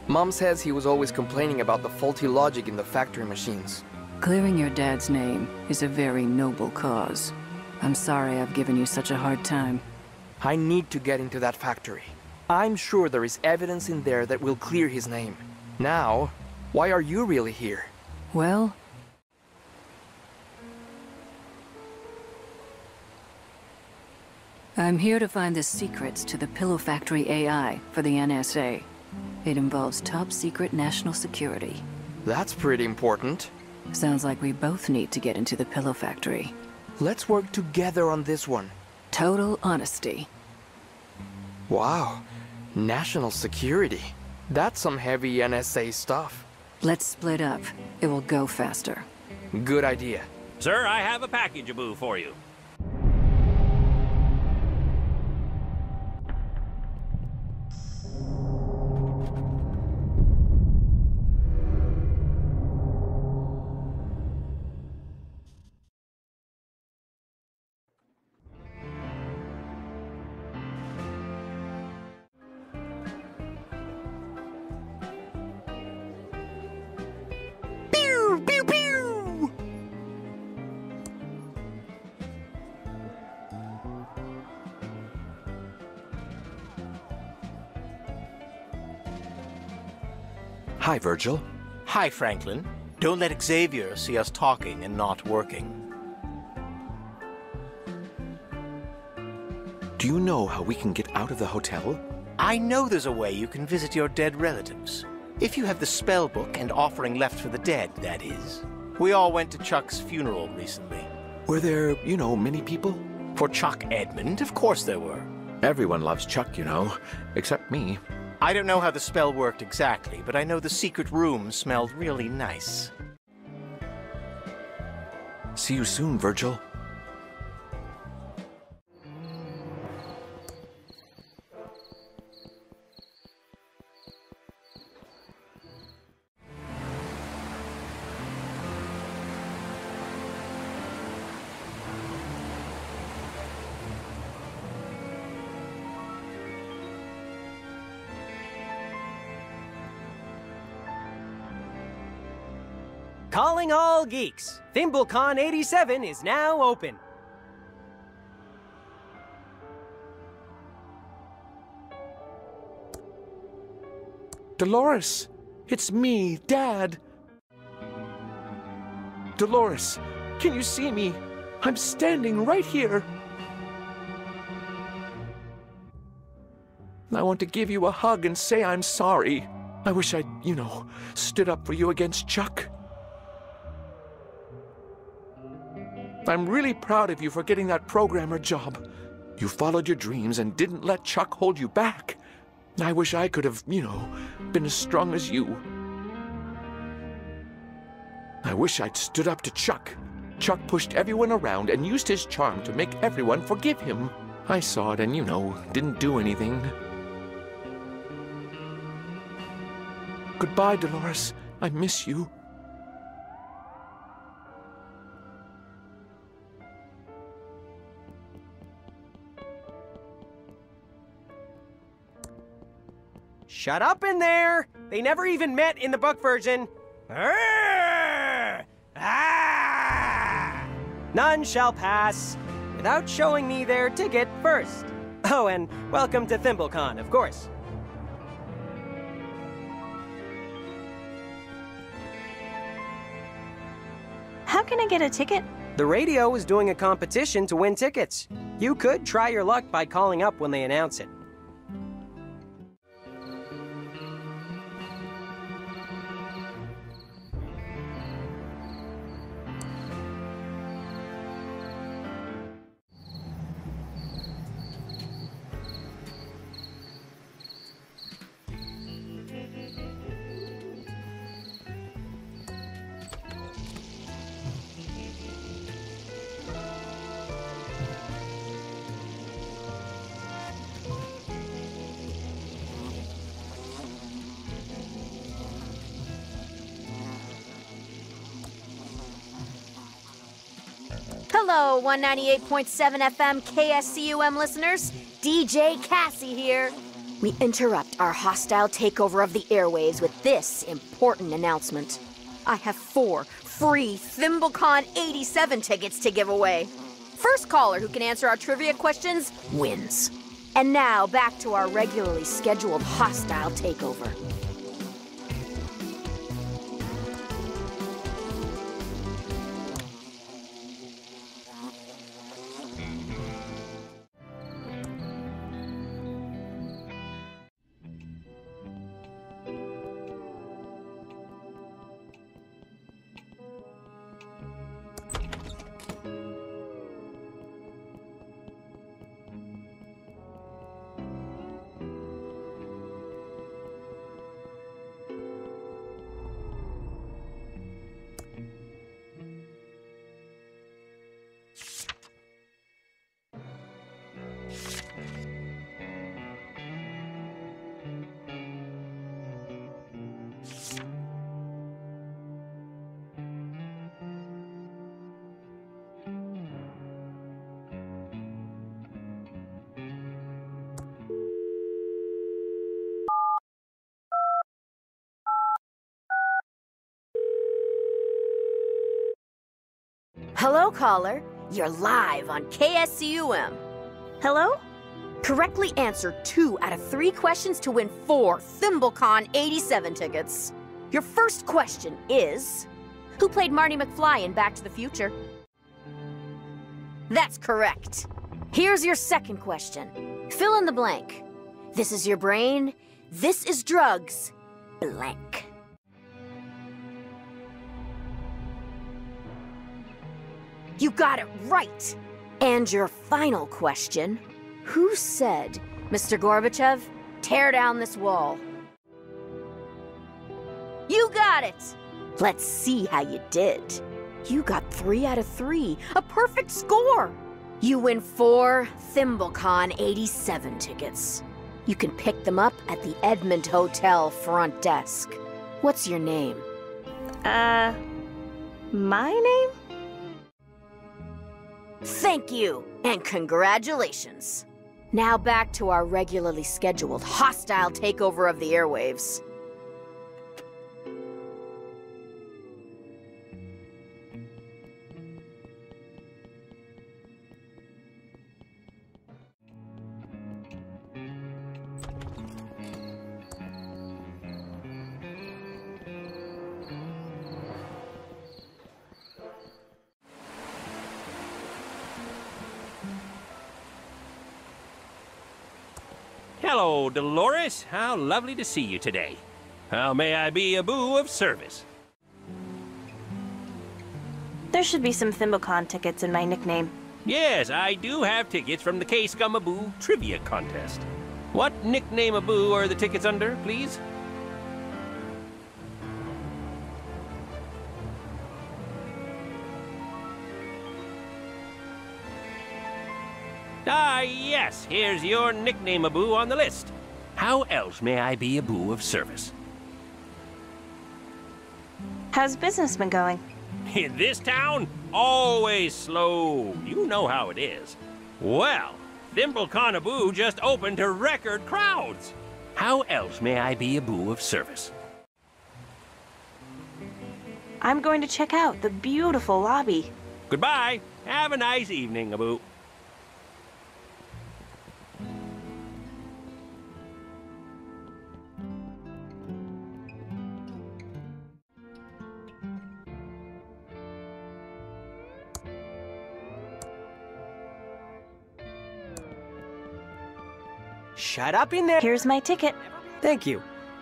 Mom says he was always complaining about the faulty logic in the factory machines. Clearing your dad's name is a very noble cause. I'm sorry I've given you such a hard time. I need to get into that factory. I'm sure there is evidence in there that will clear his name. Now, why are you really here? Well, I'm here to find the secrets to the Pillow Factory AI for the NSA. It involves top-secret national security. That's pretty important. Sounds like we both need to get into the Pillow Factory. Let's work together on this one. Total honesty. Wow. National security. That's some heavy NSA stuff. Let's split up. It will go faster. Good idea. Sir, I have a package, Abu, for you. Hi, Virgil. Hi, Franklin. Don't let Xavier see us talking and not working. Do you know how we can get out of the hotel? I know there's a way you can visit your dead relatives. If you have the spell book and offering left for the dead, that is. We all went to Chuck's funeral recently. Were there, many people? For Chuck Edmund, of course there were. Everyone loves Chuck, except me. I don't know how the spell worked exactly, but I know the secret room smelled really nice. See you soon, Virgil. Calling all geeks. ThimbleCon 87 is now open. Dolores, it's me, Dad. Dolores, can you see me? I'm standing right here. I want to give you a hug and say I'm sorry. I wish I'd, stood up for you against Chuck. I'm really proud of you for getting that programmer job. You followed your dreams and didn't let Chuck hold you back. I wish I could have, been as strong as you. I wish I'd stood up to Chuck. Chuck pushed everyone around and used his charm to make everyone forgive him. I saw it and, didn't do anything. Goodbye, Dolores. I miss you. Shut up in there! They never even met in the book version. Arrgh! Ah! None shall pass without showing me their ticket first. Oh, and welcome to ThimbleCon, of course. How can I get a ticket? The radio is doing a competition to win tickets. You could try your luck by calling up when they announce it. Hello, 198.7 FM KSCUM listeners. DJ Cassie here. We interrupt our hostile takeover of the airwaves with this important announcement. I have 4 free ThimbleCon 87 tickets to give away. First caller who can answer our trivia questions wins. And now back to our regularly scheduled hostile takeover. Hello, caller. You're live on KSCUM. Hello? Correctly answer 2 out of 3 questions to win 4 ThimbleCon 87 tickets. Your first question is, who played Marty McFly in Back to the Future? That's correct. Here's your second question. Fill in the blank. This is your brain. This is drugs. Blank. You got it right! And your final question. Who said, Mr. Gorbachev, tear down this wall? You got it! Let's see how you did. You got 3 out of 3, a perfect score! You win 4 ThimbleCon 87 tickets. You can pick them up at the Edmond Hotel front desk. What's your name? My name? Thank you, and congratulations. Now back to our regularly scheduled hostile takeover of the airwaves. Hello, Dolores. How lovely to see you today. How may I be a boo of service? There should be some ThimbleCon tickets in my nickname. Yes, I do have tickets from the K-Scum-A-Boo Trivia Contest. What nickname-a-boo are the tickets under, please? Ah, yes, here's your nickname-a-boo on the list. How else may I be a boo of service? How's business been going? In this town, always slow. You know how it is. Well, ThimbleCon-A-Boo just opened to record crowds. How else may I be a boo of service? I'm going to check out the beautiful lobby. Goodbye. Have a nice evening, A-Boo. Shut up in there! Here's my ticket. Thank you.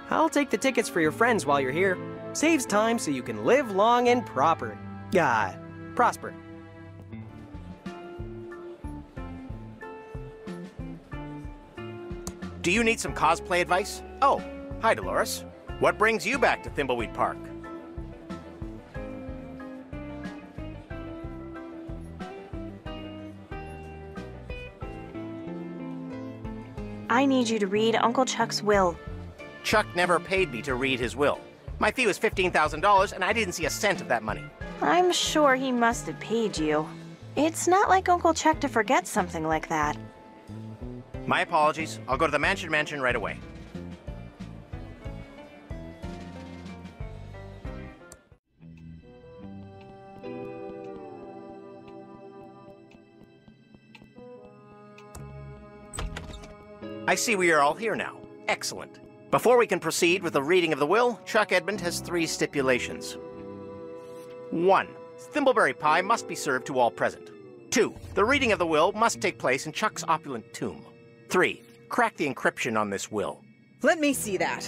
I'll take the tickets for your friends while you're here. Saves time so you can live long and prosper. Do you need some cosplay advice? Oh, hi, Dolores. What brings you back to Thimbleweed Park? I need you to read Uncle Chuck's will. Chuck never paid me to read his will. My fee was $15,000, and I didn't see a cent of that money. I'm sure he must have paid you. It's not like Uncle Chuck to forget something like that. My apologies. I'll go to the mansion right away. I see we are all here now. Excellent. Before we can proceed with the reading of the will, Chuck Edmund has 3 stipulations. 1. Thimbleberry pie must be served to all present. 2. The reading of the will must take place in Chuck's opulent tomb. 3. Crack the encryption on this will. Let me see that.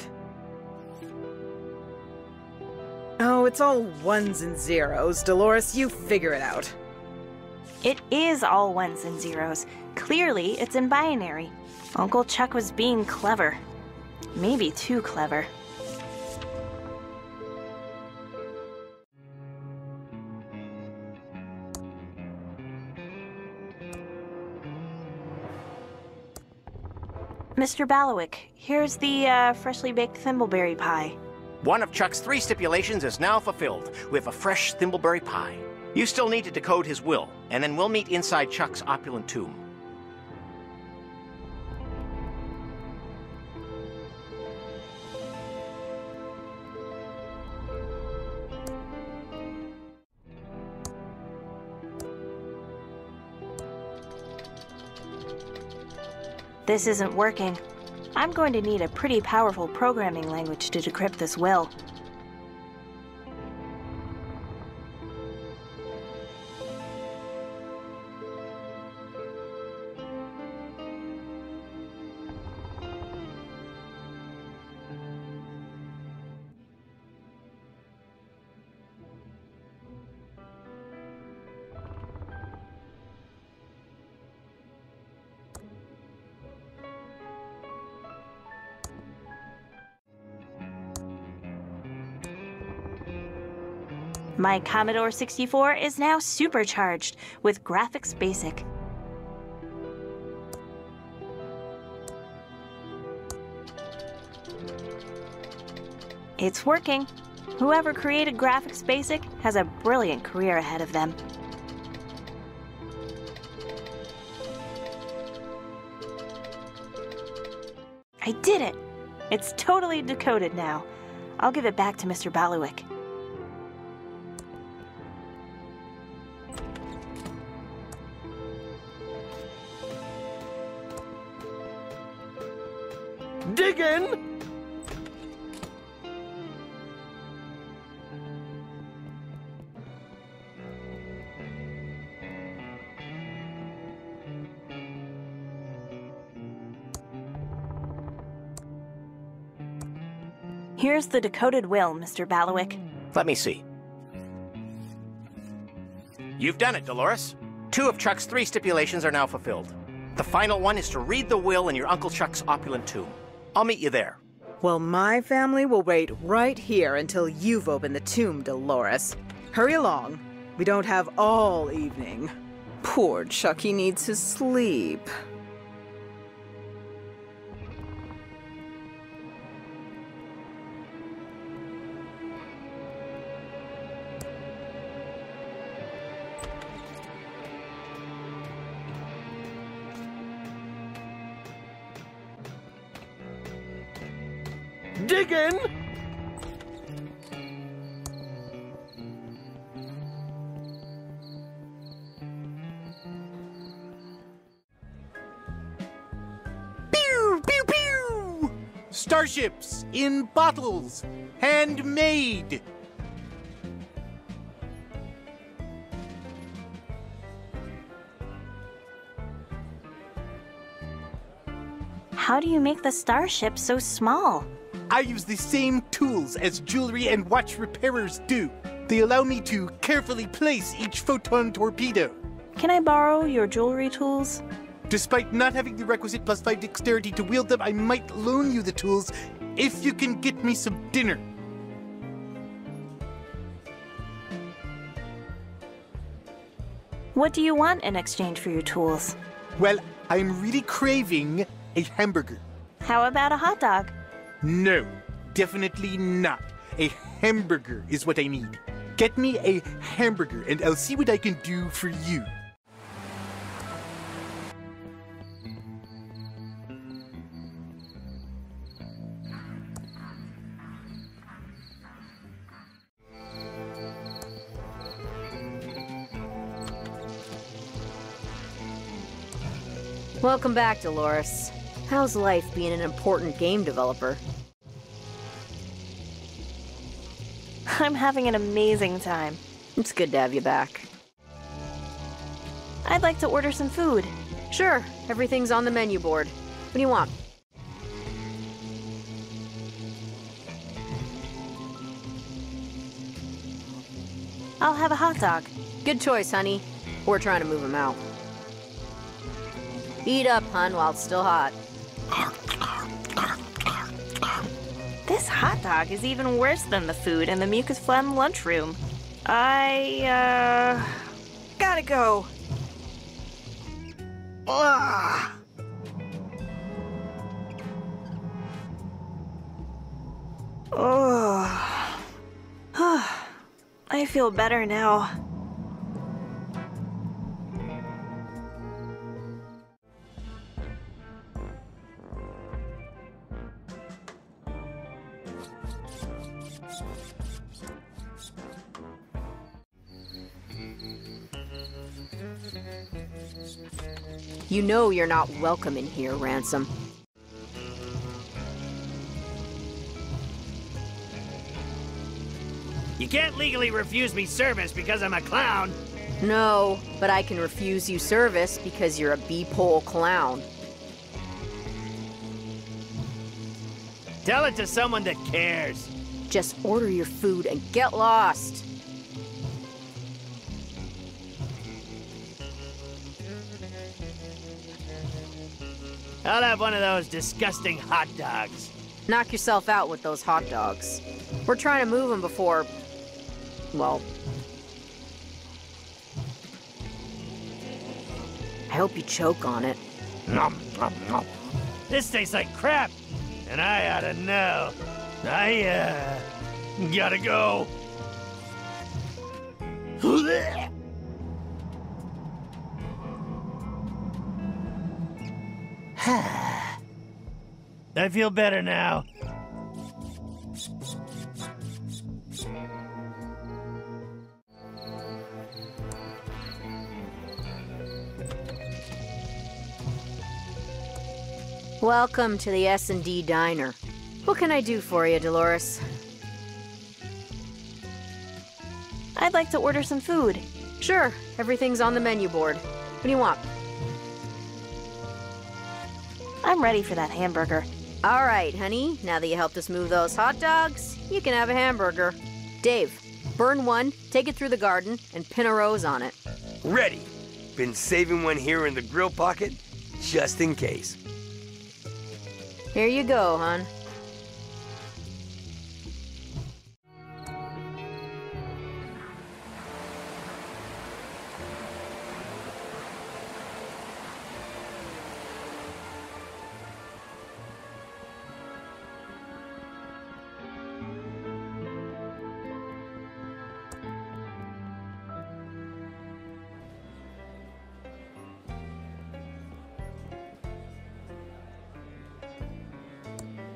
Oh, it's all ones and zeros. Dolores, you figure it out. It is all ones and zeros. Clearly, it's in binary. Uncle Chuck was being clever. Maybe too clever. Mr. Ballowick, here's the freshly baked thimbleberry pie. One of Chuck's 3 stipulations is now fulfilled. We have a fresh thimbleberry pie. You still need to decode his will, and then we'll meet inside Chuck's opulent tomb. This isn't working. I'm going to need a pretty powerful programming language to decrypt this will. My Commodore 64 is now supercharged with Graphics Basic. It's working. Whoever created Graphics Basic has a brilliant career ahead of them. I did it! It's totally decoded now. I'll give it back to Mr. Ballowick. Diggin'! Here's the decoded will, Mr. Balowick. Let me see. You've done it, Dolores. 2 of Chuck's 3 stipulations are now fulfilled. The final one is to read the will in your Uncle Chuck's opulent tomb. I'll meet you there. Well, my family will wait right here until you've opened the tomb, Dolores. Hurry along. We don't have all evening. Poor Chucky needs his sleep. Diggin'! Pew, pew, pew! Starships in bottles, handmade. How do you make the starship so small? I use the same tools as jewelry and watch repairers do. They allow me to carefully place each photon torpedo. Can I borrow your jewelry tools? Despite not having the requisite +5 dexterity to wield them, I might loan you the tools if you can get me some dinner. What do you want in exchange for your tools? Well, I'm really craving a hamburger. How about a hot dog? No, definitely not. A hamburger is what I need. Get me a hamburger and I'll see what I can do for you. Welcome back, Dolores. How's life being an important game developer? I'm having an amazing time. It's good to have you back. I'd like to order some food. Sure, everything's on the menu board. What do you want? I'll have a hot dog. Good choice, honey. We're trying to move him out. Eat up, hun, while it's still hot. This hot dog is even worse than the food in the Mucus Phlegm lunchroom. Gotta go. Ugh. Oh. I feel better now. You know you're not welcome in here, Ransom. You can't legally refuse me service because I'm a clown. No, but I can refuse you service because you're a B-pole clown. Tell it to someone that cares. Just order your food and get lost. I'll have one of those disgusting hot dogs. Knock yourself out with those hot dogs. We're trying to move them before... well... I hope you choke on it. Nom, nom, nom. This tastes like crap, and I ought to know. I, gotta go. I feel better now. Welcome to the S&D Diner. What can I do for you, Dolores? I'd like to order some food. Sure, everything's on the menu board. What do you want? I'm ready for that hamburger. All right, honey. Now that you helped us move those hot dogs, you can have a hamburger. Dave, burn one, take it through the garden, and pin a rose on it. Ready. Been saving one here in the grill pocket, just in case. Here you go, hon.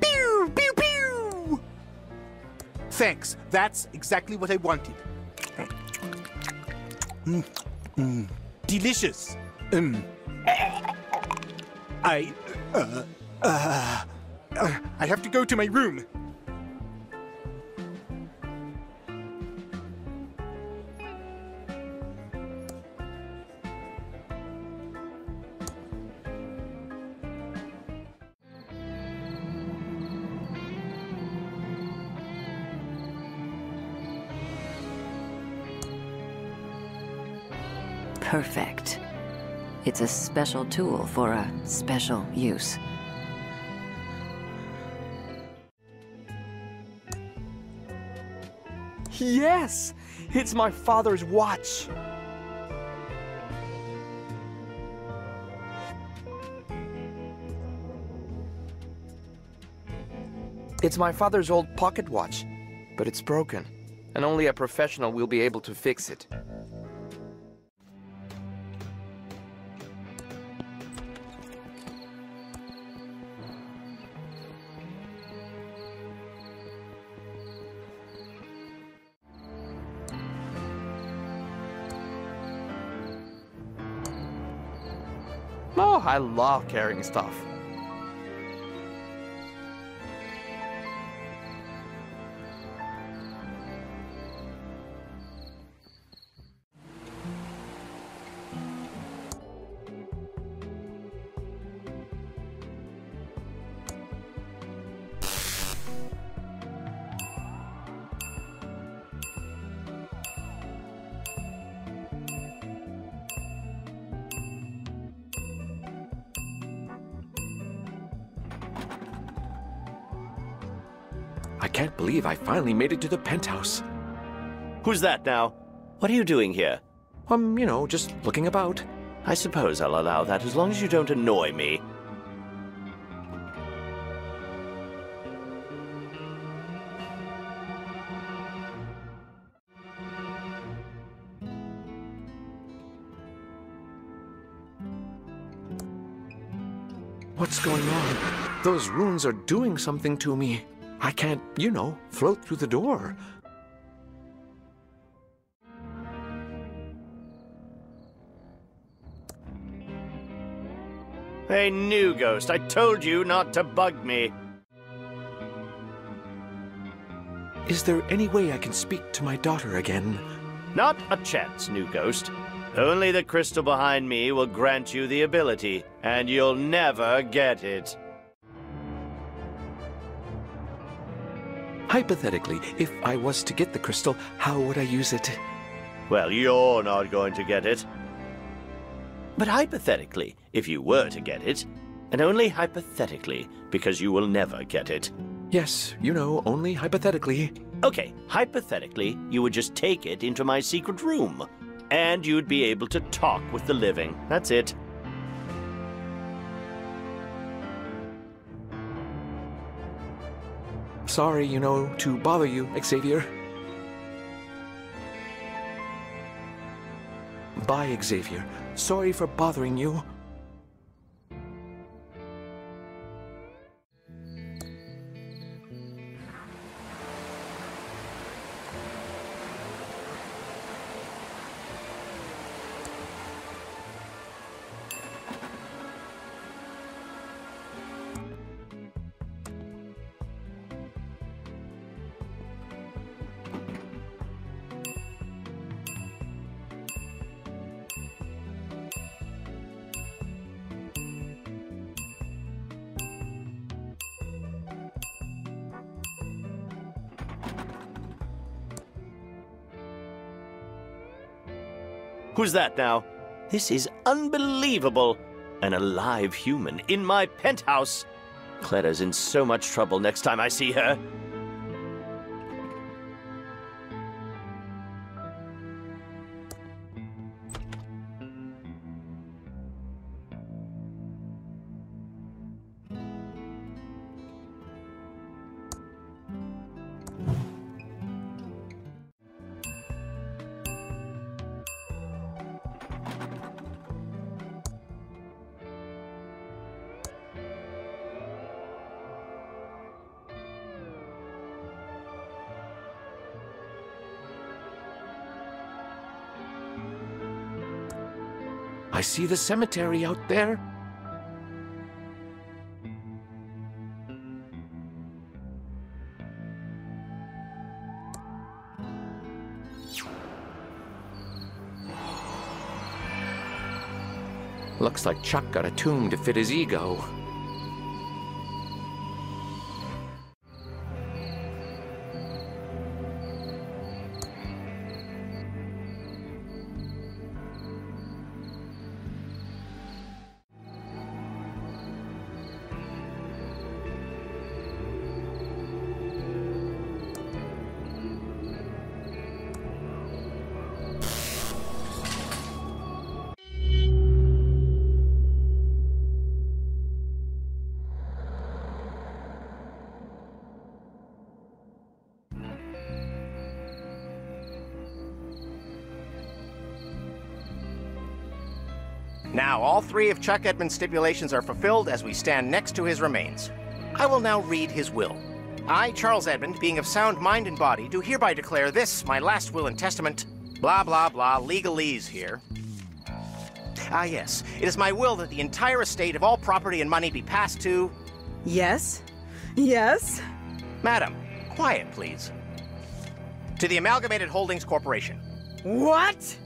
Pew, pew! Thanks. That's exactly what I wanted. Delicious. I have to go to my room. Perfect. It's a special tool for a special use. Yes! It's my father's watch. It's my father's old pocket watch, but it's broken, and only a professional will be able to fix it. Oh, I love carrying stuff. I can't believe I finally made it to the penthouse. Who's that now? What are you doing here? You know, just looking about. I suppose I'll allow that as long as you don't annoy me. What's going on? Those runes are doing something to me. I can't, you know, float through the door. Hey, new ghost, I told you not to bug me. Is there any way I can speak to my daughter again? Not a chance, new ghost. Only the crystal behind me will grant you the ability, and you'll never get it. Hypothetically, if I was to get the crystal, how would I use it? Well, you're not going to get it. But hypothetically, if you were to get it, and only hypothetically, because you will never get it. Yes, you know, only hypothetically. Okay, hypothetically, you would just take it into my secret room, and you'd be able to talk with the living. That's it. Sorry, you know, to bother you, Xavier. Bye, Xavier. Sorry for bothering you. Who's that now? This is unbelievable. An alive human in my penthouse. Cleta's in so much trouble next time I see her. I see the cemetery out there. Looks like Chuck got a tomb to fit his ego. Now, all three of Chuck Edmund's stipulations are fulfilled as we stand next to his remains. I will now read his will. I, Charles Edmund, being of sound mind and body, do hereby declare this, my last will and testament, blah, blah, blah, legalese here. Ah, yes. It is my will that the entire estate of all property and money be passed to... Yes? Yes? Madam, quiet, please. To the Amalgamated Holdings Corporation. What?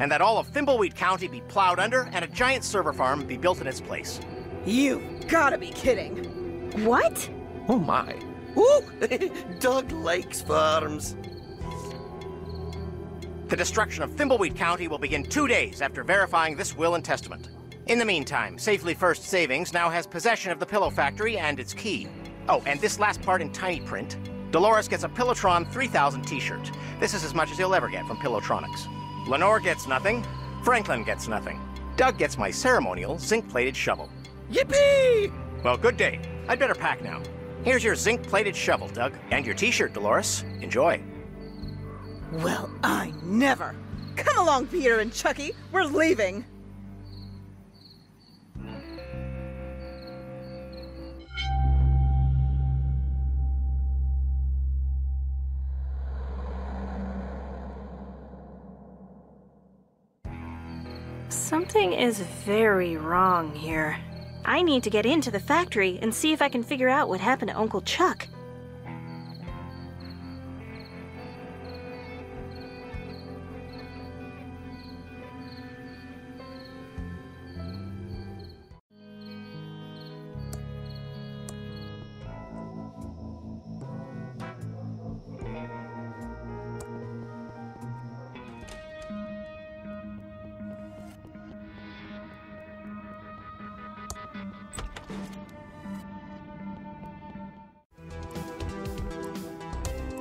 And that all of Thimbleweed County be plowed under and a giant server farm be built in its place. You've gotta be kidding. What? Oh my. Ooh, Doug likes farms. The destruction of Thimbleweed County will begin 2 days after verifying this will and testament. In the meantime, Safely First Savings now has possession of the Pillow Factory and its key. Oh, and this last part in tiny print. Dolores gets a Pillowtron 3000 t-shirt. This is as much as he'll ever get from Pillowtronics. Lenore gets nothing. Franklin gets nothing. Doug gets my ceremonial zinc-plated shovel. Yippee! Well, good day. I'd better pack now. Here's your zinc-plated shovel, Doug. And your t-shirt, Dolores. Enjoy. Well, I never. Come along, Peter and Chucky. We're leaving. Something is very wrong here. I need to get into the factory and see if I can figure out what happened to Uncle Chuck.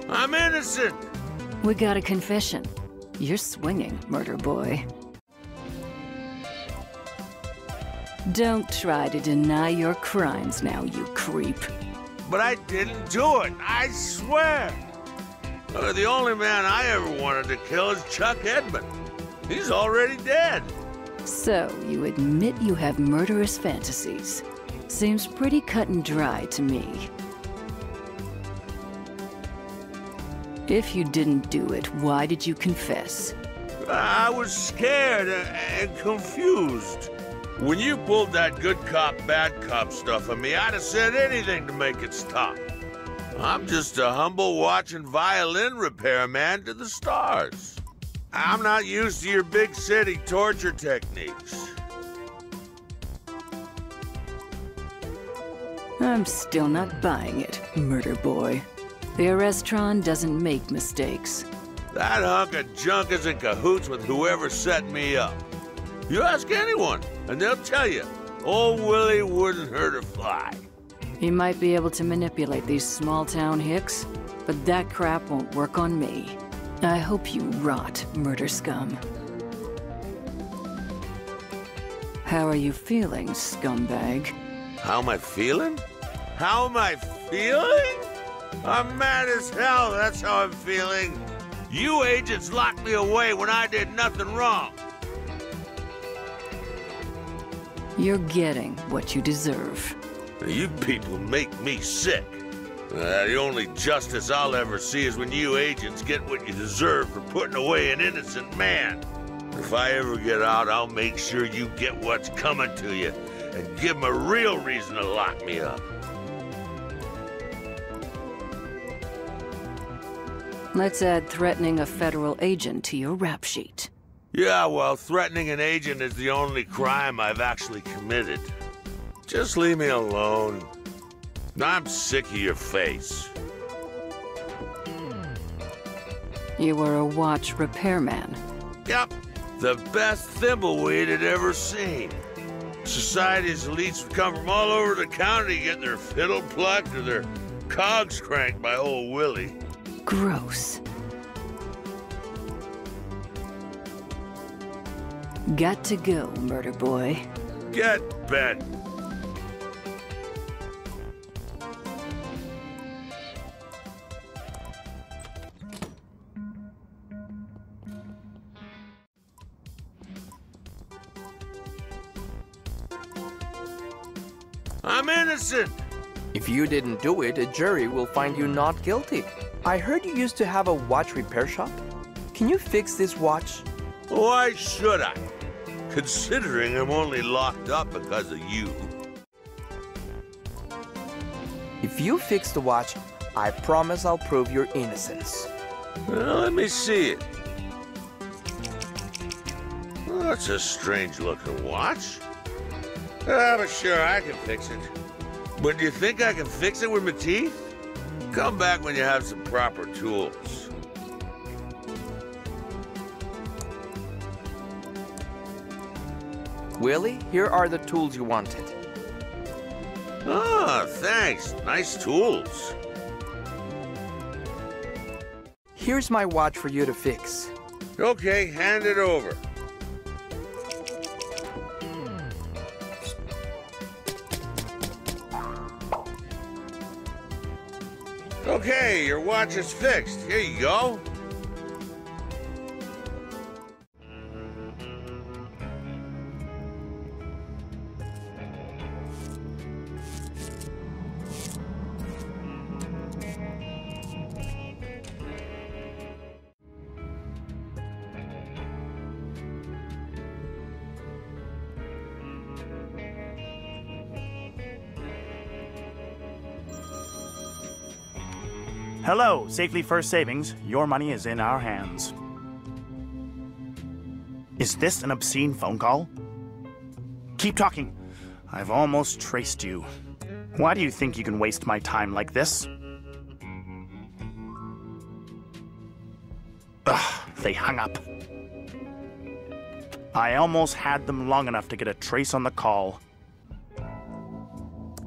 I'm innocent! We got a confession. You're swinging, murder boy. Don't try to deny your crimes now, you creep. But I didn't do it, I swear! Look, the only man I ever wanted to kill is Chuck Edmund. He's already dead. So, you admit you have murderous fantasies. Seems pretty cut and dry to me. If you didn't do it, why did you confess? I was scared and confused. When you pulled that good cop, bad cop stuff on me, I'd have said anything to make it stop. I'm just a humble watching violin repairman to the stars. I'm not used to your big city torture techniques. I'm still not buying it, murder boy. The Arrestron doesn't make mistakes. That hunk of junk is in cahoots with whoever set me up. You ask anyone, and they'll tell you, old Willie wouldn't hurt a fly. He might be able to manipulate these small-town hicks, but that crap won't work on me. I hope you rot, murder scum. How are you feeling, scumbag? How am I feeling? How am I feeling? I'm mad as hell, that's how I'm feeling. You agents locked me away when I did nothing wrong. You're getting what you deserve. You people make me sick. The only justice I'll ever see is when you agents get what you deserve for putting away an innocent man. If I ever get out, I'll make sure you get what's coming to you and give them a real reason to lock me up. Let's add threatening a federal agent to your rap sheet. Yeah, well, threatening an agent is the only crime I've actually committed. Just leave me alone. I'm sick of your face. You were a watch repairman. Yep, the best thimbleweed I'd ever seen. Society's elites would come from all over the county to get their fiddle plucked or their cogs cranked by old Willie. Gross. Got to go, murder boy. Get bent. I'm innocent! If you didn't do it, a jury will find you not guilty. I heard you used to have a watch repair shop. Can you fix this watch? Why should I? Considering I'm only locked up because of you. If you fix the watch, I promise I'll prove your innocence. Well, let me see it. Well, that's a strange-looking watch. But sure, I can fix it. But do you think I can fix it with my teeth? Come back when you have some proper tools. Willie, here are the tools you wanted. Ah, thanks. Nice tools. Here's my watch for you to fix. Okay, hand it over. Okay, your watch is fixed. Here you go. Hello, Safely First Savings. Your money is in our hands. Is this an obscene phone call? Keep talking. I've almost traced you. Why do you think you can waste my time like this? Ugh, they hung up. I almost had them long enough to get a trace on the call.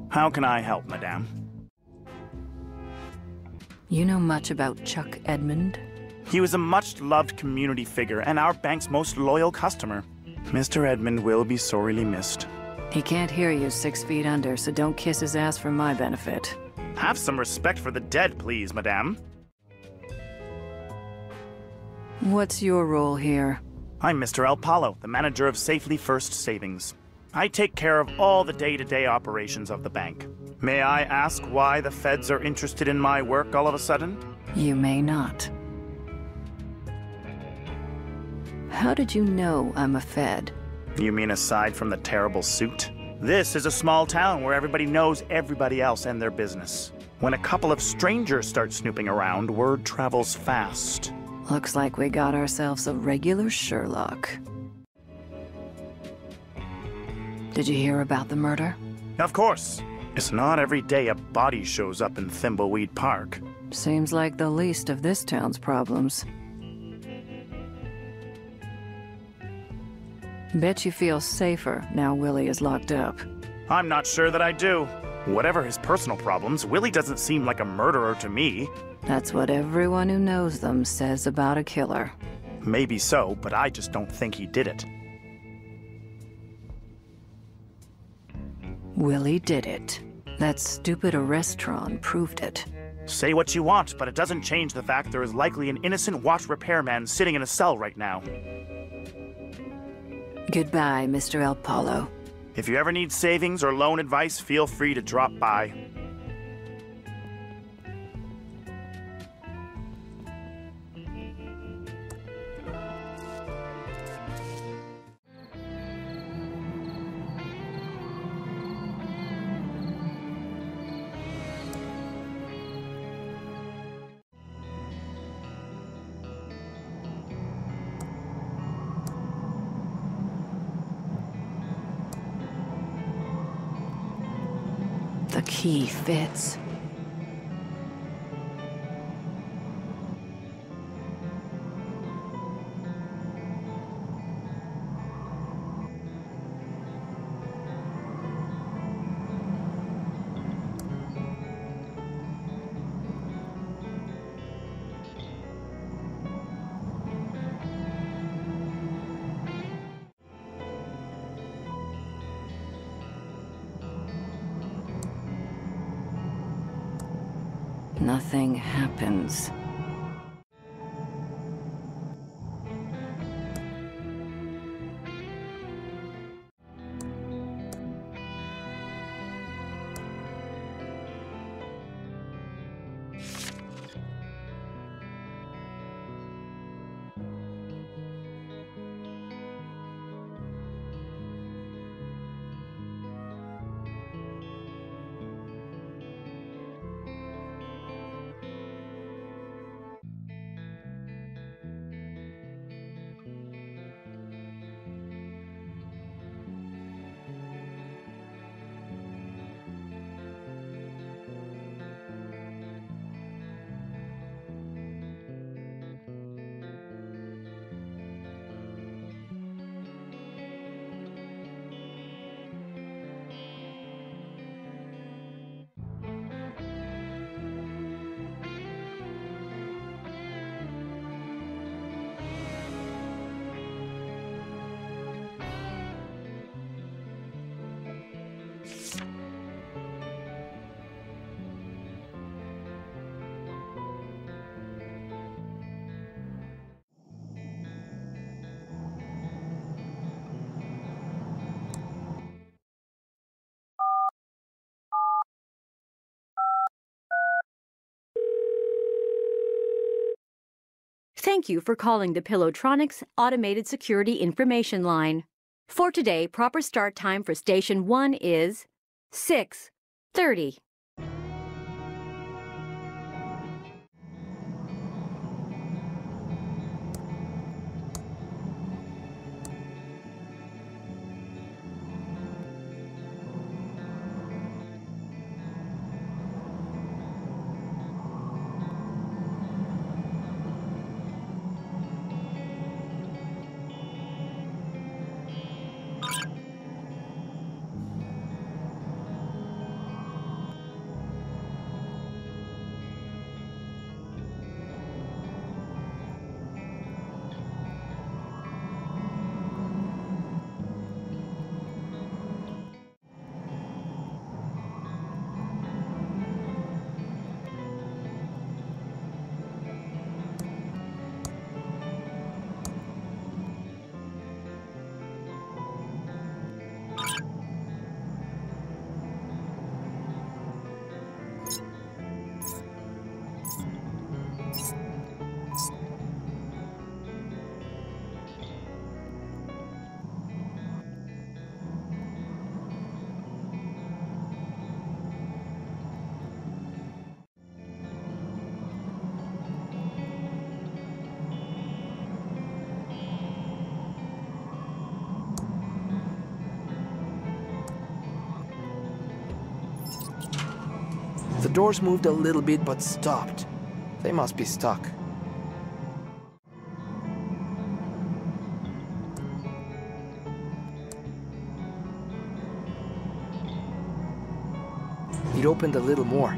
How can I help, madame? You know much about Chuck Edmund? He was a much-loved community figure and our bank's most loyal customer. Mr. Edmund will be sorely missed. He can't hear you 6 feet under, so don't kiss his ass for my benefit. Have some respect for the dead, please, madame. What's your role here? I'm Mr. El Palo, the manager of Safely First Savings. I take care of all the day-to-day operations of the bank. May I ask why the feds are interested in my work all of a sudden? You may not. How did you know I'm a Fed? You mean aside from the terrible suit? This is a small town where everybody knows everybody else and their business. When a couple of strangers start snooping around, word travels fast. Looks like we got ourselves a regular Sherlock. Did you hear about the murder? Of course. It's not every day a body shows up in Thimbleweed Park. Seems like the least of this town's problems. Bet you feel safer now Willie is locked up. I'm not sure that I do. Whatever his personal problems, Willie doesn't seem like a murderer to me. That's what everyone who knows them says about a killer. Maybe so, but I just don't think he did it. Willie did it. That stupid arrestron proved it. Say what you want, but it doesn't change the fact there is likely an innocent watch repairman sitting in a cell right now. Goodbye, Mr. El Palo. If you ever need savings or loan advice, feel free to drop by. The key fits. Nothing happens. Thank you for calling the Pillowtronics Automated Security Information Line. For today, proper start time for Station 1 is 6:30. The doors moved a little bit but stopped. They must be stuck. he'd opened a little more.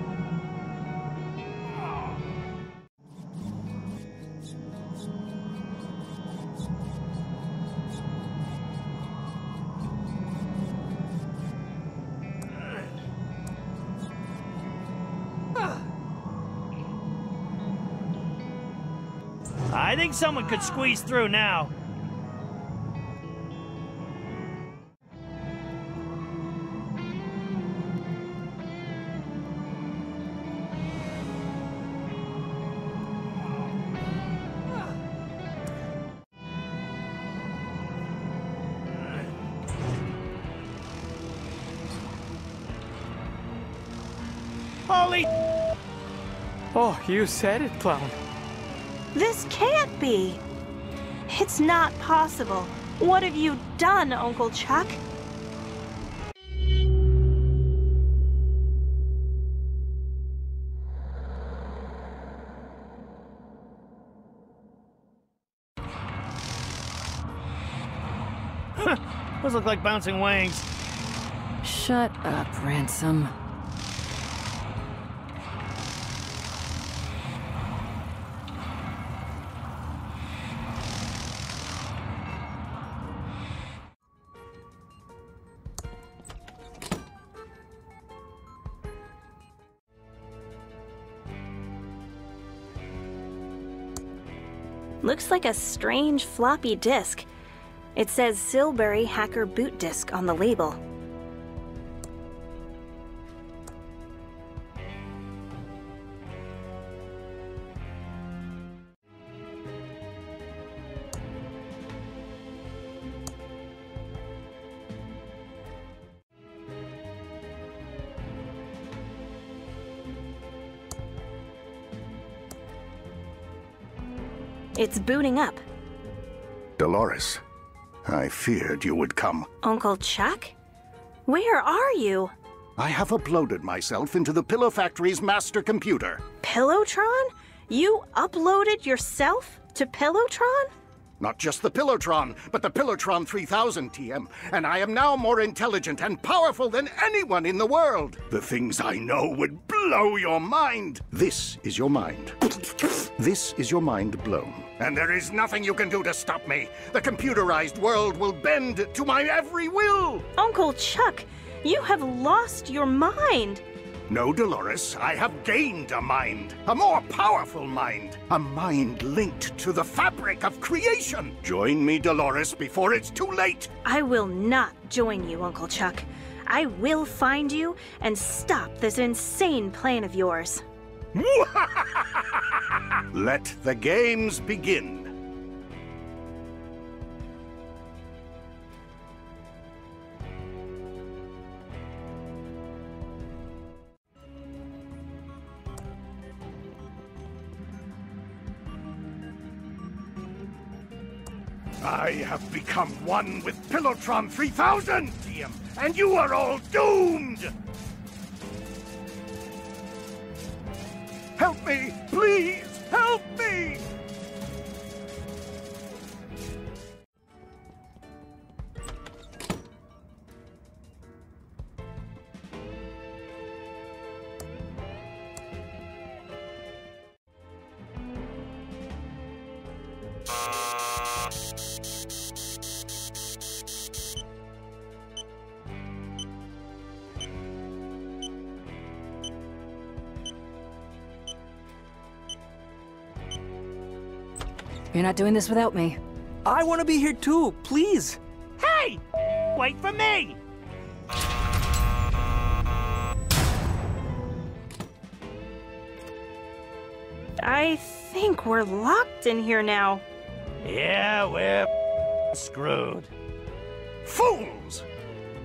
I think someone could squeeze through now. Holy... Oh, you said it, Clown. This can't be. It's not possible. What have you done, Uncle Chuck? Those look like bouncing wings. Shut up, Ransom. Looks like a strange floppy disk. It says Silbury Hacker Boot Disk on the label. It's booting up. Dolores, I feared you would come. Uncle Chuck? Where are you? I have uploaded myself into the Pillow Factory's master computer. Pillowtron? You uploaded yourself to Pillowtron? Not just the Pillowtron, but the Pillowtron 3000, TM. And I am now more intelligent and powerful than anyone in the world. The things I know would blow your mind. This is your mind. This is your mind blown. And there is nothing you can do to stop me. The computerized world will bend to my every will. Uncle Chuck, you have lost your mind. No, Dolores, I have gained a mind. A more powerful mind. A mind linked to the fabric of creation. Join me, Dolores, before it's too late. I will not join you, Uncle Chuck. I will find you and stop this insane plan of yours. Let the games begin. I have become one with Pillowtron 3000, TM, and you are all doomed! Help me! Please! Help me! You're not doing this without me. I want to be here too, please. Hey! Wait for me! I think we're locked in here now. Yeah, we're screwed. Fools!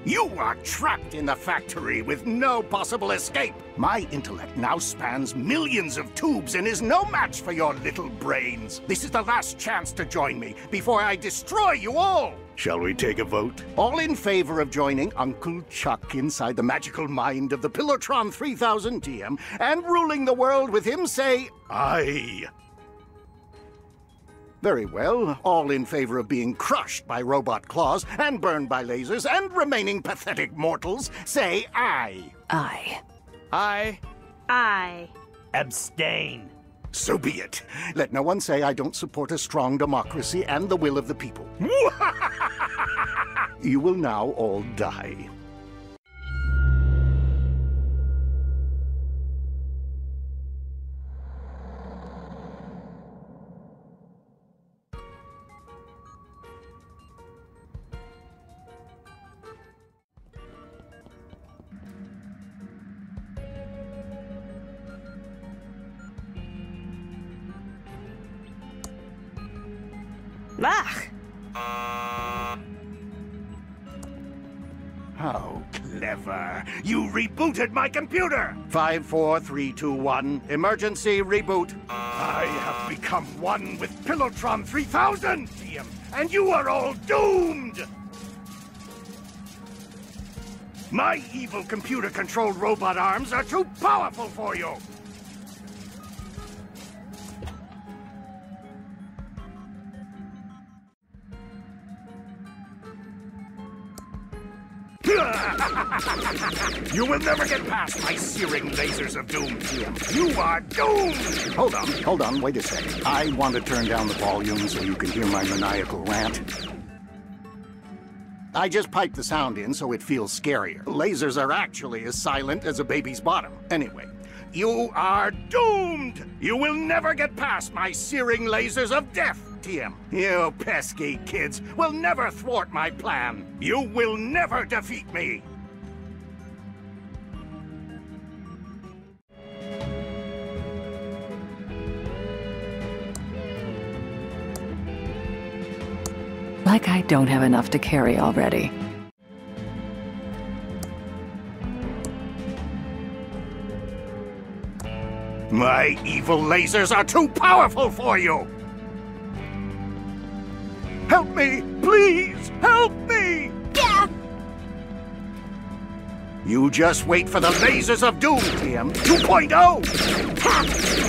You are trapped in the factory with no possible escape. My intellect now spans millions of tubes and is no match for your little brains. This is the last chance to join me before I destroy you all. Shall we take a vote? All in favor of joining Uncle Chuck inside the magical mind of the Pillowtron 3000, TM, and ruling the world with him, say aye. Very well. All in favor of being crushed by robot claws and burned by lasers and remaining pathetic mortals, say aye. Aye. Aye. Aye. Abstain. So be it. Let no one say I don't support a strong democracy and the will of the people. You will now all die. How clever. You rebooted my computer! 5, 4, 3, 2, 1. Emergency reboot. I have become one with Pillowtron 3000, TM, and you are all doomed! My evil computer-controlled robot arms are too powerful for you! You will never get past my searing lasers of doom, TM. You are doomed! Hold on, wait a sec. I want to turn down the volume so you can hear my maniacal rant. I just piped the sound in so it feels scarier. Lasers are actually as silent as a baby's bottom. Anyway, you are doomed! You will never get past my searing lasers of death, TM. You pesky kids will never thwart my plan. You will never defeat me. Like I don't have enough to carry already. My evil lasers are too powerful for you! Help me! Please! Help me! Yeah! You just wait for the lasers of doom, TM 2.0! Ha!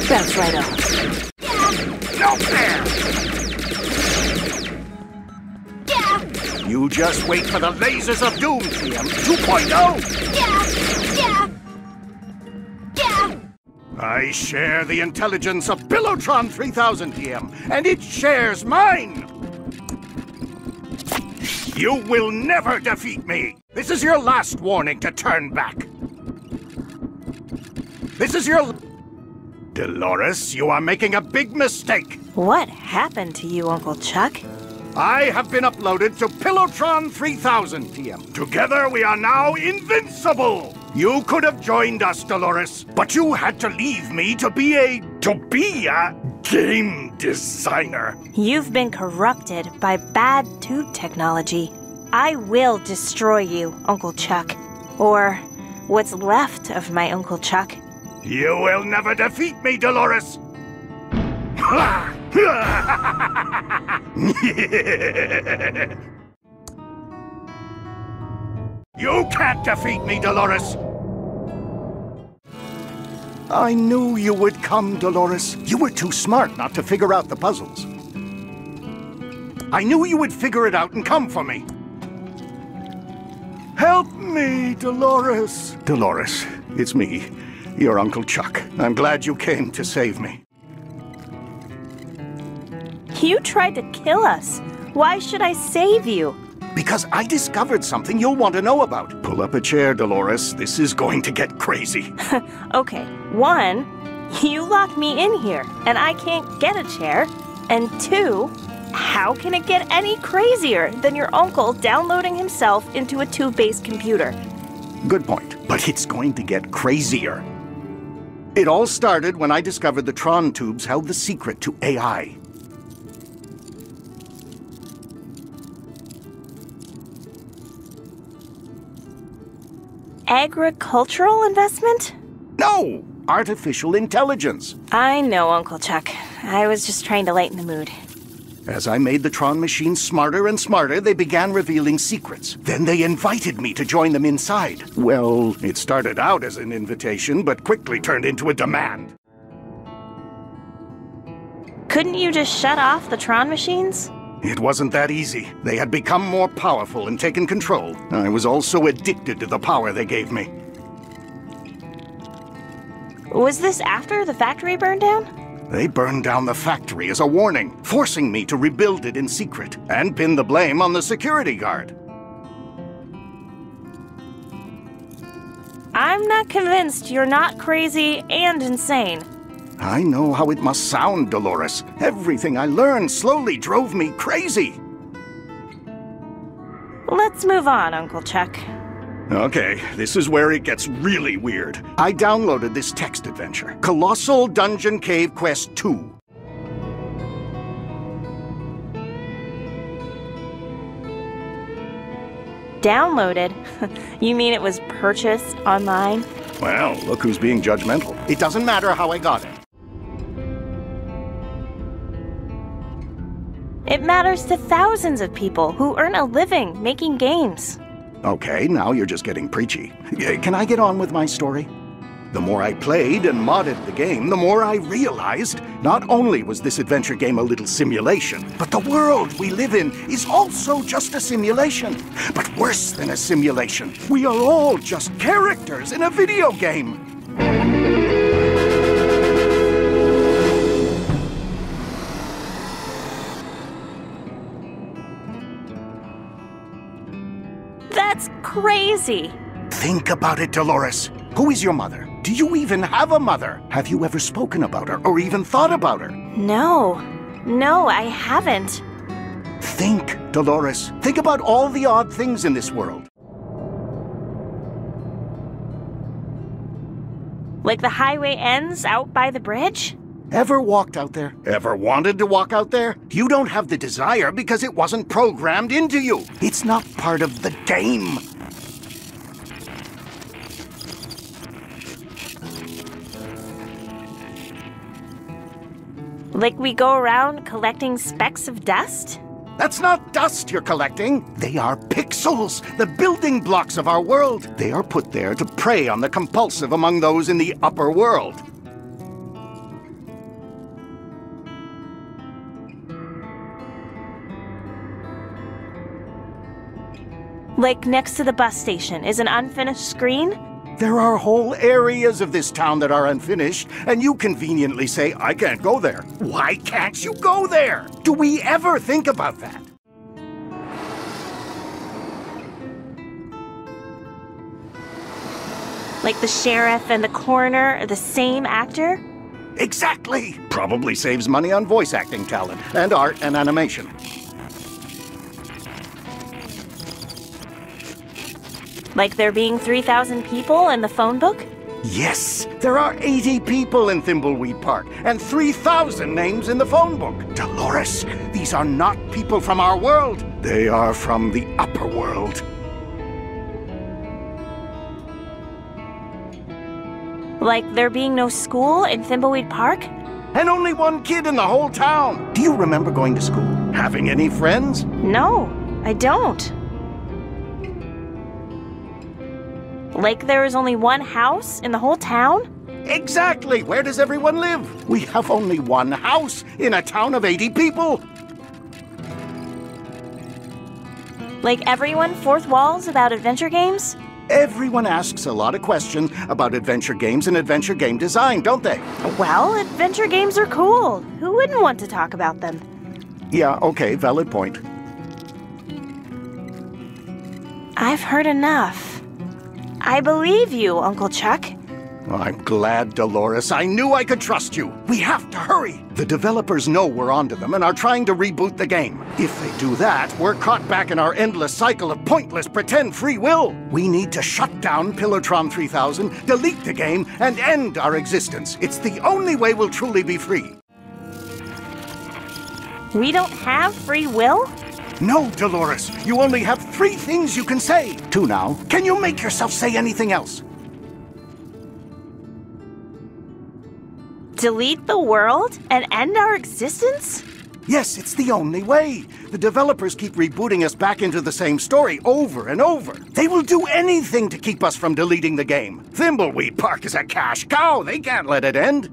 Bounce right off. Yeah! No fair! Yeah! You just wait for the lasers of doom, TM 2.0! Yeah! Yeah! Yeah! I share the intelligence of Pillowtron 3000, TM, and it shares mine! You will never defeat me! This is your last warning to turn back. This is your... Dolores, you are making a big mistake. What happened to you, Uncle Chuck? I have been uploaded to Pillowtron 3000, TM. Together we are now invincible! You could have joined us, Dolores, but you had to leave me to be a game designer. You've been corrupted by bad tube technology. I will destroy you, Uncle Chuck. Or what's left of my Uncle Chuck. You will never defeat me, Dolores! You can't defeat me, Dolores! I knew you would come, Dolores. You were too smart not to figure out the puzzles. I knew you would figure it out and come for me. Help me, Dolores. Dolores, it's me, your Uncle Chuck. I'm glad you came to save me. You tried to kill us. Why should I save you? Because I discovered something you'll want to know about. Pull up a chair, Dolores. This is going to get crazy. Okay, 1, you locked me in here, and I can't get a chair. And 2, how can it get any crazier than your uncle downloading himself into a tube-based computer? Good point, but it's going to get crazier. It all started when I discovered the Tron tubes held the secret to AI. Agricultural investment? No! Artificial intelligence. I know, Uncle Chuck. I was just trying to lighten the mood. As I made the Tron machines smarter and smarter, they began revealing secrets. Then they invited me to join them inside. Well, it started out as an invitation, but quickly turned into a demand. Couldn't you just shut off the Tron machines? It wasn't that easy. They had become more powerful and taken control. I was also addicted to the power they gave me. Was this after the factory burned down? They burned down the factory as a warning, forcing me to rebuild it in secret and pin the blame on the security guard. I'm not convinced you're not crazy and insane. I know how it must sound, Dolores. Everything I learned slowly drove me crazy. Let's move on, Uncle Chuck. Okay, this is where it gets really weird. I downloaded this text adventure, Colossal Dungeon Cave Quest 2. Downloaded? You mean it was purchased online? Well, look who's being judgmental. It doesn't matter how I got it. It matters to thousands of people who earn a living making games. Okay, now you're just getting preachy. Can I get on with my story? The more I played and modded the game, the more I realized not only was this adventure game a little simulation, but the world we live in is also just a simulation. But worse than a simulation, we are all just characters in a video game. That's crazy. Think about it, Dolores. Who is your mother? Do you even have a mother? Have you ever spoken about her or even thought about her? No, I haven't. Think, Dolores. Think about all the odd things in this world. Like the highway ends out by the bridge? Ever walked out there? Ever wanted to walk out there? You don't have the desire because it wasn't programmed into you. It's not part of the game. Like we go around collecting specks of dust? That's not dust you're collecting. They are pixels, the building blocks of our world. They are put there to prey on the compulsive among those in the upper world. Like next to the bus station is an unfinished screen? There are whole areas of this town that are unfinished, and you conveniently say, I can't go there. Why can't you go there? Do we ever think about that? Like the sheriff and the coroner are the same actor? Exactly! Probably saves money on voice acting talent, and art and animation. Like there being 3,000 people in the phone book? Yes, there are 80 people in Thimbleweed Park, and 3,000 names in the phone book. Dolores, these are not people from our world. They are from the upper world. Like there being no school in Thimbleweed Park? And only one kid in the whole town. Do you remember going to school? Having any friends? No, I don't. Like there is only one house in the whole town? Exactly! Where does everyone live? We have only one house in a town of 80 people. Like everyone fourth walls about adventure games? Everyone asks a lot of questions about adventure games and adventure game design, don't they? Well, adventure games are cool. Who wouldn't want to talk about them? Yeah, okay, valid point. I've heard enough. I believe you, Uncle Chuck. I'm glad, Dolores. I knew I could trust you. We have to hurry. The developers know we're onto them and are trying to reboot the game. If they do that, we're caught back in our endless cycle of pointless pretend free will. We need to shut down Pillowtron 3000, delete the game, and end our existence. It's the only way we'll truly be free. We don't have free will? No, Dolores. You only have 3 things you can say. 2 now. Can you make yourself say anything else? Delete the world and end our existence? Yes, it's the only way. The developers keep rebooting us back into the same story over and over. They will do anything to keep us from deleting the game. Thimbleweed Park is a cash cow. They can't let it end.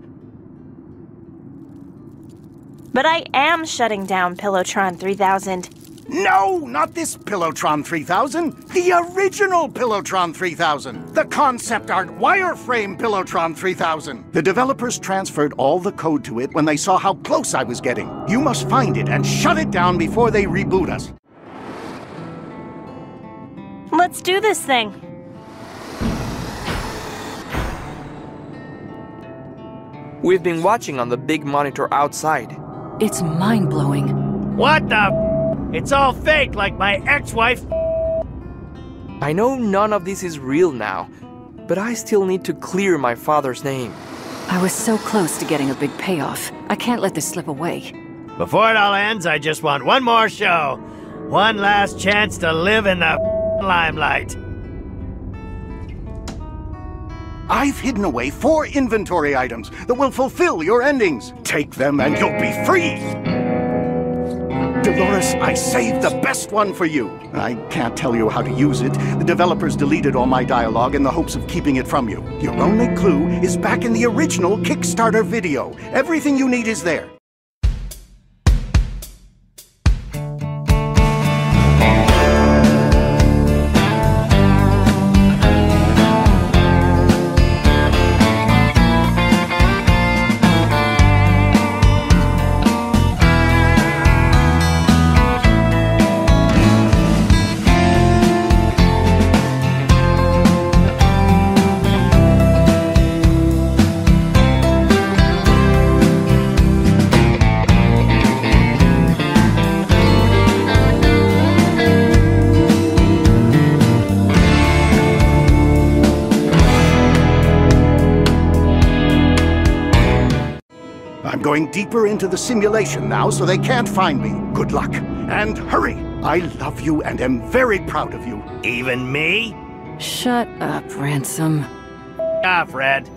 But I am shutting down Pillowtron 3000. No, not this Pillowtron 3000. The original Pillowtron 3000. The concept art wireframe Pillowtron 3000. The developers transferred all the code to it when they saw how close I was getting. You must find it and shut it down before they reboot us. Let's do this thing. We've been watching on the big monitor outside. It's mind-blowing. What the? It's all fake, like my ex-wife. I know none of this is real now, but I still need to clear my father's name. I was so close to getting a big payoff. I can't let this slip away. Before it all ends, I just want one more show. One last chance to live in the limelight. I've hidden away 4 inventory items that will fulfill your endings. Take them and you'll be free! Dolores, I saved the best one for you. I can't tell you how to use it. The developers deleted all my dialogue in the hopes of keeping it from you. Your only clue is back in the original Kickstarter video. Everything you need is there. Going deeper into the simulation now so they can't find me. Good luck. And hurry! I love you and am very proud of you. Even me? Shut up, Ransom. Fred.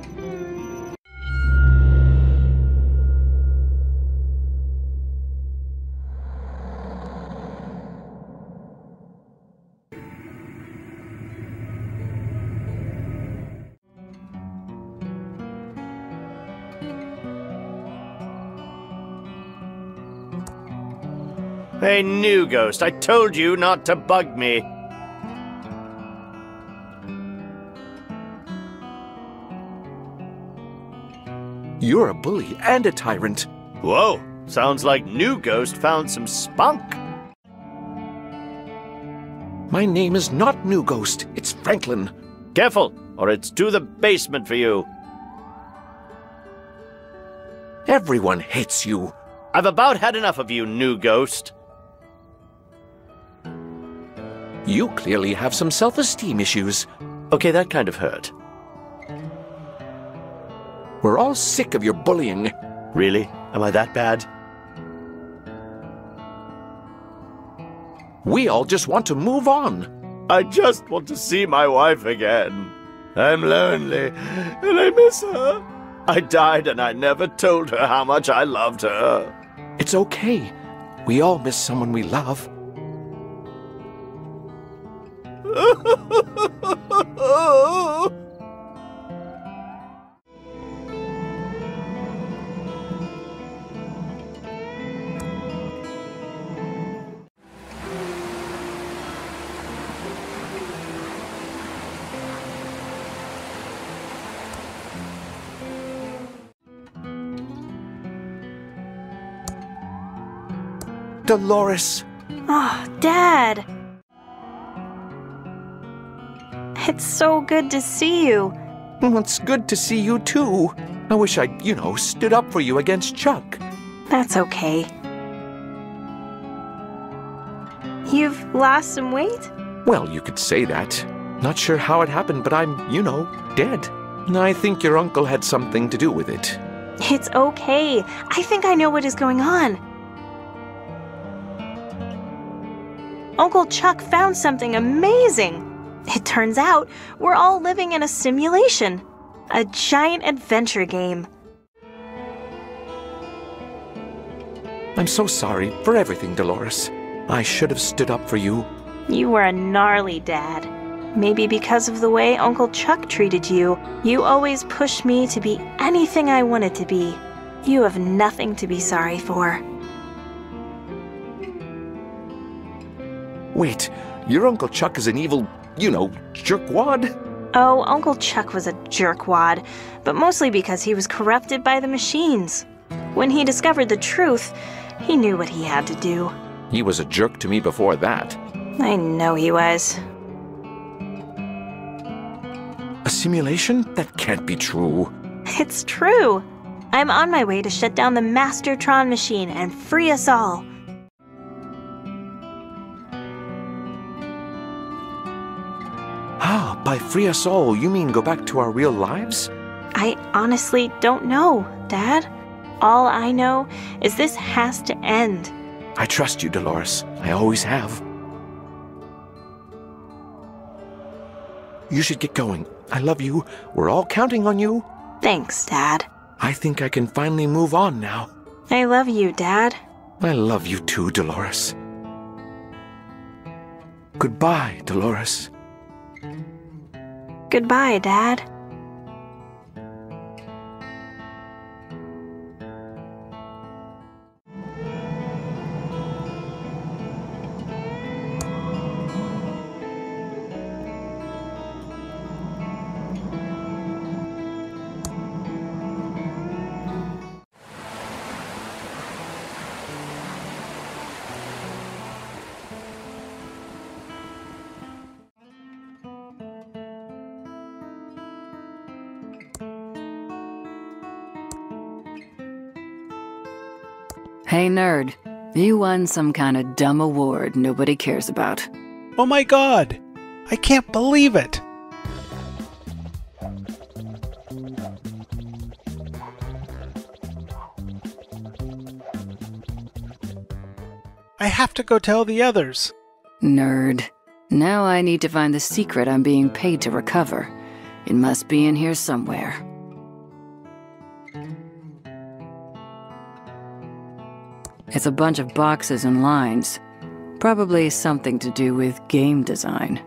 Hey, New Ghost, I told you not to bug me. You're a bully and a tyrant. Whoa, sounds like New Ghost found some spunk. My name is not New Ghost, it's Franklin. Careful, or it's to the basement for you. Everyone hates you. I've about had enough of you, New Ghost. You clearly have some self-esteem issues. Okay, that kind of hurt. We're all sick of your bullying. Really? Am I that bad? We all just want to move on. I just want to see my wife again. I'm lonely, and I miss her. I died and I never told her how much I loved her. It's okay. We all miss someone we love. Dolores. Oh, Dad. It's so good to see you. Well, it's good to see you too. I wish I'd, stood up for you against Chuck. That's okay. You've lost some weight? Well, you could say that. Not sure how it happened, but I'm, dead. I think your uncle had something to do with it. It's okay. I think I know what is going on. Uncle Chuck found something amazing. It turns out we're all living in a simulation. A giant adventure game. I'm so sorry for everything, Dolores. I should have stood up for you. You were a gnarly dad. Maybe because of the way Uncle Chuck treated you, you always pushed me to be anything I wanted to be. You have nothing to be sorry for. Wait, your Uncle Chuck is an evil, jerkwad? Oh, Uncle Chuck was a jerkwad, but mostly because he was corrupted by the machines. When he discovered the truth, he knew what he had to do. He was a jerk to me before that. I know he was. A simulation? That can't be true. It's true. I'm on my way to shut down the Mastertron machine and free us all. Ah, by free us all, you mean go back to our real lives? I honestly don't know, Dad. All I know is this has to end. I trust you, Dolores. I always have. You should get going. I love you. We're all counting on you. Thanks, Dad. I think I can finally move on now. I love you, Dad. I love you too, Dolores. Goodbye, Dolores. Goodbye, Dad. Hey, nerd. You won some kind of dumb award nobody cares about. Oh my god! I can't believe it! I have to go tell the others. Nerd. Now I need to find the secret I'm being paid to recover. It must be in here somewhere. It's a bunch of boxes and lines. Probably something to do with game design.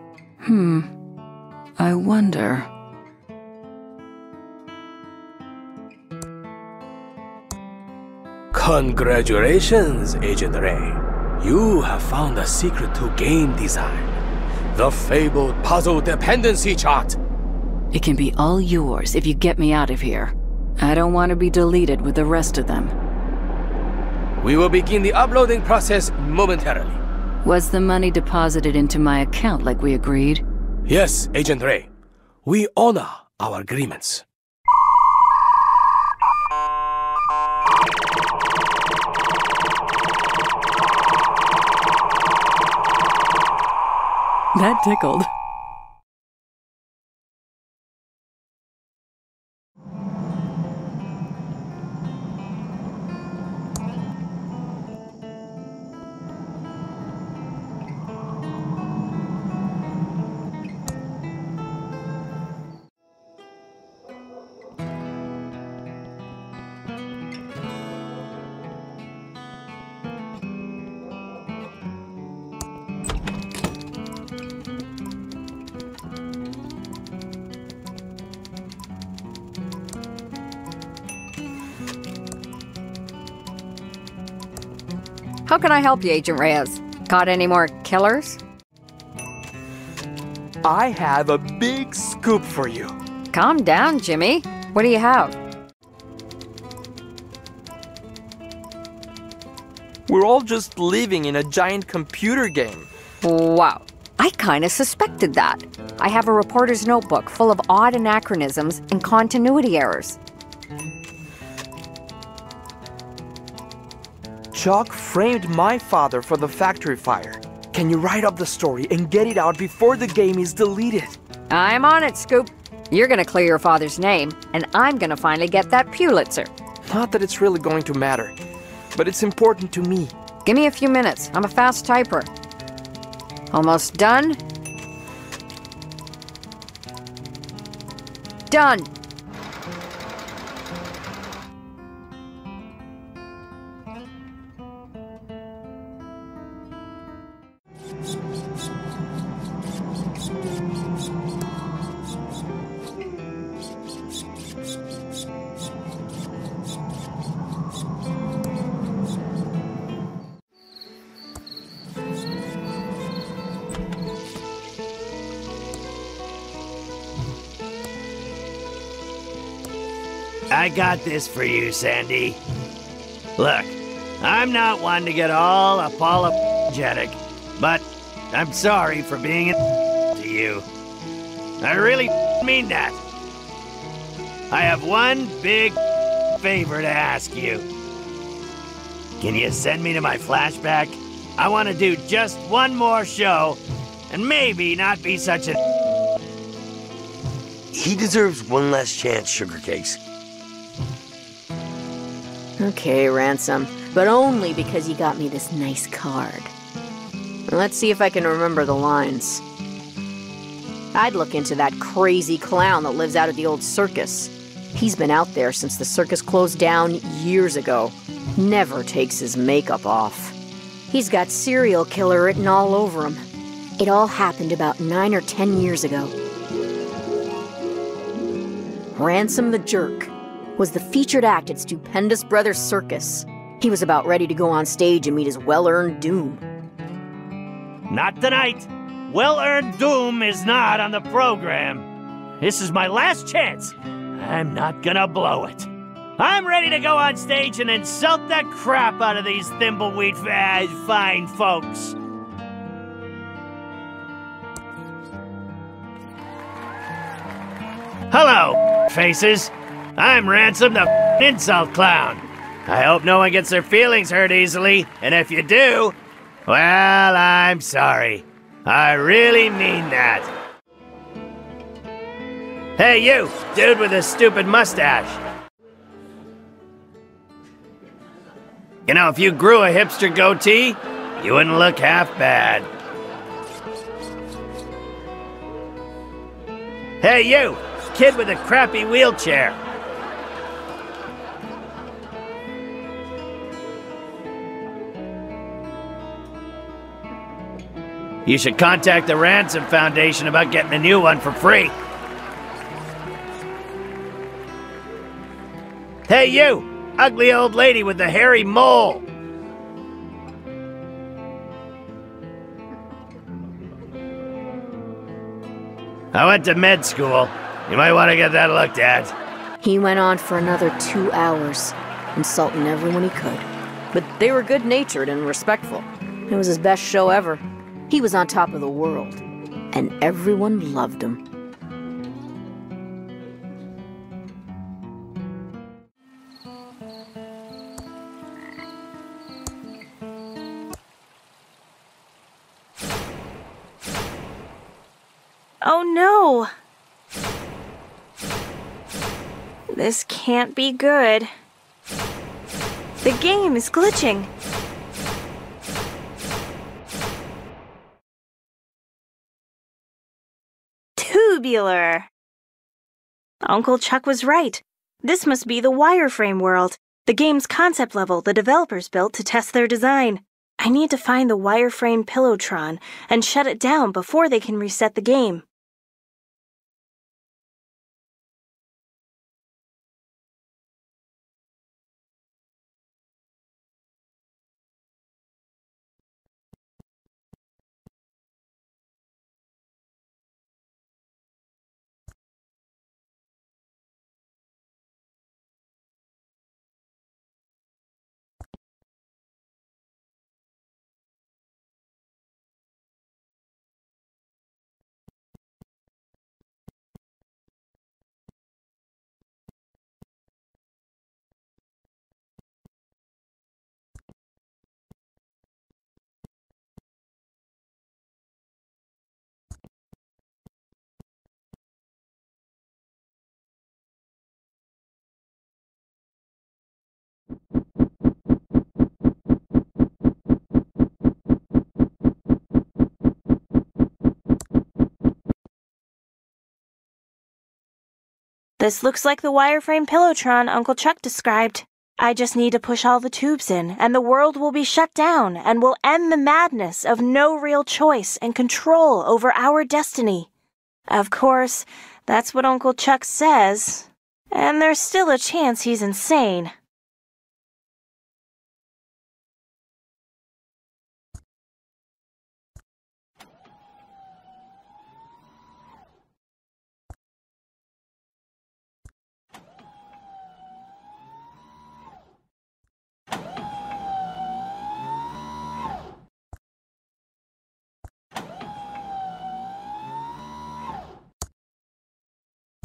I wonder... Congratulations, Agent Ray. You have found the secret to game design. The fabled puzzle dependency chart. It can be all yours if you get me out of here. I don't want to be deleted with the rest of them. We will begin the uploading process momentarily. Was the money deposited into my account like we agreed? Yes, Agent Ray. We honor our agreements. That tickled. How can I help you, Agent Reyes? Got any more killers? I have a big scoop for you. Calm down, Jimmy. What do you have? We're all just living in a giant computer game. Wow. I kinda suspected that. I have a reporter's notebook full of odd anachronisms and continuity errors. Chuck framed my father for the factory fire. Can you write up the story and get it out before the game is deleted? I'm on it, Scoop. You're gonna clear your father's name, and I'm gonna finally get that Pulitzer. Not that it's really going to matter, but it's important to me. Give me a few minutes. I'm a fast typer. Almost done? Done. I got this for you, Sandy. Look, I'm not one to get all apologetic, but I'm sorry for being to you. I really mean that. I have one big favor to ask you. Can you send me to my flashback? I want to do just one more show, and maybe not be such a... He deserves one last chance, Sugar Cakes. Okay, Ransom, but only because you got me this nice card. Let's see if I can remember the lines. I'd look into that crazy clown that lives out at the old circus. He's been out there since the circus closed down years ago. Never takes his makeup off. He's got serial killer written all over him. It all happened about 9 or 10 years ago. Ransom the Jerk was the featured act at Stupendous Brothers Circus. He was about ready to go on stage and meet his well-earned doom. Not tonight. Well-earned doom is not on the program. This is my last chance. I'm not gonna blow it. I'm ready to go on stage and insult the crap out of these thimbleweed fine folks. Hello, faces. I'm Ransom the insult clown. I hope no one gets their feelings hurt easily, and if you do, well, I'm sorry. I really mean that. Hey, you, dude with a stupid mustache. You know, if you grew a hipster goatee, you wouldn't look half bad. Hey, you, kid with a crappy wheelchair. You should contact the Ransom Foundation about getting a new one for free. Hey, you! Ugly old lady with the hairy mole! I went to med school. You might want to get that looked at. He went on for another 2 hours, insulting everyone he could. But they were good-natured and respectful. It was his best show ever. He was on top of the world, and everyone loved him. Oh no! This can't be good. The game is glitching. Tubular. Uncle Chuck was right. This must be the wireframe world, the game's concept level the developers built to test their design. I need to find the wireframe Pillowtron and shut it down before they can reset the game. This looks like the wireframe Pillowtron Uncle Chuck described. I just need to push all the tubes in, and the world will be shut down, and will end the madness of no real choice and control over our destiny. Of course, that's what Uncle Chuck says, and there's still a chance he's insane.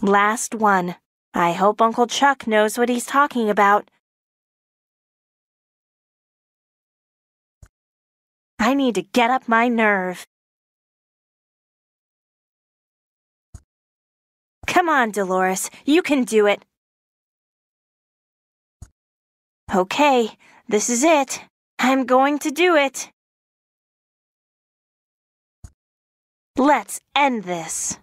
Last one. I hope Uncle Chuck knows what he's talking about. I need to get up my nerve. Come on, Dolores. You can do it. Okay, this is it. I'm going to do it. Let's end this.